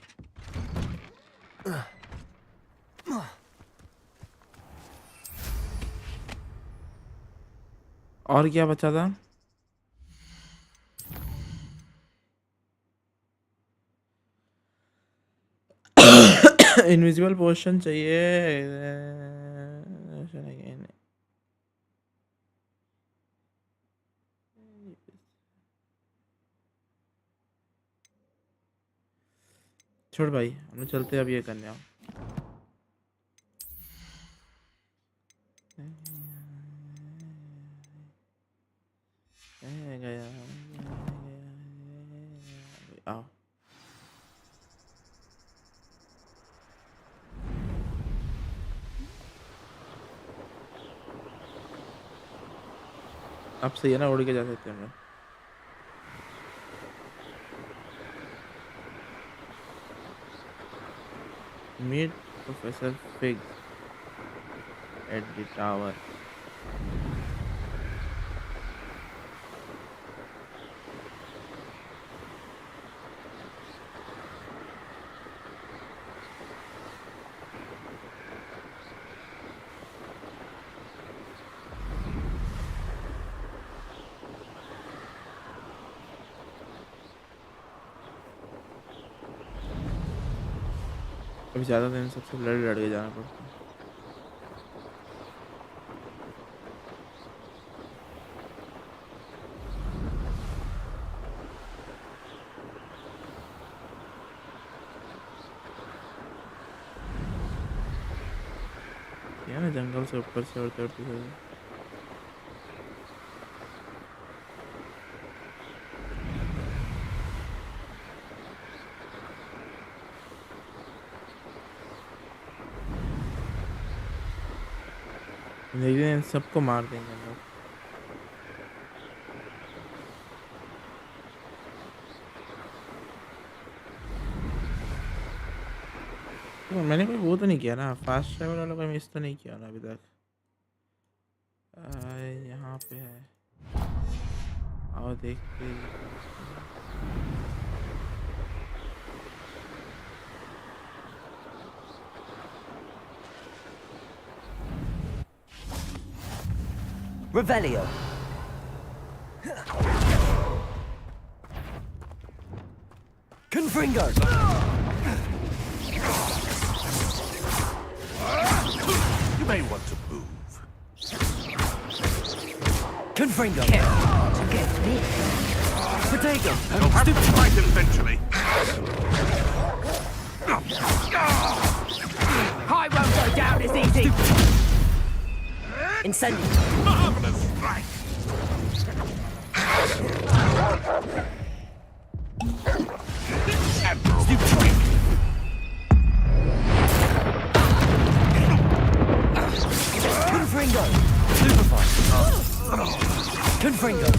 और क्या बचा था इनविजिबल पोशन चाहिए छोड़ भाई हम चलते हैं अब ये करने आओ आओ अब सही है ना उड़ के जा सकते हैं हम लोग Meet Professor Fig at the tower. अभी ज़्यादा दिन सबसे लड़ के जाना पड़ता है क्या ना जंगल से ऊपर से उड़ते उड़ते लेकिन सबको मार देंगे हम लोग तो मैंने कोई वो तो नहीं किया ना फास्ट ट्रैवल वाला कोई मिस तो नहीं किया ना अभी तक यहाँ पे है आओ देखते Revelio. Confringo! You may want to move. Confringo! Potato! You'll have to fight eventually. I won't go down as easy! Incendio! Marvelous strike! Confringo! Superfine! Confringo!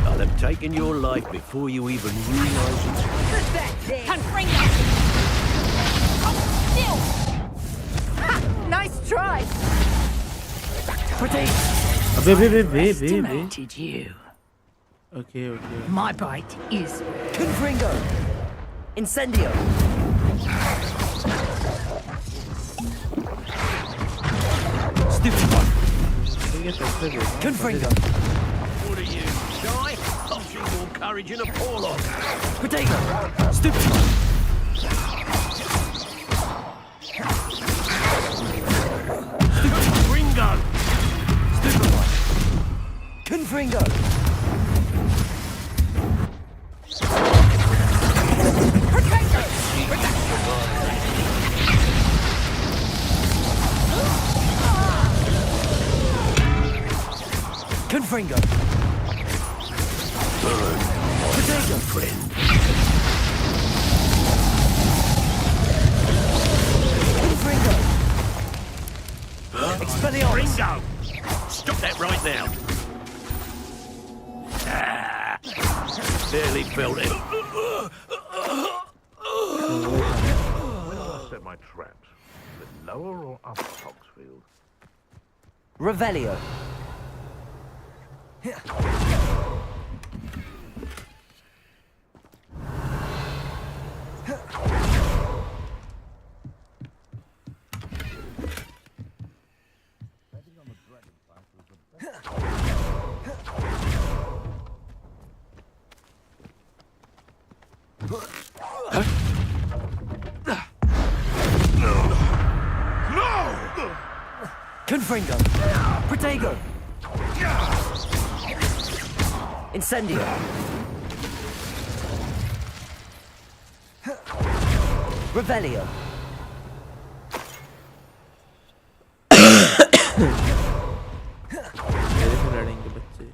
I'll have taken your life before you even realize it's... Confringo! Still! Ha! Nice try! अबे Underestimated you. Okay. My bite is Confringo! Incendio! Stupefy! Confringo! What are you, shy? I'll show more courage in a porlock. Potato! Stupefy! Ringo! Stupefy! Confringo! Confringo! Potato! Friend. Confringo! Expelliarmus! Ringo! Stop that right now. Barely felt it. Where do I set my traps? The lower or upper Foxfield? Revelio. Confringo. Protego. Incendio. Revelio. मेरे से लड़ेंगे बच्चे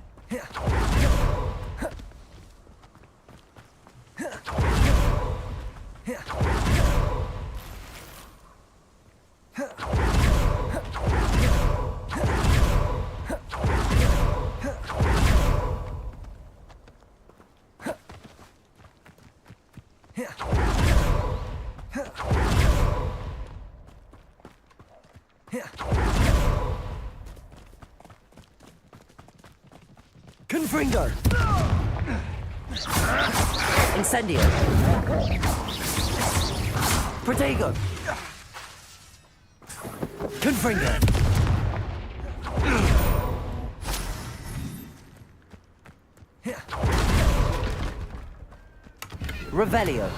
Confringo. Incendio. Protego. Confringo. Revelio.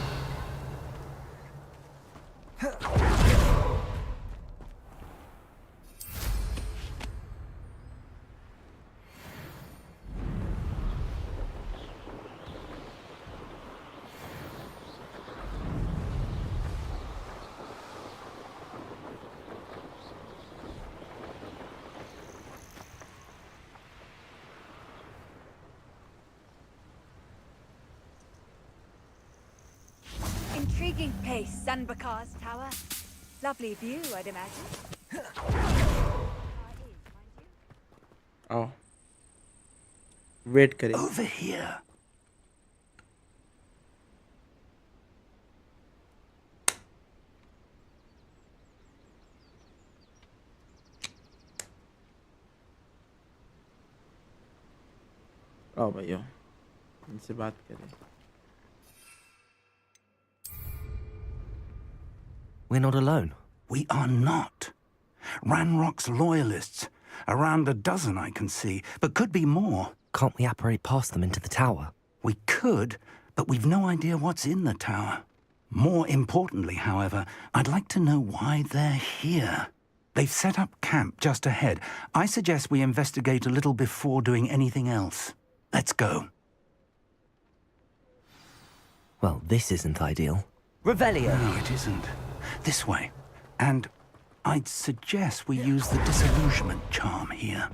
Intriguing place, Sanbakar's tower. Lovely view, I'd imagine. आओ wait करें Over here. आओ भाइयों इनसे बात करें We're not alone. We are not. Ranrock's loyalists Around a dozen I can see, but could be more. Can't we apparate past them into the tower? We could, but we've no idea what's in the tower. More importantly, however, I'd like to know why they're here. They've set up camp just ahead. I suggest we investigate a little before doing anything else. Let's go. Well, this isn't ideal. Revelio! No, it isn't. This way. And I'd suggest we use the disillusionment charm here.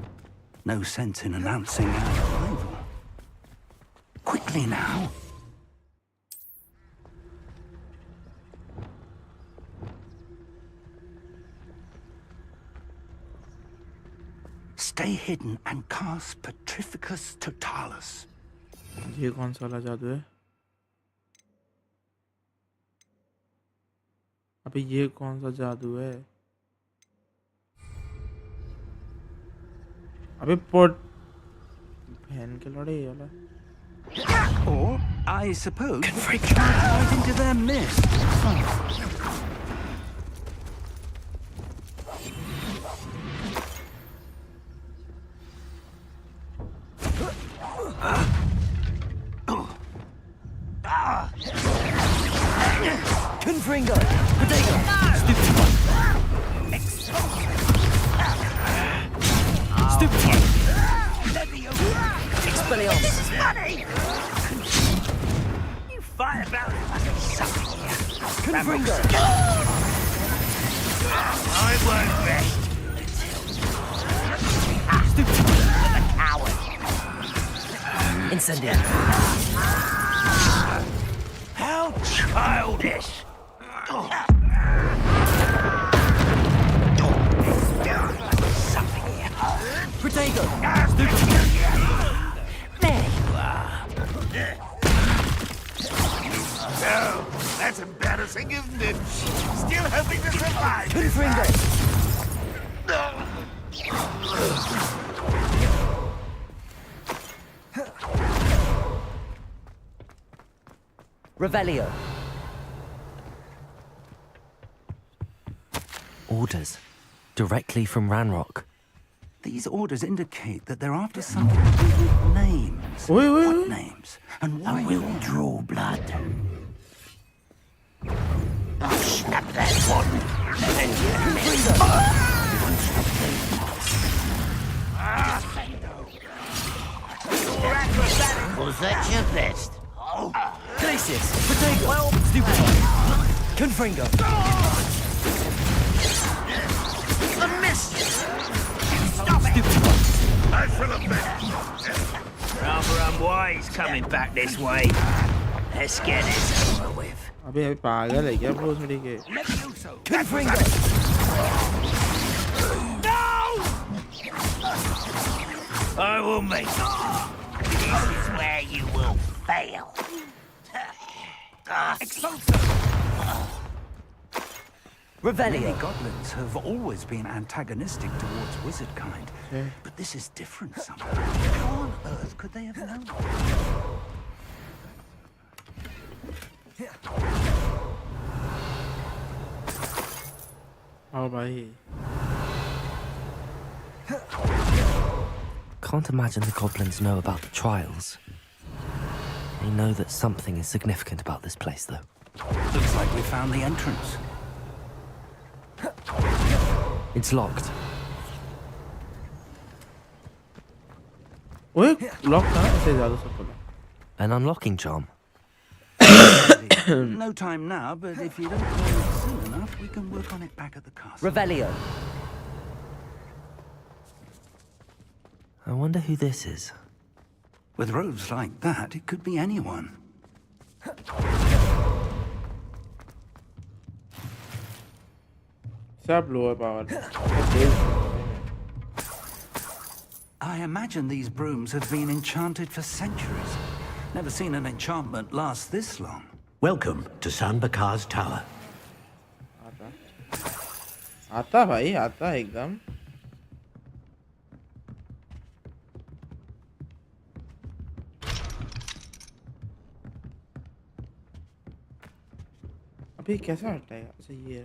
No sense in announcing our arrival. Quickly now. Stay hidden and cast Petrificus Totalis. ये कौन सा वाला जादू है? अबे ये कौन सा जादू है? अबे पोट बहन के लड़े ये वाला. Or, I suppose, we could try right into their midst. Confringo! Potato! Stupid one! Stupid one! Expelliarmus! You fight about it like something here. Confringo! I won't rest. Stupid one! The coward. Incendiary! How childish! Something here. Potato! Stupid. There you are. Oh, that's embarrassing, isn't it? Still hoping to survive. Confringo! Revelio. Orders. Directly from Ranrock. These orders indicate that they're after something to do with names. What names? And why? I will draw blood. I'll snap that one. And was that your best? Glacius! Potato! Well, stupid one! Confringo! A miss! Stop it! Stupid one! I feel a bit. Rather unwise coming back this way. Let's get this over with. अबे पागल है क्या वो थोड़ी के? Confringo! No! I will make it. This is where you will fail. Revelio. Many goblins have always been antagonistic towards wizard kind, but this is different somehow. How on earth could they have known? Oh भाई. Can't imagine the goblins know about the trials. They know that something is significant about this place, though. Looks like we found the entrance. It's locked. Wait, locked कहाँ से ज़्यादा सफल है? An unlocking charm. No time now, but if you don't do it soon enough, we can work on it back at the castle. Revelio. I wonder who this is. With robes like that, it could be anyone. सब lower power. I imagine these brooms have been enchanted for centuries. Never seen an enchantment last this long. Welcome to San Bakar's Tower. आता भाई आता एकदम. अभी कैसा हटता है? अच्छा ये.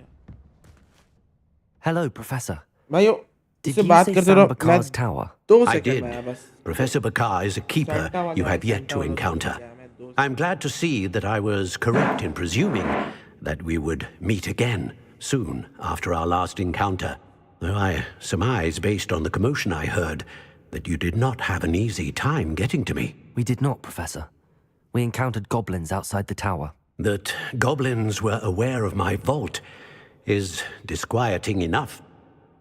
Hello, Professor. भाइयों. Did उससे you बात say करते Sam रहो मैं Bakar's tower? 2 I सेकंड में did. आया बस Professor Bakar is a keeper Santa you वाला have yet Santa to वाला encounter. गया मैं 2 I'm glad to see that I was correct in presuming that we would meet again soon after our last encounter, though I surmise, based on the commotion I heard, that you did not have an easy time getting to me. We did not, Professor. We encountered goblins outside the tower. That goblins were aware of my vault is disquieting enough.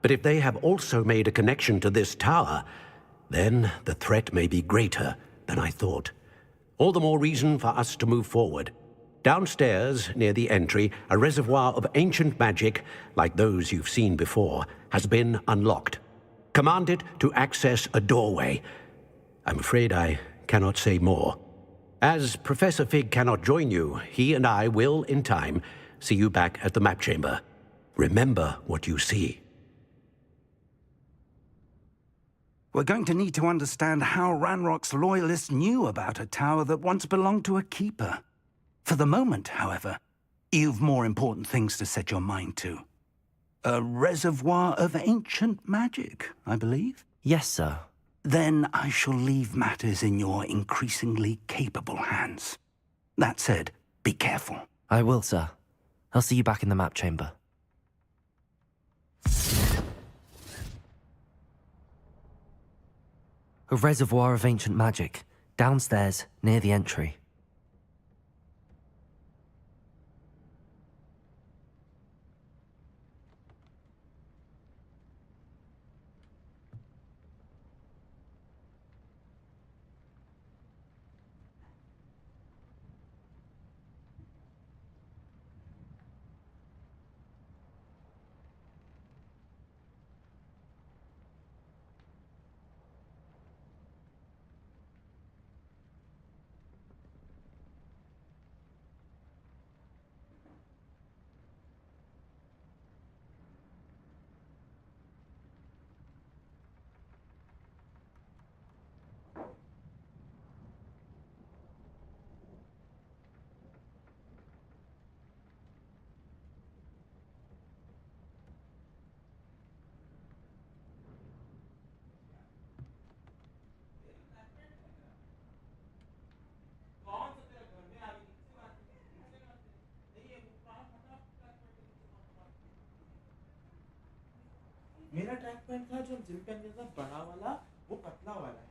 But if they have also made a connection to this tower, then the threat may be greater than I thought. All the more reason for us to move forward. Downstairs, near the entry, a reservoir of ancient magic, like those you've seen before, has been unlocked. Command it to access a doorway. I'm afraid I cannot say more. As Professor Fig cannot join you, he and I will, in time, see you back at the map chamber. Remember what you see. We're going to need to understand how Ranrock's loyalists knew about a tower that once belonged to a keeper. For the moment, however, you've more important things to set your mind to. A reservoir of ancient magic, I believe? Yes, sir. Then I shall leave matters in your increasingly capable hands. That said, be careful. I will, sir. I'll see you back in the map chamber. A reservoir of ancient magic, downstairs, near the entry. मेरा track pant था जो gym पहन के था बड़ा वाला वो पतला वाला है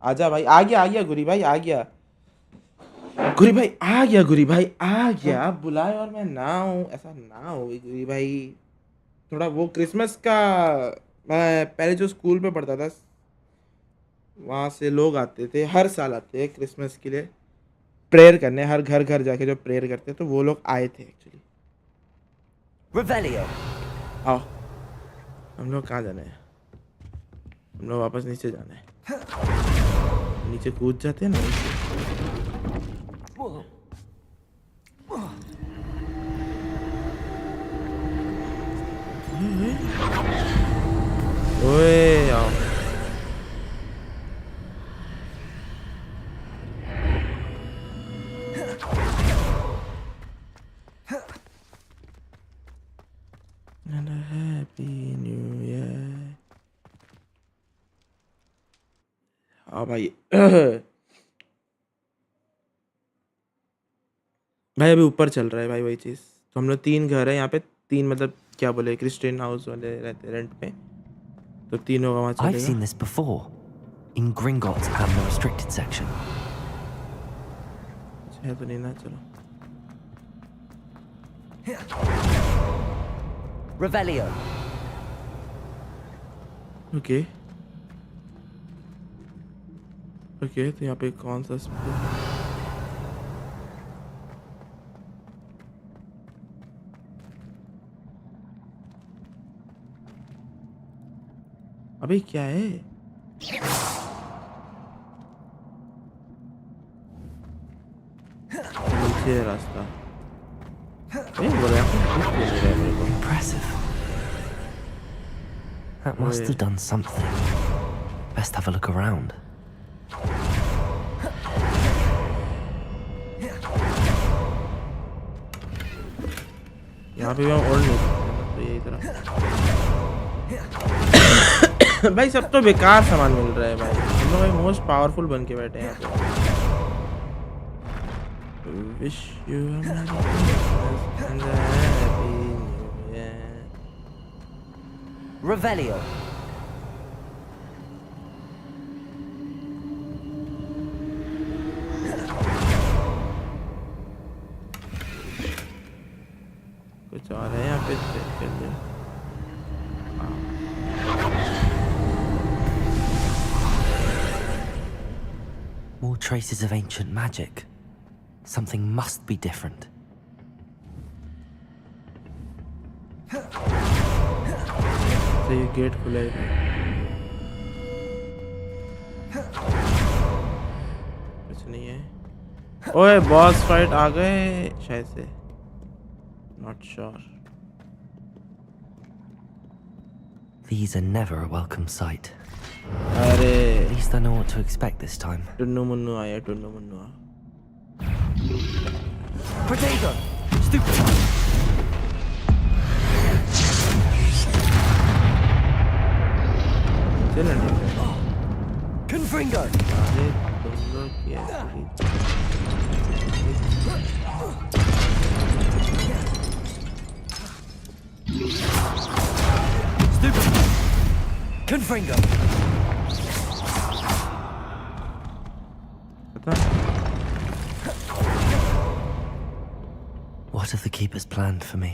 आजा भाई, आ गया गुरी भाई, आ गया गुरी भाई, आ गया गुरी भाई, आ गया। आप बुलाए और मैं ना हूँ, ऐसा ना हो गुरी भाई। थोड़ा वो क्रिसमस का, मैं पहले जो स्कूल पे पढ़ता था वहाँ से लोग आते थे, हर साल आते हैं क्रिसमस के लिए प्रेयर करने, हर घर घर जाके जो प्रेयर करते हैं, तो वो लोग आए थे एक्चुअली। Revelio. आओ, हम लोग कहाँ जाना है? हम लोग वापस नीचे जाना है, नीचे कूद जाते हैं ना। ओए आओ। And a happy new year. हाँ भाई भाई अभी ऊपर चल रहा है भाई वही चीज़। तो हम लोग 3 घर है यहाँ पे, 3 मतलब क्या बोले, क्रिस्टियन हाउस वाले रहते रेंट पे, तो तीनों का वहाँ I've चलेगा। seen this before, in Gringotts and the restricted section. है तो नहीं ना, चलो। Revelio. ओके ओके, तो यहाँ पे कौन सा अबे क्या है? नीचे रास्ता। Impressive. That must have done something. Best have a look around. यहाँ पे भी हम ओल्ड नहीं सकते, तो यही तरह। भाई सब तो बेकार सामान मिल रहा है भाई, हम लोग भाई मोस्ट पावरफुल बन के बैठे हैं यहाँ पे। Wish you a Merry Christmas and a Happy New Year. Revelio. कुछ और है यहाँ पे, चेक कर लिया। More traces of ancient magic. Something must be different. तो ये गेट खुला है। कुछ नहीं है। ओए बॉस फाइट आ गए शायद से, not sure. These are never a welcome sight. अरे At least I know what to expect this time. Tunnu Munnu आया, टुन्नू मुन्नू। Protego! Stupid! चलो नहीं। Confringo! अरे तुम लोग क्या Stupid! Confringo! What have the keepers planned for me?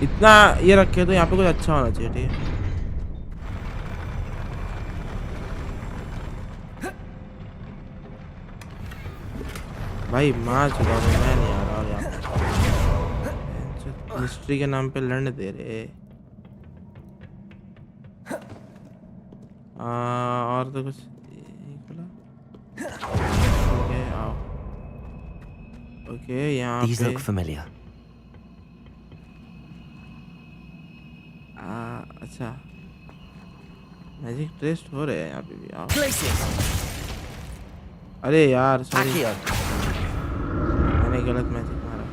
इतना ये रखे तो यहाँ पे कुछ अच्छा होना चाहिए, ठीक है। भाई माँ चुका मैं नहीं आ रहा, और यहाँ मिस्ट्री के नाम पे लड़ने दे रहे। और तो कुछ खुला। ओके आओ। ओके यहाँ These पे look familiar. अच्छा मैजिक टेस्ट हो रहे हैं यहाँ पे भी। आओ। अरे यार सॉरी, मैंने गलत मैजिक मारा।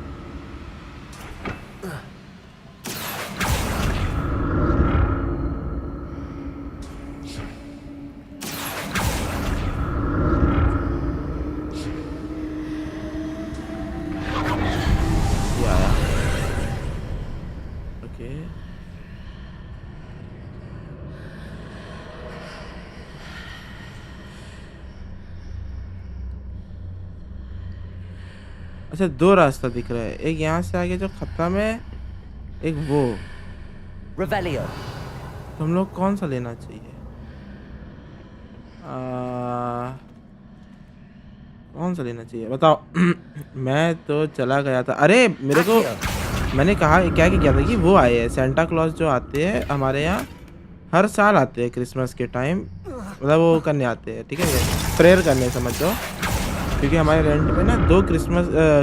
अच्छा 2 रास्ता दिख रहा है, एक यहाँ से आगे जो खत्म है, एक वो। Revelio. तो हम लोग कौन सा लेना चाहिए? कौन सा लेना चाहिए बताओ? मैं तो चला गया था, अरे मेरे को मैंने कहा क्या किया था कि वो आए हैं सेंटा क्लॉज जो आते हैं हमारे यहाँ, हर साल आते हैं क्रिसमस के टाइम, मतलब वो करने आते हैं, ठीक है, प्रेयर करने समझो, क्योंकि हमारे रेंट पे ना 2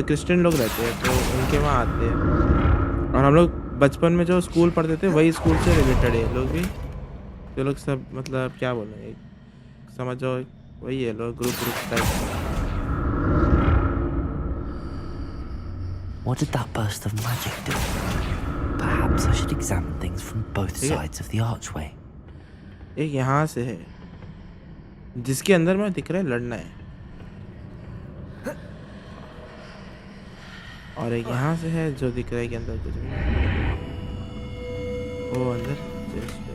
क्रिश्चियन लोग रहते हैं, तो उनके वहाँ आते हैं। और हम लोग बचपन में जो स्कूल पढ़ते थे वही स्कूल से रिलेटेड है लोग भी, तो लोग सब मतलब क्या बोलेंगे, समझो वही है लोग, group type. What did that burst of magic do? Perhaps I should examine things from both sides of the archway. एक यहाँ से है जिसके अंदर में दिख रहा है लड़ना है, और एक यहाँ से है जो दिख रहा है कि अंदर कुछ भी नहीं। ओ अंदर चेस्ट है,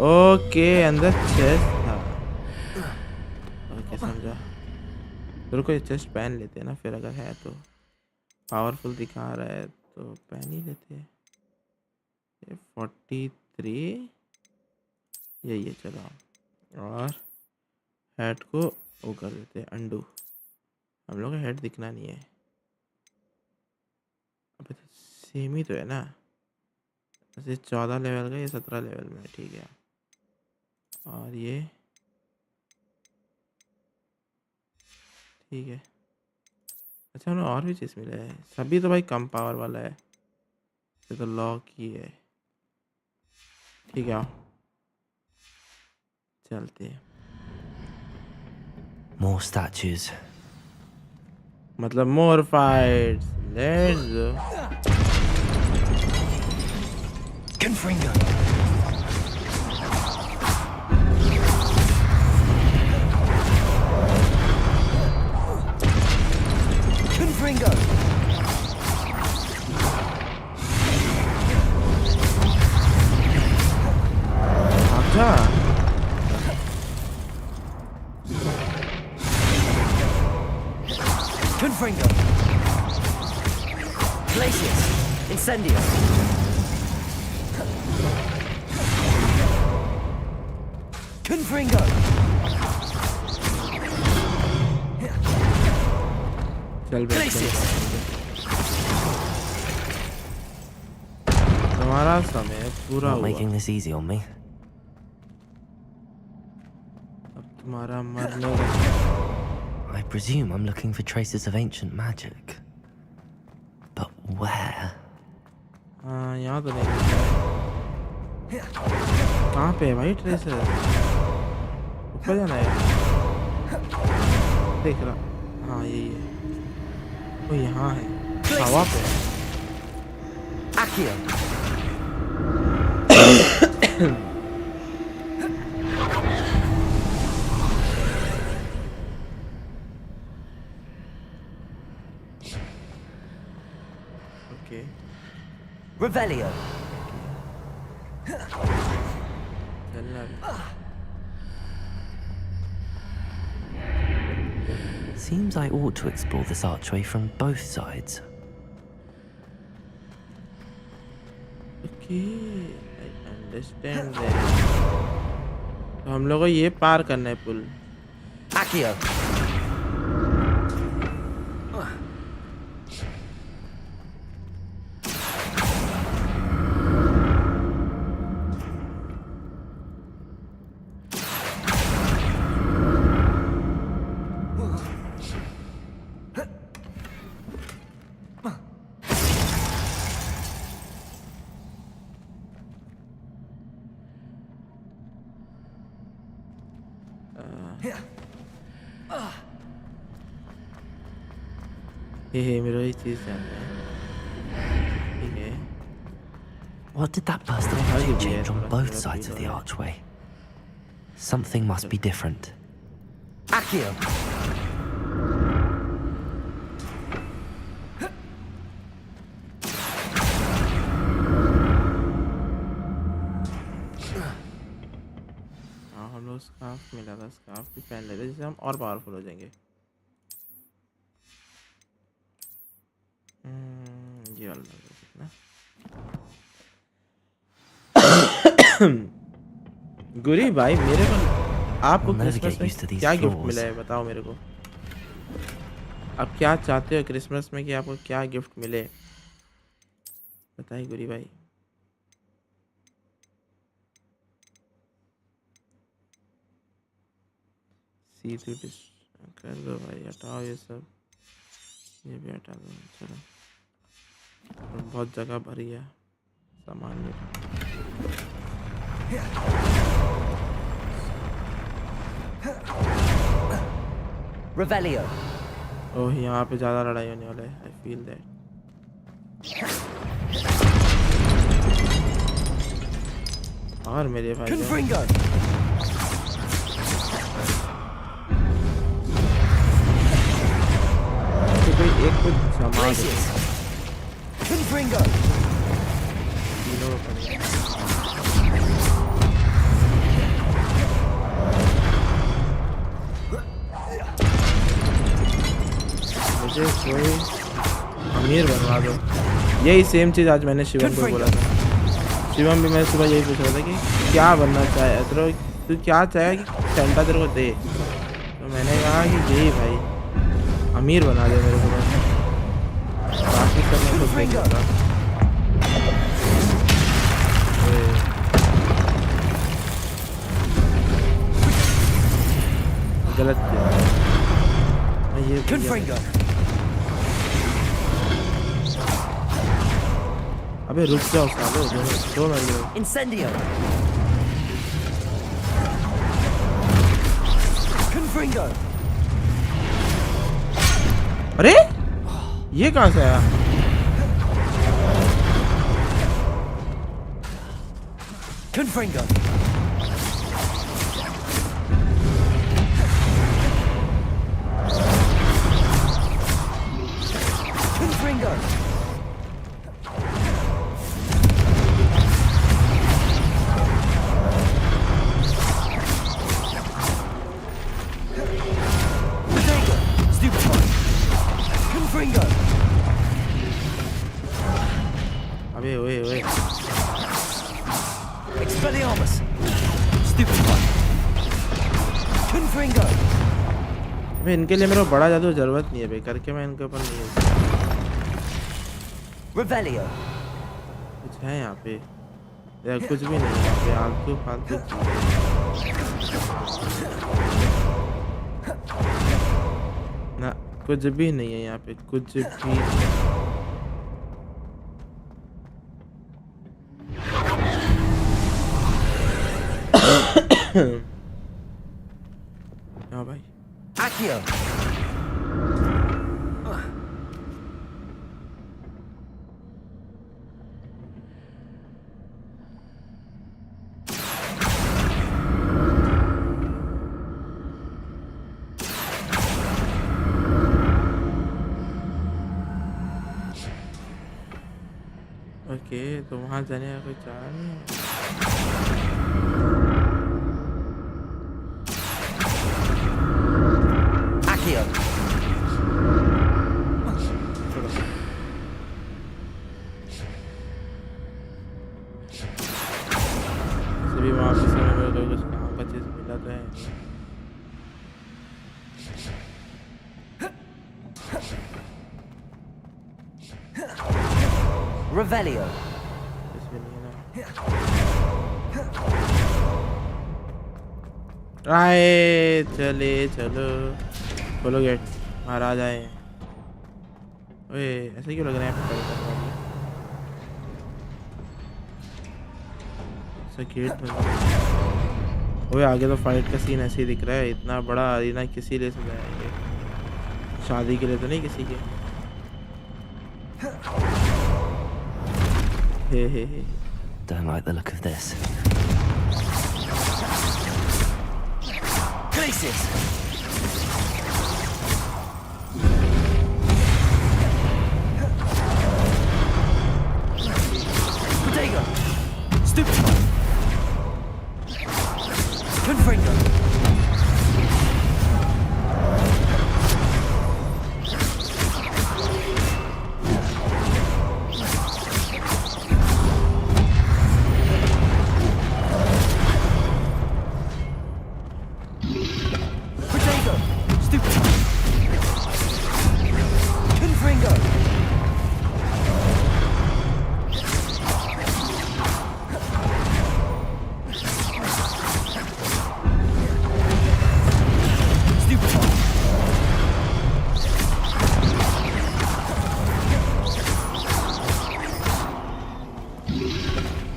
ओके अंदर चेस्ट था, ओके समझा। तो कोई चेस्ट पहन लेते हैं ना, फिर अगर है तो पावरफुल दिखा रहा है तो पहन ही लेते हैं। ये 43 यही है, चलो। और हेड को वो कर देते हैं अंडू, हम लोग का हेड दिखना नहीं है। अबे तो सेम ही तो है ना, वैसे 14 लेवल का, ये 17 लेवल में, ठीक है। और ये ठीक है। अच्छा हमें और भी चीज़ मिला है, सभी तो भाई कम पावर वाला है, ये तो लॉक ही है, ठीक है। चलते हैं। More statues. मतलब more fights, let's go. Confringo. Confringo. अच्छा Confringo. Glacius. Incendio. Confringo. चल Glacius. तुम्हारा समय पूरा Not हुआ, making this easy on me. अब तुम्हारा मरने का। I presume I'm looking for traces of ancient magic. But where? हाँ यहाँ तो नहीं दिख रहा है। कहाँ पे है भाई ट्रेसर? ऊपर जाना है, देख रहा, हाँ यही है, वो यहाँ है, हवा पे है। Accio. Okay Revelio. चलना भी। Seems I ought to explore this archway from both sides. Okay I understand that. तो हम लोग को ये पार करना है पुल। Accio. ये मेरा ये चीज़ जानना है, ठीक है। What did that burst of magic change on both sides of the archway? Something must be different. Accio. हाँ हम लोग स्कार्फ मिला था, स्कार्फ भी पहन लेते जिससे हम और पावरफुल हो जाएंगे। ये वाला ना गुरी भाई मेरे को आपको क्रिसमस में क्या गिफ्ट मिला है बताओ मेरे को। आप क्या चाहते हो क्रिसमस में कि आपको क्या गिफ्ट मिले बताइए गुरी भाई। सी टू कर दो भाई, हटाओ ये सब, ये भी हटा दो। चलो और बहुत जगह भरी है सामान में। Revelio. ओह यहाँ पे ज़्यादा लड़ाई होने वाला है। I feel that. और मेरे भाई Confringo. कोई एक कुछ सामान Confringo. तीनों को मुझे कोई अमीर बनवा दो। यही सेम चीज़ आज मैंने शिवम को बोला था। शिवम भी मैं सुबह यही पूछ रहा था कि क्या बनना चाहे तू क्या चाहे कि सेंटा तेरे को दे, तो मैंने कहा कि यही भाई अमीर बना दे मेरे को, बस बाकी सब मैं खुद देख लूँगा। गलत किया मैं ये अबे रुक जाओ सालो, दो मिनट। Incendio. Confringo. अरे ये कहाँ से आया? Confringo. Confringo. Confringo. अबे ओए ओए Expelliarmus. Stupefy. Confringo. अबे इनके लिए मेरे को बड़ा जादू जरूरत नहीं है बे, करके मैं इनके ऊपर नहीं है। Revelio. कुछ है यहाँ पे या कुछ भी नहीं है पे, आलतू फालतू ना, कुछ भी नहीं है यहाँ पे, कुछ भी हाँ भाई Accio. ओके तो वहाँ जाने का कोई चारा नहीं है। Accio. भी वहाँ पे समय मेरे को कुछ काम का चीज़ मिला तो है। Revelio. इसमें नहीं है ना। आए चले चलो, खोलो गेट, महाराज आए। ओए ऐसे क्यों लग रहा है यहाँ पे फाइट करने वाली? ऐसा गेट बंद। ओए आगे तो फाइट का सीन ऐसे ही दिख रहा है। इतना बड़ा अरीना किसी लिए सजाएंगे? शादी के लिए तो नहीं किसी के। हे। Don't like the look of this. Glacius. Bodega. Stupefy. Confringo.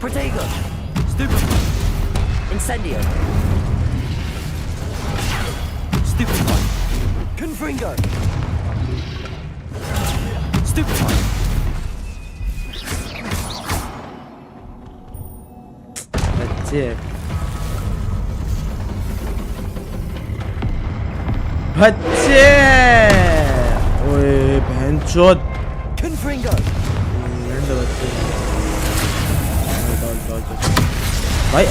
Protego! Stupefy! Incendio! Stupefy! Confringo! Stupefy! बच्चे बच्चे ओए बहनचोद Confringo! भाई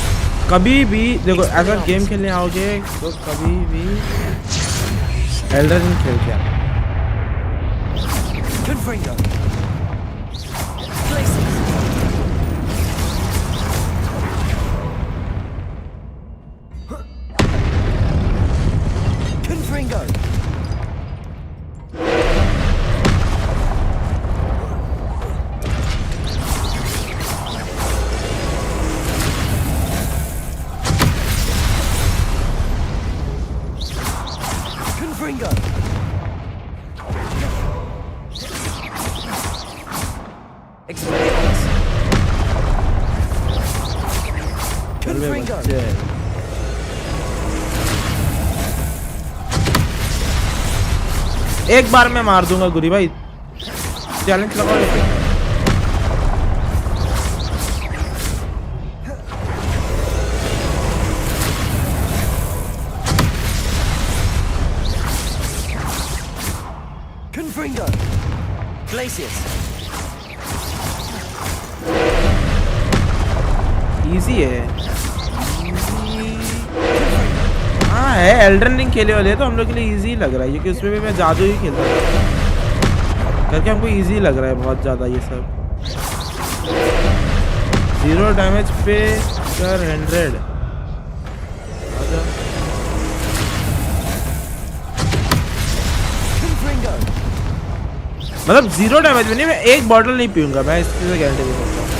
कभी भी देखो अगर गेम खेलने आओगे तो कभी भी एल्डर रिंग खेल के आओ। Confringo! Confringo! Confringo! Expelliarmus! Confringo! एक बार मैं मार दूंगा गुरी भाई चैलेंज लगाओ Confringo! Glacius! इजी है हाँ है एल्डन रिंग खेले वाले तो हम लोग के लिए इजी लग रहा है क्योंकि उसमें भी मैं जादू ही खेलता था करके हमको इजी लग रहा है बहुत ज़्यादा ये सब 0 डैमेज पे कर 100 मतलब 0 डैमेज में नहीं मैं एक बॉटल नहीं पीऊंगा मैं इससे गारंटी दे सकता हूँ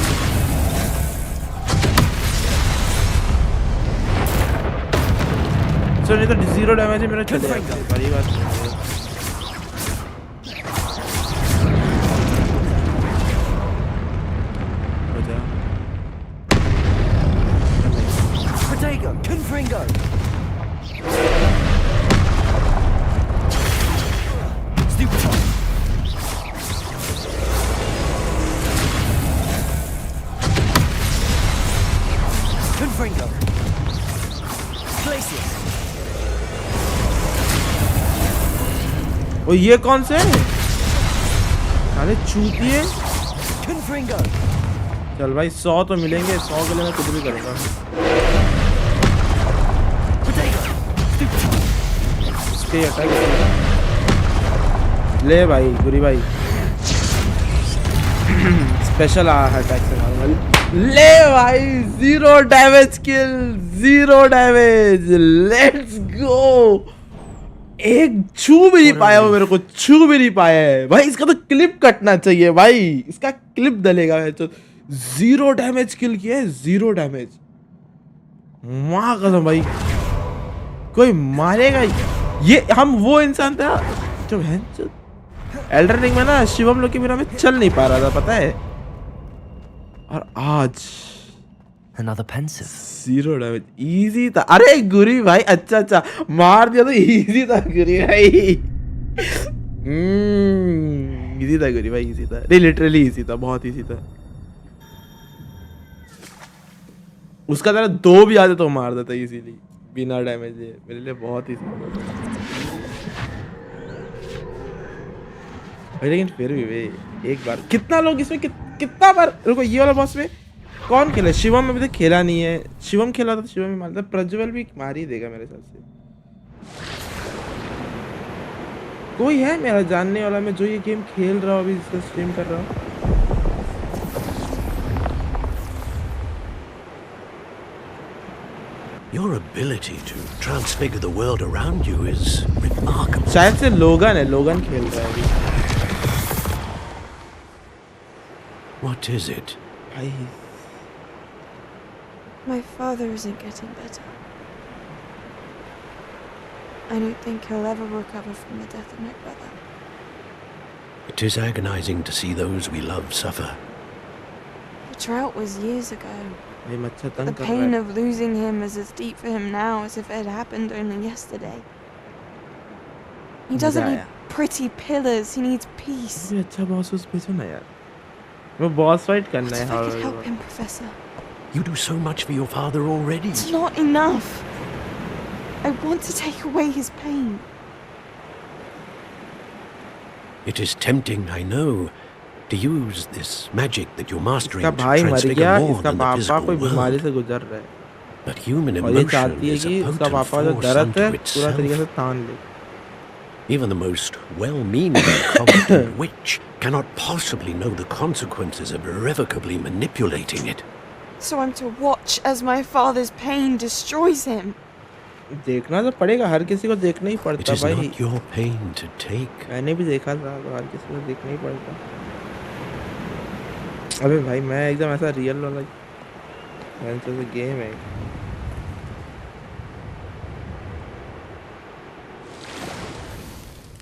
तो नहीं तो 0 डैमेज है मेरा चले जाएगा बड़ी बात नहीं है हो जा Protego! Confringo! Stupefy! Confringo! Glacius! ओ ये कौन से हैं साले चूतिए Confringo! चल भाई 100 तो मिलेंगे 100 के लिए मैं कुछ भी करूंगा इसके अटैक ले भाई गुरी भाई स्पेशल अटैक से मारूंगा ले भाई 0 damage kill 0 damage let's go एक छू भी नहीं पाया वो मेरे को छू भी नहीं पाया है भाई इसका तो क्लिप कटना चाहिए भाई इसका क्लिप डलेगा तो 0 डैमेज किल किया है 0 डैमेज माँ कसम भाई कोई मारेगा ये हम वो इंसान था जो एल्डर रिंग में ना शिवम लोग के बिना में चल नहीं पा रहा था पता है और आज Another pensive. 0 डैमेज इजी था अरे गुरी भाई अच्छा मार दिया तो इजी था गुरी भाई इजी था गुरी भाई इजी था नहीं लिटरली इजी था बहुत इजी था उसका तरह 2 भी आते तो मार देता इजीली बिना डैमेज है मेरे लिए बहुत इजी लेकिन फिर भी भाई एक बार कितना लोग इसमें कितना बार रुको ये वाला बॉस में कौन खेला शिवम अभी तक खेला नहीं है शिवम खेला था शिवम ही मारता प्रज्वल भी मार ही देगा मेरे हिसाब से कोई है मेरा जानने वाला मैं जो ये गेम खेल रहा हूँ अभी इसका स्ट्रीम कर रहा हूँ Your ability to transfigure the world around you is remarkable. शायद से लोगन है लोगन खेल रहा है अभी What is it? My father isn't getting better. I don't think he'll ever recover from the death of my brother. It is agonizing to see those we love suffer. The drought was years ago. भाई मच्छर The तंग कर रहा pain है of losing him is as deep for him now as if it had happened only yesterday. He doesn't मजा need आया pretty pillars, he needs peace. अबे अच्छा बॉस उस भेजो ना यार वो बॉस फाइट करना What है if I could हाँ help him, Professor? You do so much for your father already. It's not enough. I want to take away his pain. It is tempting, I know, to use this magic that you're mastering इसका to भाई मर transfigure गया more इसका than the पापा physical कोई बीमारी world. से गुजर रहा है But human और ये emotion चाहती है is a कि उसका potent पापा जो force दर्द unto है पूरा तरीके से itself. तान ले Even the most well-meaning competent witch cannot possibly know the consequences of irrevocably manipulating it. So I'm to watch as my father's pain destroys him. देखना तो पड़ेगा हर किसी को देखना ही It पड़ता is भाई not your pain to take. मैंने भी देखा था तो हर किसी को देखना ही पड़ता अबे भाई मैं एकदम ऐसा रियल वाला गेम है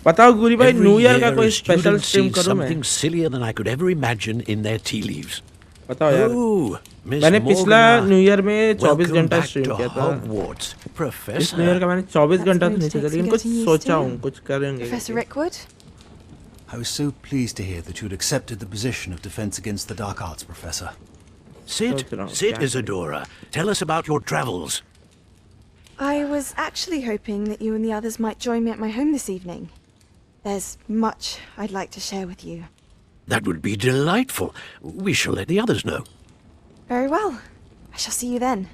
बताओ गुरी भाई Every न्यू ईयर का year, कोई a special student stream sees करूं मैं something sillier than I could ever imagine in their tea leaves. बताओ यार Oh, Miss मैंने पिछला Morgana, न्यू ईयर में 24 welcome घंटा back स्ट्रीम to किया था Hogwarts, इस Professor. न्यू ईयर का मैंने 24 घंटा तो going नहीं to सोचा take लेकिन some कुछ getting used सोचा to. हूँ कुछ करेंगे Professor Rickwood? I was so pleased to hear that you'd accepted the position of Defense Against the Dark Arts, Professor. Sit, sit, Isadora. Tell us about your travels. I was actually hoping that you and the others might join me at my home this evening. There's much I'd like to share with you. That would be delightful. We shall let the others know. Very well. I shall see you then.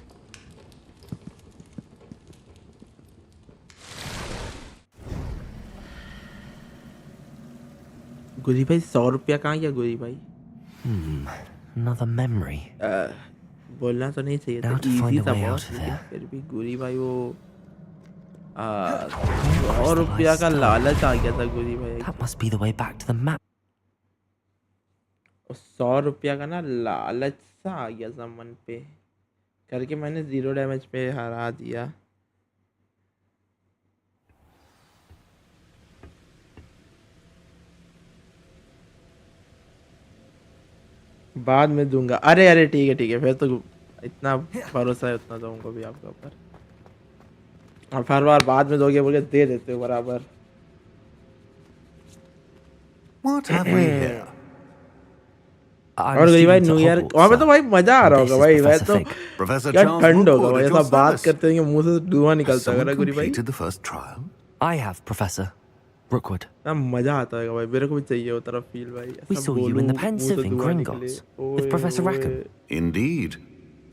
गुरी भाई 100 रुपया कहाँ गया गुरी भाई Another memory. बोलना तो नहीं चाहिए था Now to find easy a था way बहुत out of लेकिन here. फिर भी गुरी भाई वो 100 रुपया का लालच आ गया था गुरी भाई That must be the way back to the map. 100 रुपया का ना लालच सा आ गया था मन पे करके मैंने 0 डैमेज पे हरा दिया बाद में दूंगा अरे अरे ठीक है फिर तो इतना भरोसा है उतना दूंगा भी आपके ऊपर और हर बार बाद में दोगे बोल के दे देते हो बराबर What have we here? और गरीब भाई न्यू ईयर वहाँ पे तो भाई मजा आ रहा होगा भाई मैं तो क्या ठंड होगा भाई ऐसा बात करते हैं मुंह से धुआं निकलता है गरीब भाई the first trial? I have, Professor. Rookwood. ना मजा आता है भाई मेरे को भी चाहिए वो तरफ फील भाई We saw you in the pensive in Gringotts with Professor Rackham. Indeed.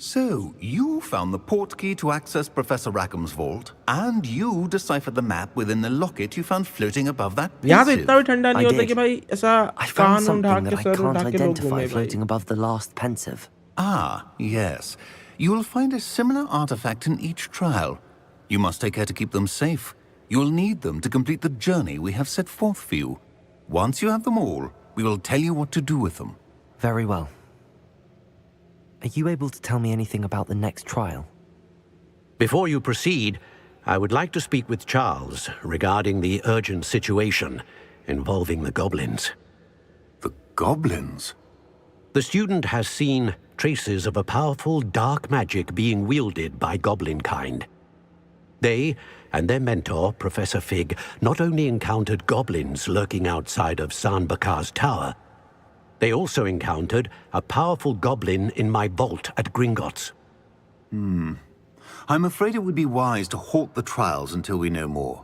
So, you found the portkey to access Professor Rackham's vault, and you deciphered the map within the locket you found floating above that यहाँ तो pensive. इतना भी ठंडा नहीं होता कि भाई ऐसा I found कान उठा something के that I सर उठा can't के लोग identify घूमे भाई floating above the last pensive. Ah, yes. You will find a similar artifact in each trial. You must take care to keep them safe. You'll need them to complete the journey we have set forth for you. Once you have them all, we will tell you what to do with them. Very well. Are you able to tell me anything about the next trial? Before you proceed, I would like to speak with Charles regarding the urgent situation involving the goblins. The goblins? The student has seen traces of a powerful dark magic being wielded by goblin kind. They and their mentor, Professor Fig, not only encountered goblins lurking outside of San Bakar's tower, they also encountered a powerful goblin in my vault at Gringotts. I'm afraid it would be wise to halt the trials until we know more.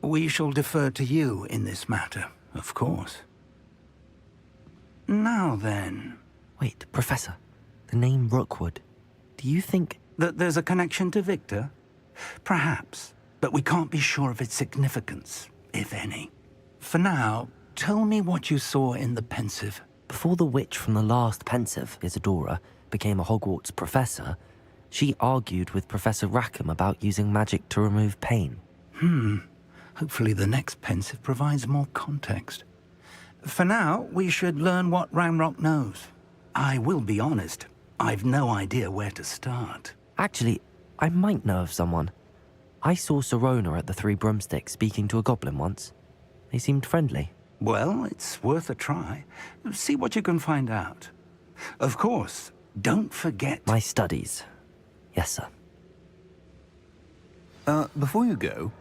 We shall defer to you in this matter, of course. Now then... Wait, Professor. The name Rookwood. Do you think... that there's a connection to Victor? Perhaps, but we can't be sure of its significance, if any. For now, tell me what you saw in the pensive. Before the witch from the last pensive, Isadora, became a Hogwarts professor, she argued with Professor Rackham about using magic to remove pain. Hopefully the next pensive provides more context. For now, we should learn what Ranrock knows. I will be honest, I've no idea where to start. Actually, I might know of someone. I saw Serona at the Three Broomsticks speaking to a goblin once. They seemed friendly. Well, it's worth a try. See what you can find out. Of course, don't forget... My studies. Yes, sir. Before you go...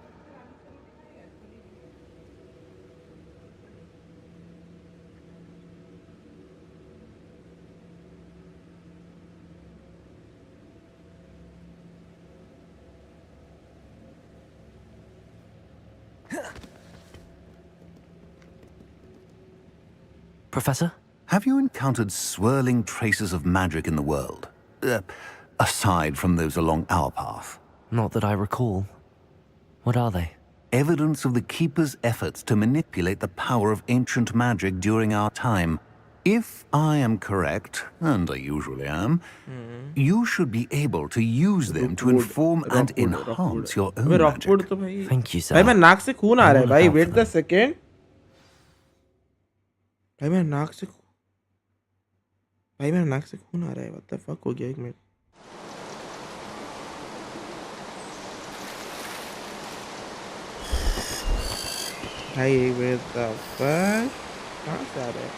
Professor? Have you encountered swirling traces of magic in the world? Aside from those along our path? Not that I recall. What are they? Evidence of the Keeper's efforts to manipulate the power of ancient magic during our time. If I am correct, and I usually am, you should be able to use them to inform and enhance your own magic. Thank you, sir. भाई मैं नाक से खून आ रहा है भाई wait the second भाई मेरे नाक से खून आ रहा है what the fuck हो गया एक मिनट भाई where the fuck कहाँ से आ रहा है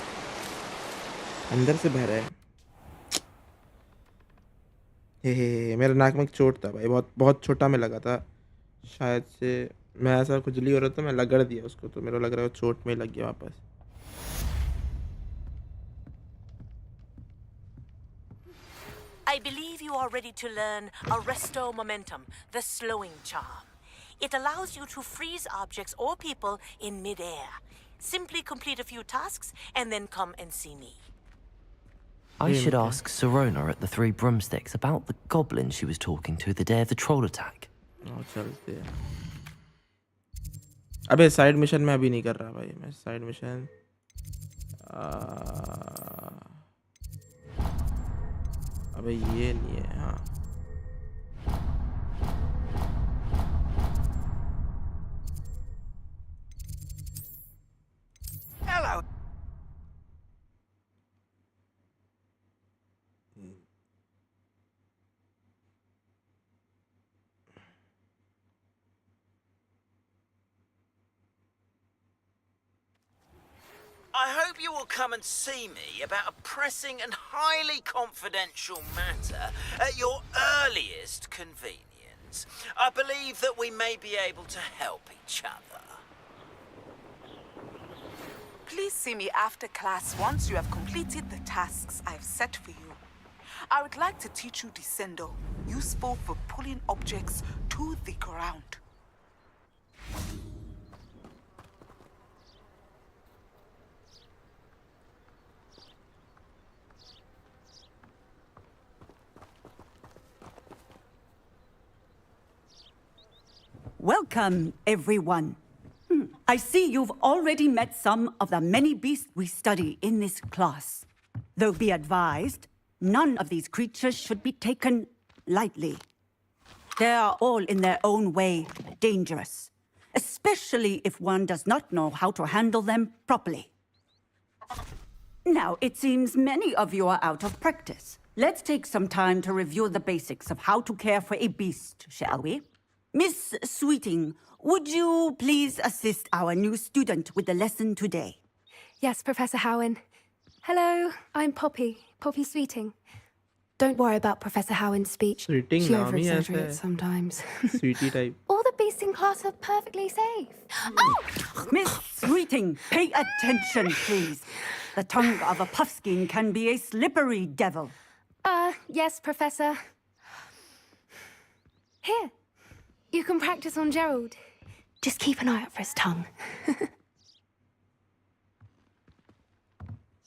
अंदर से बह रहा है हे मेरे नाक में एक चोट था भाई बहुत छोटा में लगा था शायद से मैं ऐसा खुजली हो रहा था मैं लगड़ दिया उसको तो मेरे को लग रहा है चोट में लग गया वापस I believe you are ready to learn Arresto Momentum, the slowing charm. It allows you to freeze objects or people in mid-air. Simply complete a few tasks and then come and see me. I should ask Sirona at the Three Broomsticks about the goblin she was talking to the day of the troll attack. चलते हैं अबे side mission मैं अभी नहीं कर रहा भाई मैं साइड मिशन अबे ये नहीं है हाँ Hello. I hope you will come and see me about a pressing and highly confidential matter at your earliest convenience. I believe that we may be able to help each other. Please see me after class once you have completed the tasks I've set for you. I would like to teach you Descendo, useful for pulling objects to the ground. Welcome, everyone. I see you've already met some of the many beasts we study in this class. Though be advised, none of these creatures should be taken lightly. They are all in their own way dangerous, especially if one does not know how to handle them properly. Now, it seems many of you are out of practice. Let's take some time to review the basics of how to care for a beast, shall we? Miss Sweeting, would you please assist our new student with the lesson today? Yes, Professor Howen. Hello, I'm Poppy Sweeting. Don't worry about Professor Howen's speech. Sweeting she naam hi aisa over-exaggerates hai. sometimes. Sweetie type. All the beasts in class are perfectly safe. Oh! Miss Sweeting, pay attention, please. The tongue of a puffskein can be a slippery devil. Yes, Professor. Here, you can practice on Gerald. Just keep an eye out for his tongue.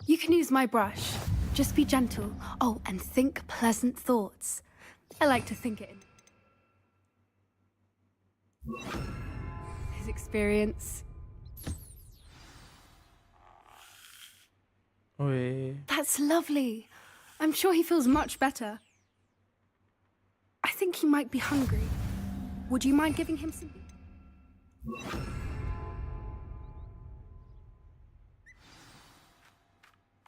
You can use my brush. Just be gentle. Oh, and think pleasant thoughts. I like to think it in. His experience. Oi. That's lovely. I'm sure he feels much better. I think he might be hungry. Would you mind giving him some?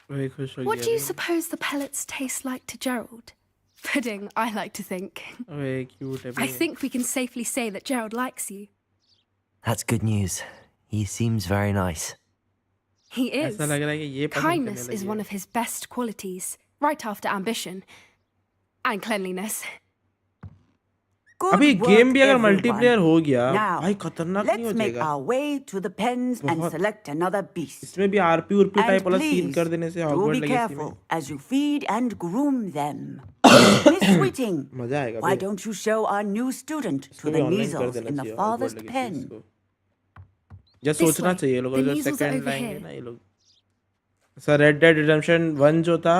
What do you suppose the pellets taste like to Gerald? Pudding, I like to think. I think we can safely say that Gerald likes you. That's good news. He seems very nice. He is. ऐसा लग रहा है कि ये पसंद Kindness करने is लगी one है. of his best qualities, right after ambition and cleanliness. अभी गेम भी अगर everyone. मल्टीप्लेयर हो गया Now, भाई खतरनाक नहीं हो let's make जाएगा. our way to the pens and बहुत. select another beast. इसमें भी आरपी उरपी And टाइप वाला सीन please, कर देने से do हॉगवर्ट be लेगेसी में careful as you feed and groom them. Miss Sweeting, मजा आएगा why बे. don't you show our new student इसको to भी the ऑनलाइन कर measles देना in the चाहिए हॉगवर्ट farthest लेगेसी pen? इसको. या This सोचना way. चाहिए लोगों The जो measles are सेकंड over लाएंगे here. ना ये लोग. सर रेड डेड रिडेम्पशन 1 जो था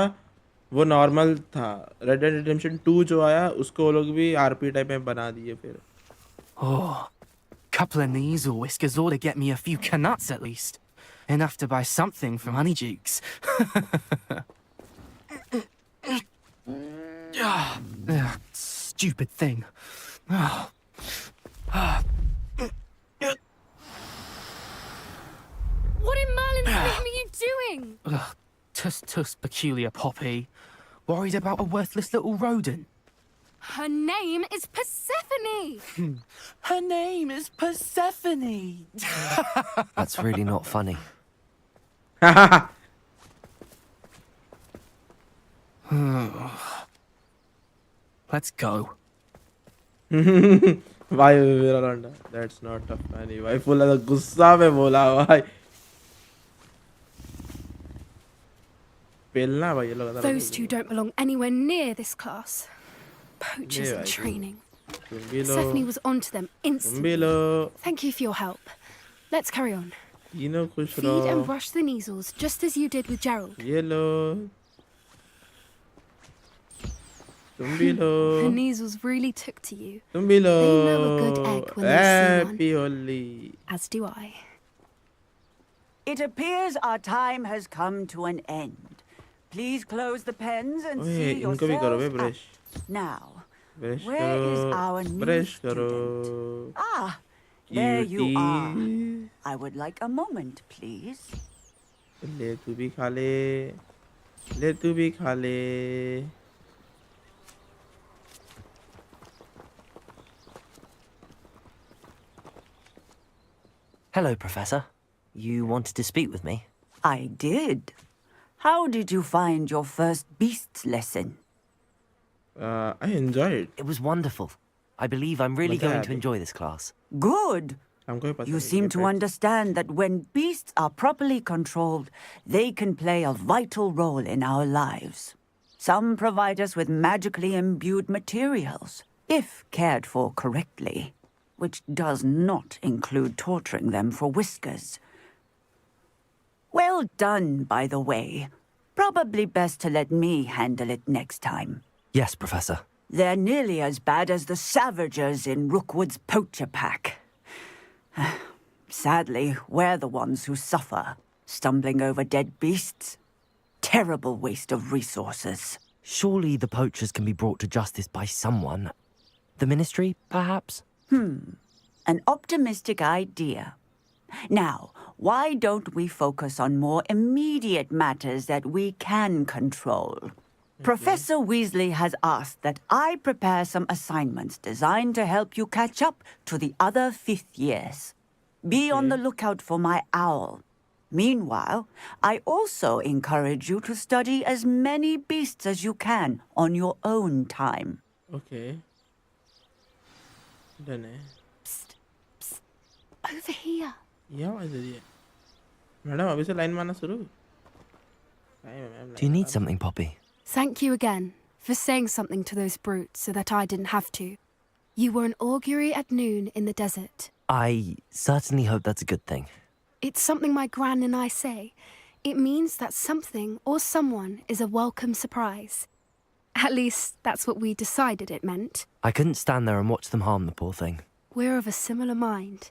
वो नॉर्मल था. रेड डेड रिडेम्पशन 2 जो आया उसको वो लोग भी आरपी टाइप में बना दिए फिर. Oh, couple of nasal whiskers ought to get me a few canuts at least. Enough to buy something from Honeydukes. Stupid thing. What in Merlin's name are you doing? Tuss, peculiar poppy. Worried about a worthless little rodent. Her name is Persephone. Her name is Persephone. That's really not funny. Let's go. Why Miranda? That's not a funny. Why full of गुस्सा में बोला भाई. पेलना भाई ये लोग. Those two don't belong anywhere near this class. Poachers Yeah, in I do. training. तुम भी लो. Persephone was onto them तुम भी instantly. Low. Thank you for your help. Let's carry on. तीनों खुश Feed रहो. and brush the measles, just as you did with Gerald. ये लो. तुम भी The low. measles really took to you. तुम भी लो. They know a good egg when they see one. Happy Holi. As do I. It appears our time has come to an end. Please close the pens and ओए see इनको भी करो बे yourselves brush. out. Now, brush where is करो. our new brush student? करो. Ah, there you are. Cutie. I would like a moment, please. ले तू भी खा ले. ले तू भी खा ले. Hello, Professor. You wanted to speak with me? I did. How did you find your first beasts lesson? I enjoyed it. It was wonderful. I believe I'm really मजा going आया to था. enjoy this class. Good. हमको भी पसंद You है seem ये to pets. understand that when beasts are properly controlled, they can play a vital role in our lives. Some provide us with magically imbued materials, if cared for correctly, which does not include torturing them for whiskers. Well done, by the way. Probably best to let me handle it next time. Yes, Professor. They're nearly as bad as the Savagers in Rookwood's poacher pack. Sadly, we're the ones who suffer, stumbling over dead beasts. Terrible waste of resources. Surely the poachers can be brought to justice by someone. The Ministry, perhaps? An optimistic idea. Now, why don't we focus on more immediate matters that we can control? Professor Weasley has asked that I prepare some assignments designed to help you catch up to the other 5th years. Be on the lookout for my owl. Meanwhile, I also encourage you to study as many beasts as you can on your own time. Okay. Done है. Over here. ये आवाज दे दी है. Madam अभी से line मारना शुरू. Do you need something, Poppy? Thank you again for saying something to those brutes so that I didn't have to. You were an augury at noon in the desert. I certainly hope that's a good thing. It's something my gran and I say. It means that something or someone is a welcome surprise. At least, that's what we decided it meant. I couldn't stand there and watch them harm the poor thing. We're of a similar mind.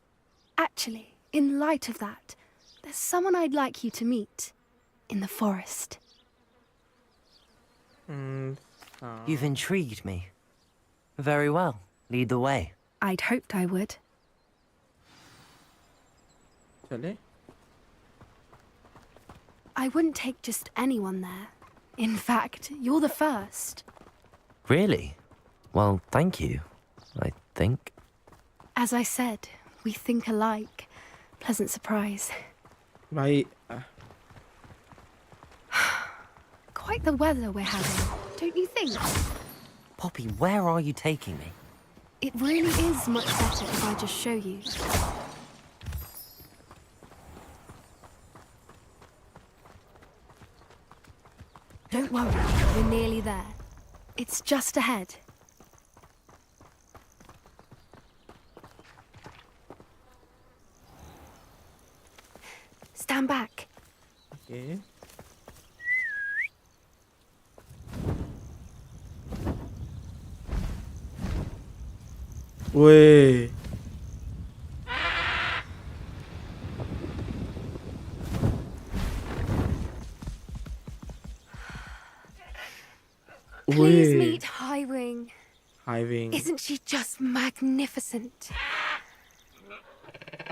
Actually, in light of that, there's someone I'd like you to meet. In the forest. You've intrigued me. Very well. Lead the way. I'd hoped I would. चले. I wouldn't take just anyone there. In fact, you're the first. Really? Well, thank you, I think. As I said, we think alike. Pleasant surprise. भाई quite the weather we're having, don't you think? Poppy, where are you taking me? It really is much better if I just show you. Don't worry, we're nearly there. It's just ahead. Stand back. Okay. Wait. Please meet Highwing. Highwing. Isn't she just magnificent?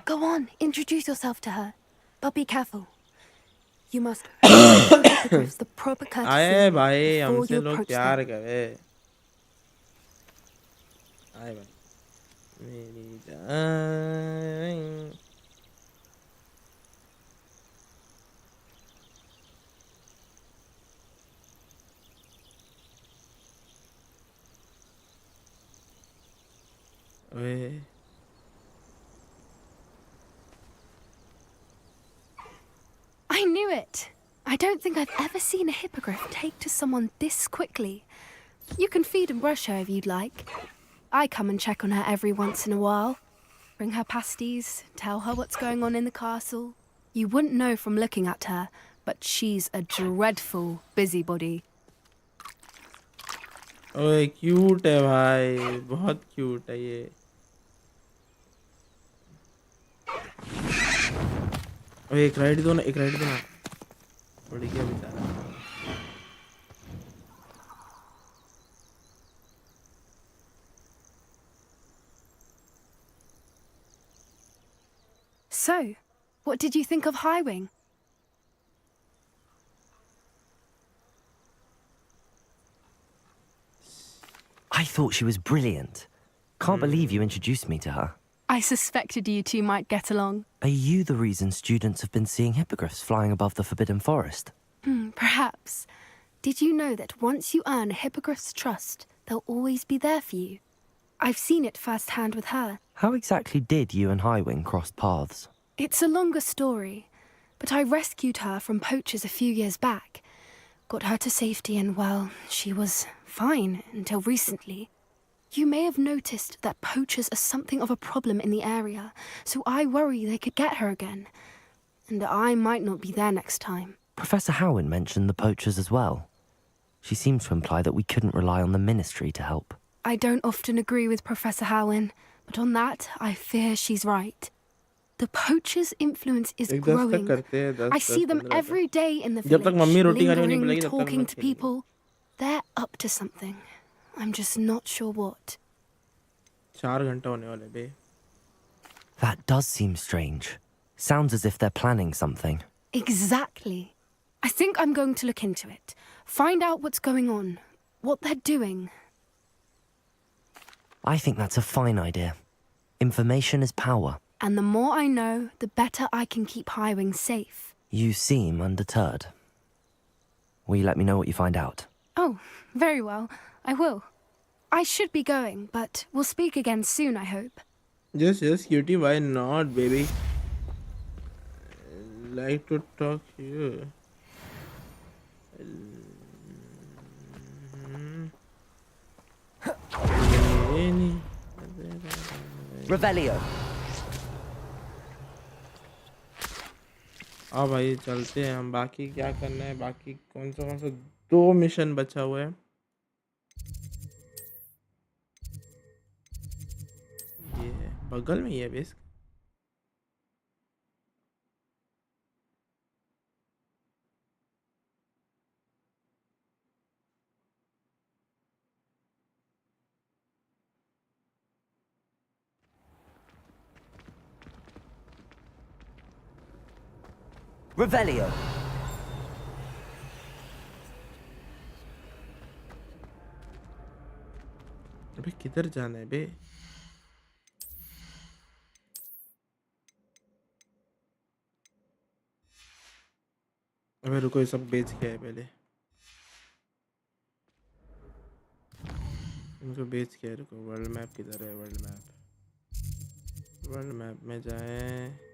Go on, introduce yourself to her. But be careful. You must show hippogriffs the proper आए courtesy भाई before हमसे you लोग approach प्यार them. करे आए भाई मेरी जान ओए I knew it. I don't think I've ever seen a hippogriff take to someone this quickly. You can feed and brush her if you'd like. I come and check on her every once in a while. Bring her pasties, tell her what's going on in the castle. You wouldn't know from looking at her, but she's a dreadful busybody. ओए cute है भाई बहुत cute है ये ओए एक ride दो ना बड़ी क्या बेचारा So, what did you think of Highwing? I thought she was brilliant. Can't believe you introduced me to her. I suspected you two might get along. Are you the reason students have been seeing hippogriffs flying above the Forbidden Forest? Perhaps. Did you know that once you earn a hippogriff's trust, they'll always be there for you? I've seen it firsthand with her. How exactly did you and Highwing cross paths? It's a longer story, but I rescued her from poachers a few years back. Got her to safety and, well, she was fine until recently. You may have noticed that poachers are something of a problem in the area, so I worry they could get her again. And I might not be there next time. Professor Howen mentioned the poachers as well. She seemed to imply that we couldn't rely on the Ministry to help. I don't often agree with Professor Howen, but on that, I fear she's right. The poachers' influence is growing. I see them every day in the village, lingering, talking to people. They're up to something. I'm just not sure what. 4 घंटा होने वाले बे That does seem strange. Sounds as if they're planning something. Exactly. I think I'm going to look into it. Find out what's going on. What they're doing. I think that's a fine idea. Information is power. And the more I know, the better I can keep Highwing safe. You seem undeterred. Will you let me know what you find out? Oh, very well. I will. I should be going, but we'll speak again soon, I hope. Yes, cutie, why not, baby? Like to talk to you. Revelio. हाँ भाई चलते हैं हम बाकी क्या करना है बाकी कौन सा 2 मिशन बचा हुआ है ये है बगल में ही है बेस Revelio. अबे किधर जाना है बे अबे रुको ये सब बेच के है पहले इनको बेच के रुको वर्ल्ड मैप किधर है वर्ल्ड मैप में जाएं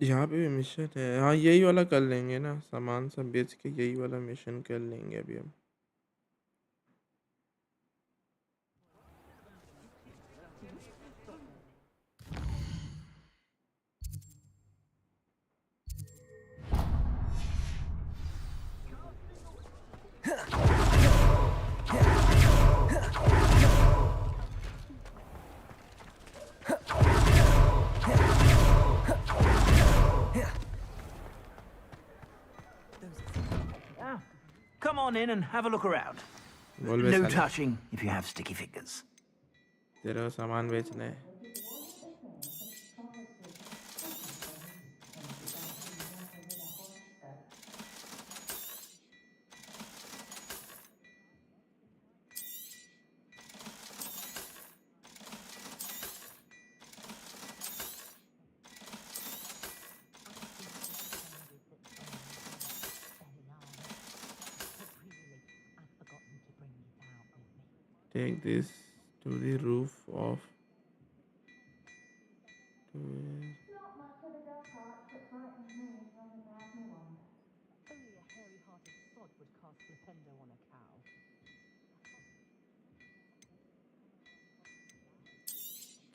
यहाँ पे भी मिशन है हाँ यही वाला कर लेंगे ना सामान सब बेच के यही वाला मिशन कर लेंगे अभी हम Come on in and have a look around. बोल No touching if you have sticky fingers. तेरा को सामान बेचना है Take this to the roof of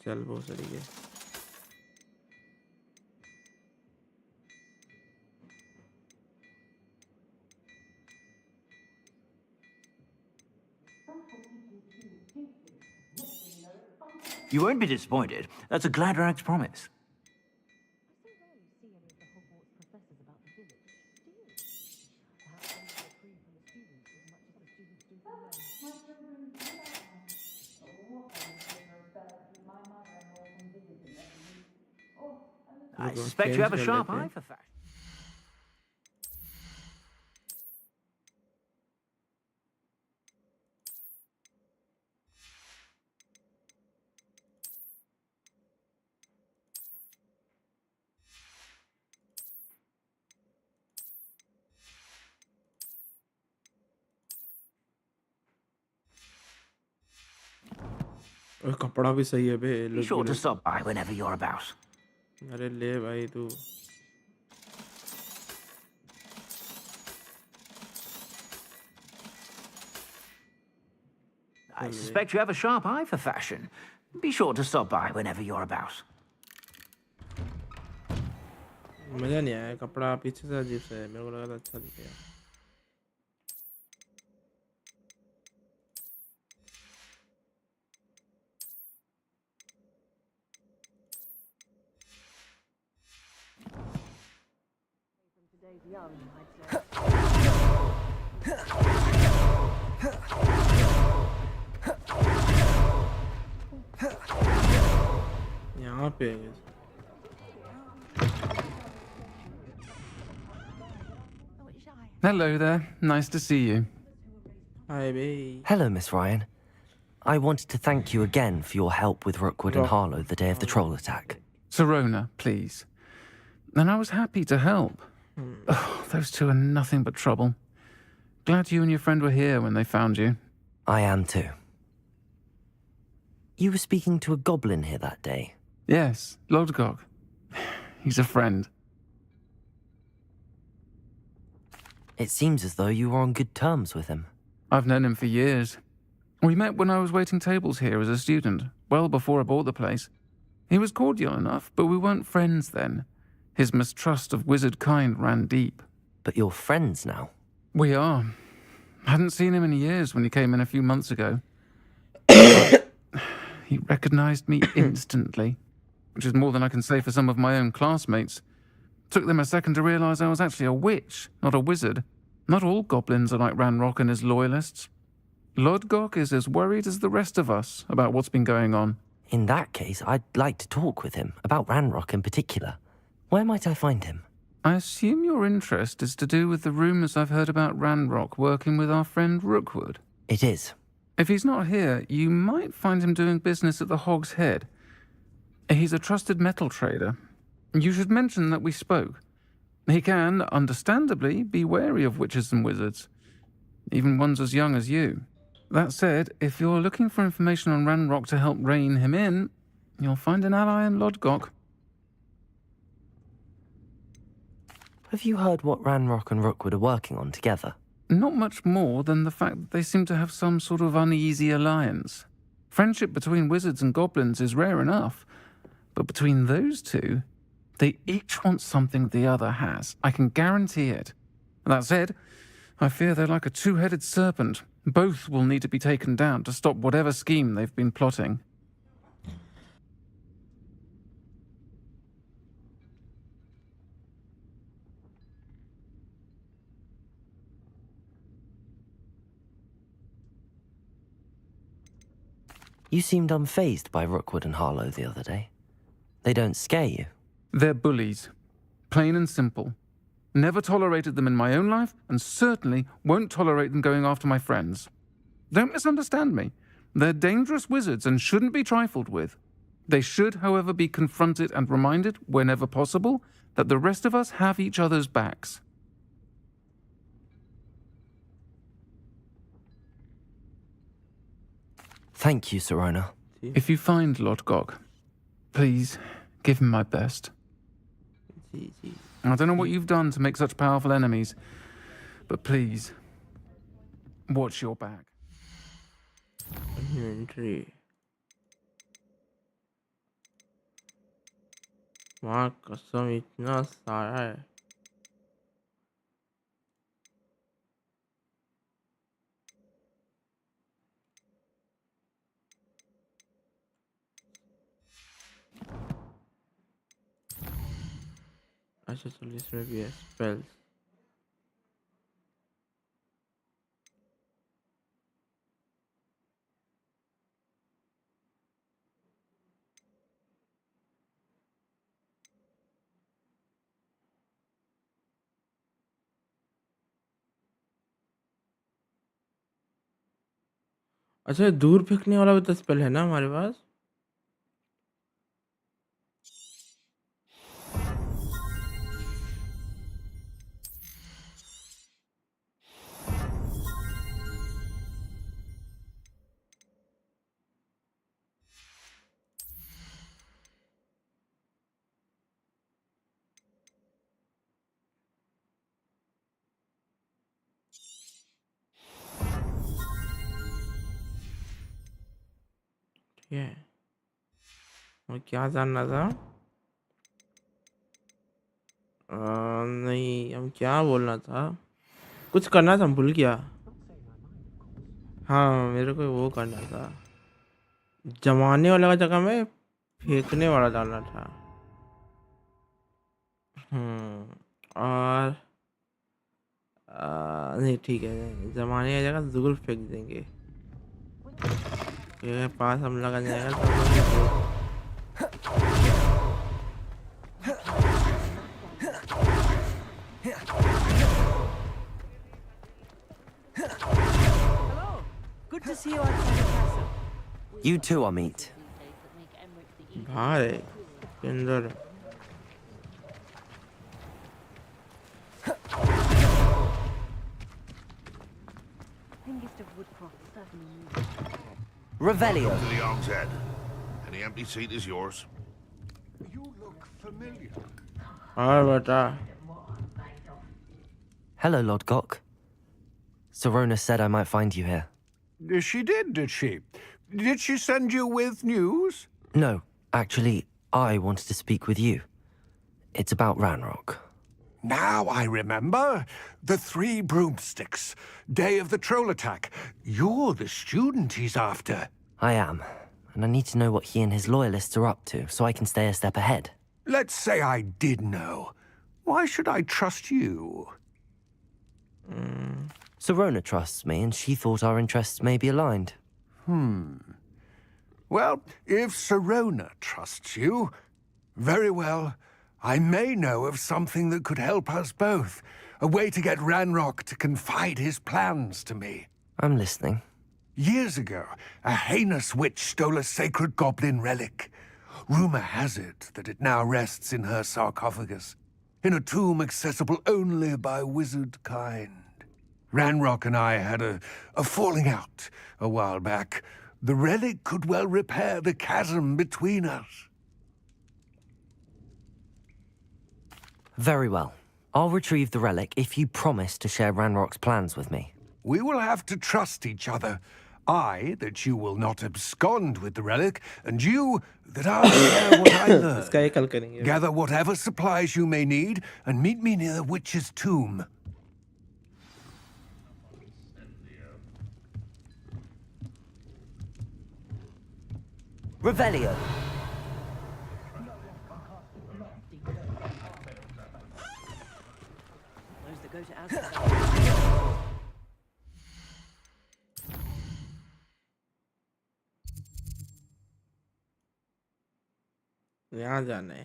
चल बहुत सही है You won't be disappointed. That's a Gladrag's promise. I suspect you have a sharp eye for fashion. और कपड़ा भी सही है बे Be sure to stop by whenever you're about. अरे ले भाई तू I suspect you have a sharp eye for fashion. Be sure to stop by whenever you're about. मजा नहीं आया कपड़ा पीछे से अजीब सा है मेरे को लगा था अच्छा दिखेगा यहाँ पे Hello there. Nice to see you. Hi, babe. Hello, Miss Ryan. I wanted to thank you again for your help with Rookwood and Harlow the day of the troll attack. Serona, please. And I was happy to help. Oh, those two are nothing but trouble. Glad you and your friend were here when they found you. I am too. You were speaking to a goblin here that day. Yes, Lodgok. He's a friend. It seems as though you were on good terms with him. I've known him for years. We met when I was waiting tables here as a student, well before I bought the place. He was cordial enough, but we weren't friends then. His mistrust of wizard kind ran deep. But you're friends now? We are. Hadn't seen him in years when he came in a few months ago. He recognized me instantly, which is more than I can say for some of my own classmates. Took them a second to realize I was actually a witch, not a wizard. Not all goblins are like Ranrock and his loyalists. Lodgok is as worried as the rest of us about what's been going on. In that case, I'd like to talk with him, about Ranrock in particular. Where might I find him? I assume your interest is to do with the rumors I've heard about Ranrock working with our friend Rookwood. It is. If he's not here, you might find him doing business at the Hog's Head. He's a trusted metal trader. You should mention that we spoke. He can, understandably, be wary of witches and wizards, even ones as young as you. That said, if you're looking for information on Ranrock to help rein him in, you'll find an ally in Lodgok. Have you heard what Ranrock and Rookwood are working on together? Not much more than the fact that they seem to have some sort of uneasy alliance. Friendship between wizards and goblins is rare enough, but between those two, they each want something the other has. I can guarantee it. That said, I fear they're like a two-headed serpent. Both will need to be taken down to stop whatever scheme they've been plotting. You seemed unfazed by Rookwood and Harlow the other day. They don't scare you. They're bullies. Plain and simple. Never tolerated them in my own life, and certainly won't tolerate them going after my friends. Don't misunderstand me. They're dangerous wizards and shouldn't be trifled with. They should, however, be confronted and reminded, whenever possible, that the rest of us have each other's backs. Thank you, Serona. If you find Lodgok, please give him my best. I don't know what you've done to make such powerful enemies, but please, watch your back. Inventory. वहाँ कसम इतना सारा है. अच्छा चलिए इसमें भी है spells. अच्छा दूर फेंकने वाला भी तो स्पेल है ना हमारे पास. ये और क्या जानना था. नहीं हम क्या बोलना था. कुछ करना था, भूल गया. हाँ मेरे को वो करना था. जमाने वाला का जगह में फेंकने वाला डालना था. और नहीं ठीक है, जमाने की जगह जुगल फेंक देंगे. ये पास हम लगा जाएगा तो Hello. Good to see you outside the castle. You too, Amit. भाई Inder. Revelio. To the Hog's Head. Any empty seat is yours. You look familiar. और बता. Hello, Lodgok. Serona said I might find you here. She did she? Did she send you with news? No, actually, I wanted to speak with you. It's about Ranrock. Now I remember. The 3 broomsticks. Day of the troll attack. You're the student he's after. I am, and I need to know what he and his loyalists are up to so I can stay a step ahead. Let's say I did know. Why should I trust you? Serona trusts me, and she thought our interests may be aligned. Well, if Serona trusts you, very well. I may know of something that could help us both. A way to get Ranrock to confide his plans to me. I'm listening. Years ago, a heinous witch stole a sacred goblin relic. Rumor has it that it now rests in her sarcophagus, in a tomb accessible only by wizard kind. Ranrock and I had a falling out a while back. The relic could well repair the chasm between us. Very well. I'll retrieve the relic if you promise to share Ranrock's plans with me. We will have to trust each other. I, that you will not abscond with the relic, and you, that I'll share what I इसका ये कल learn. करेंगे. Gather whatever supplies you may need, and meet me near the witch's tomb. Revelio. यहाँ जाना है.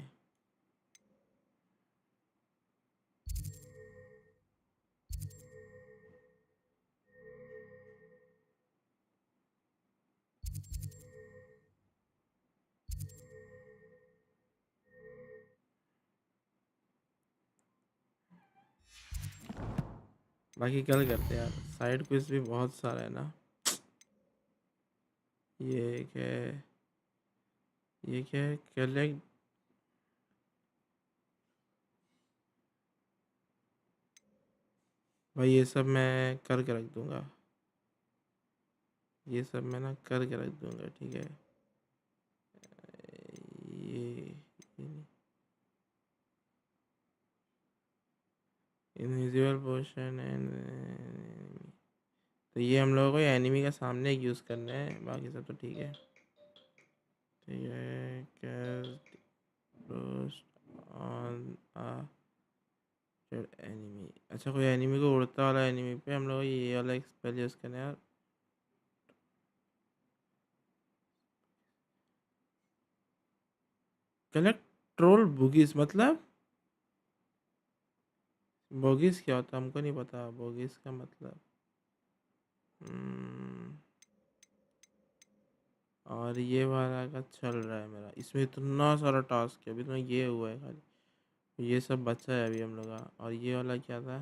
बाकी कल करते हैं यार. साइड क्विज भी बहुत सारा है ना. ये क्या है? ये क्या है? कलेक्ट भाई ये सब मैं करके रख दूंगा. ये सब मैं ना करके रख दूंगा. ठीक है. ये इनविजिबल पोशन एंड तो ये हम लोगों को एनिमी का सामने यूज़ करना है. बाकी सब तो ठीक है. ठीक है. Cast on enemy. अच्छा कोई एनिमी को उड़ता वाला एनिमी पे हम लोग ये वाला एक स्पेल यूज़ करना है यार. कलेक्ट ट्रोल बुगीज मतलब बोगीज क्या होता है हमको नहीं पता. बोगीज का मतलब और ये वाला का चल रहा है मेरा. इसमें इतना सारा टास्क है. अभी तो ये हुआ है खाली. ये सब बचा है अभी हम लोग का. और ये वाला क्या था?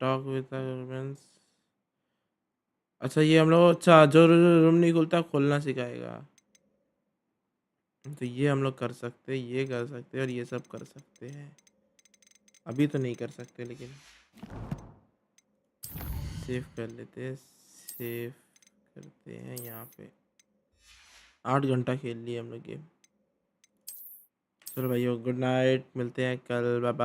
Talk with humans. अच्छा ये हम लोग अच्छा जो रूम नहीं खुलता खोलना सिखाएगा. तो ये हम लोग कर सकते हैं. ये कर सकते हैं और ये सब कर सकते हैं. अभी तो नहीं कर सकते लेकिन सेव कर लेते हैं. सेव करते हैं यहाँ पे. 8 घंटा खेल लिए हम लोग गेम. चलो भाइयों गुड नाइट. मिलते हैं कल. Bye bye.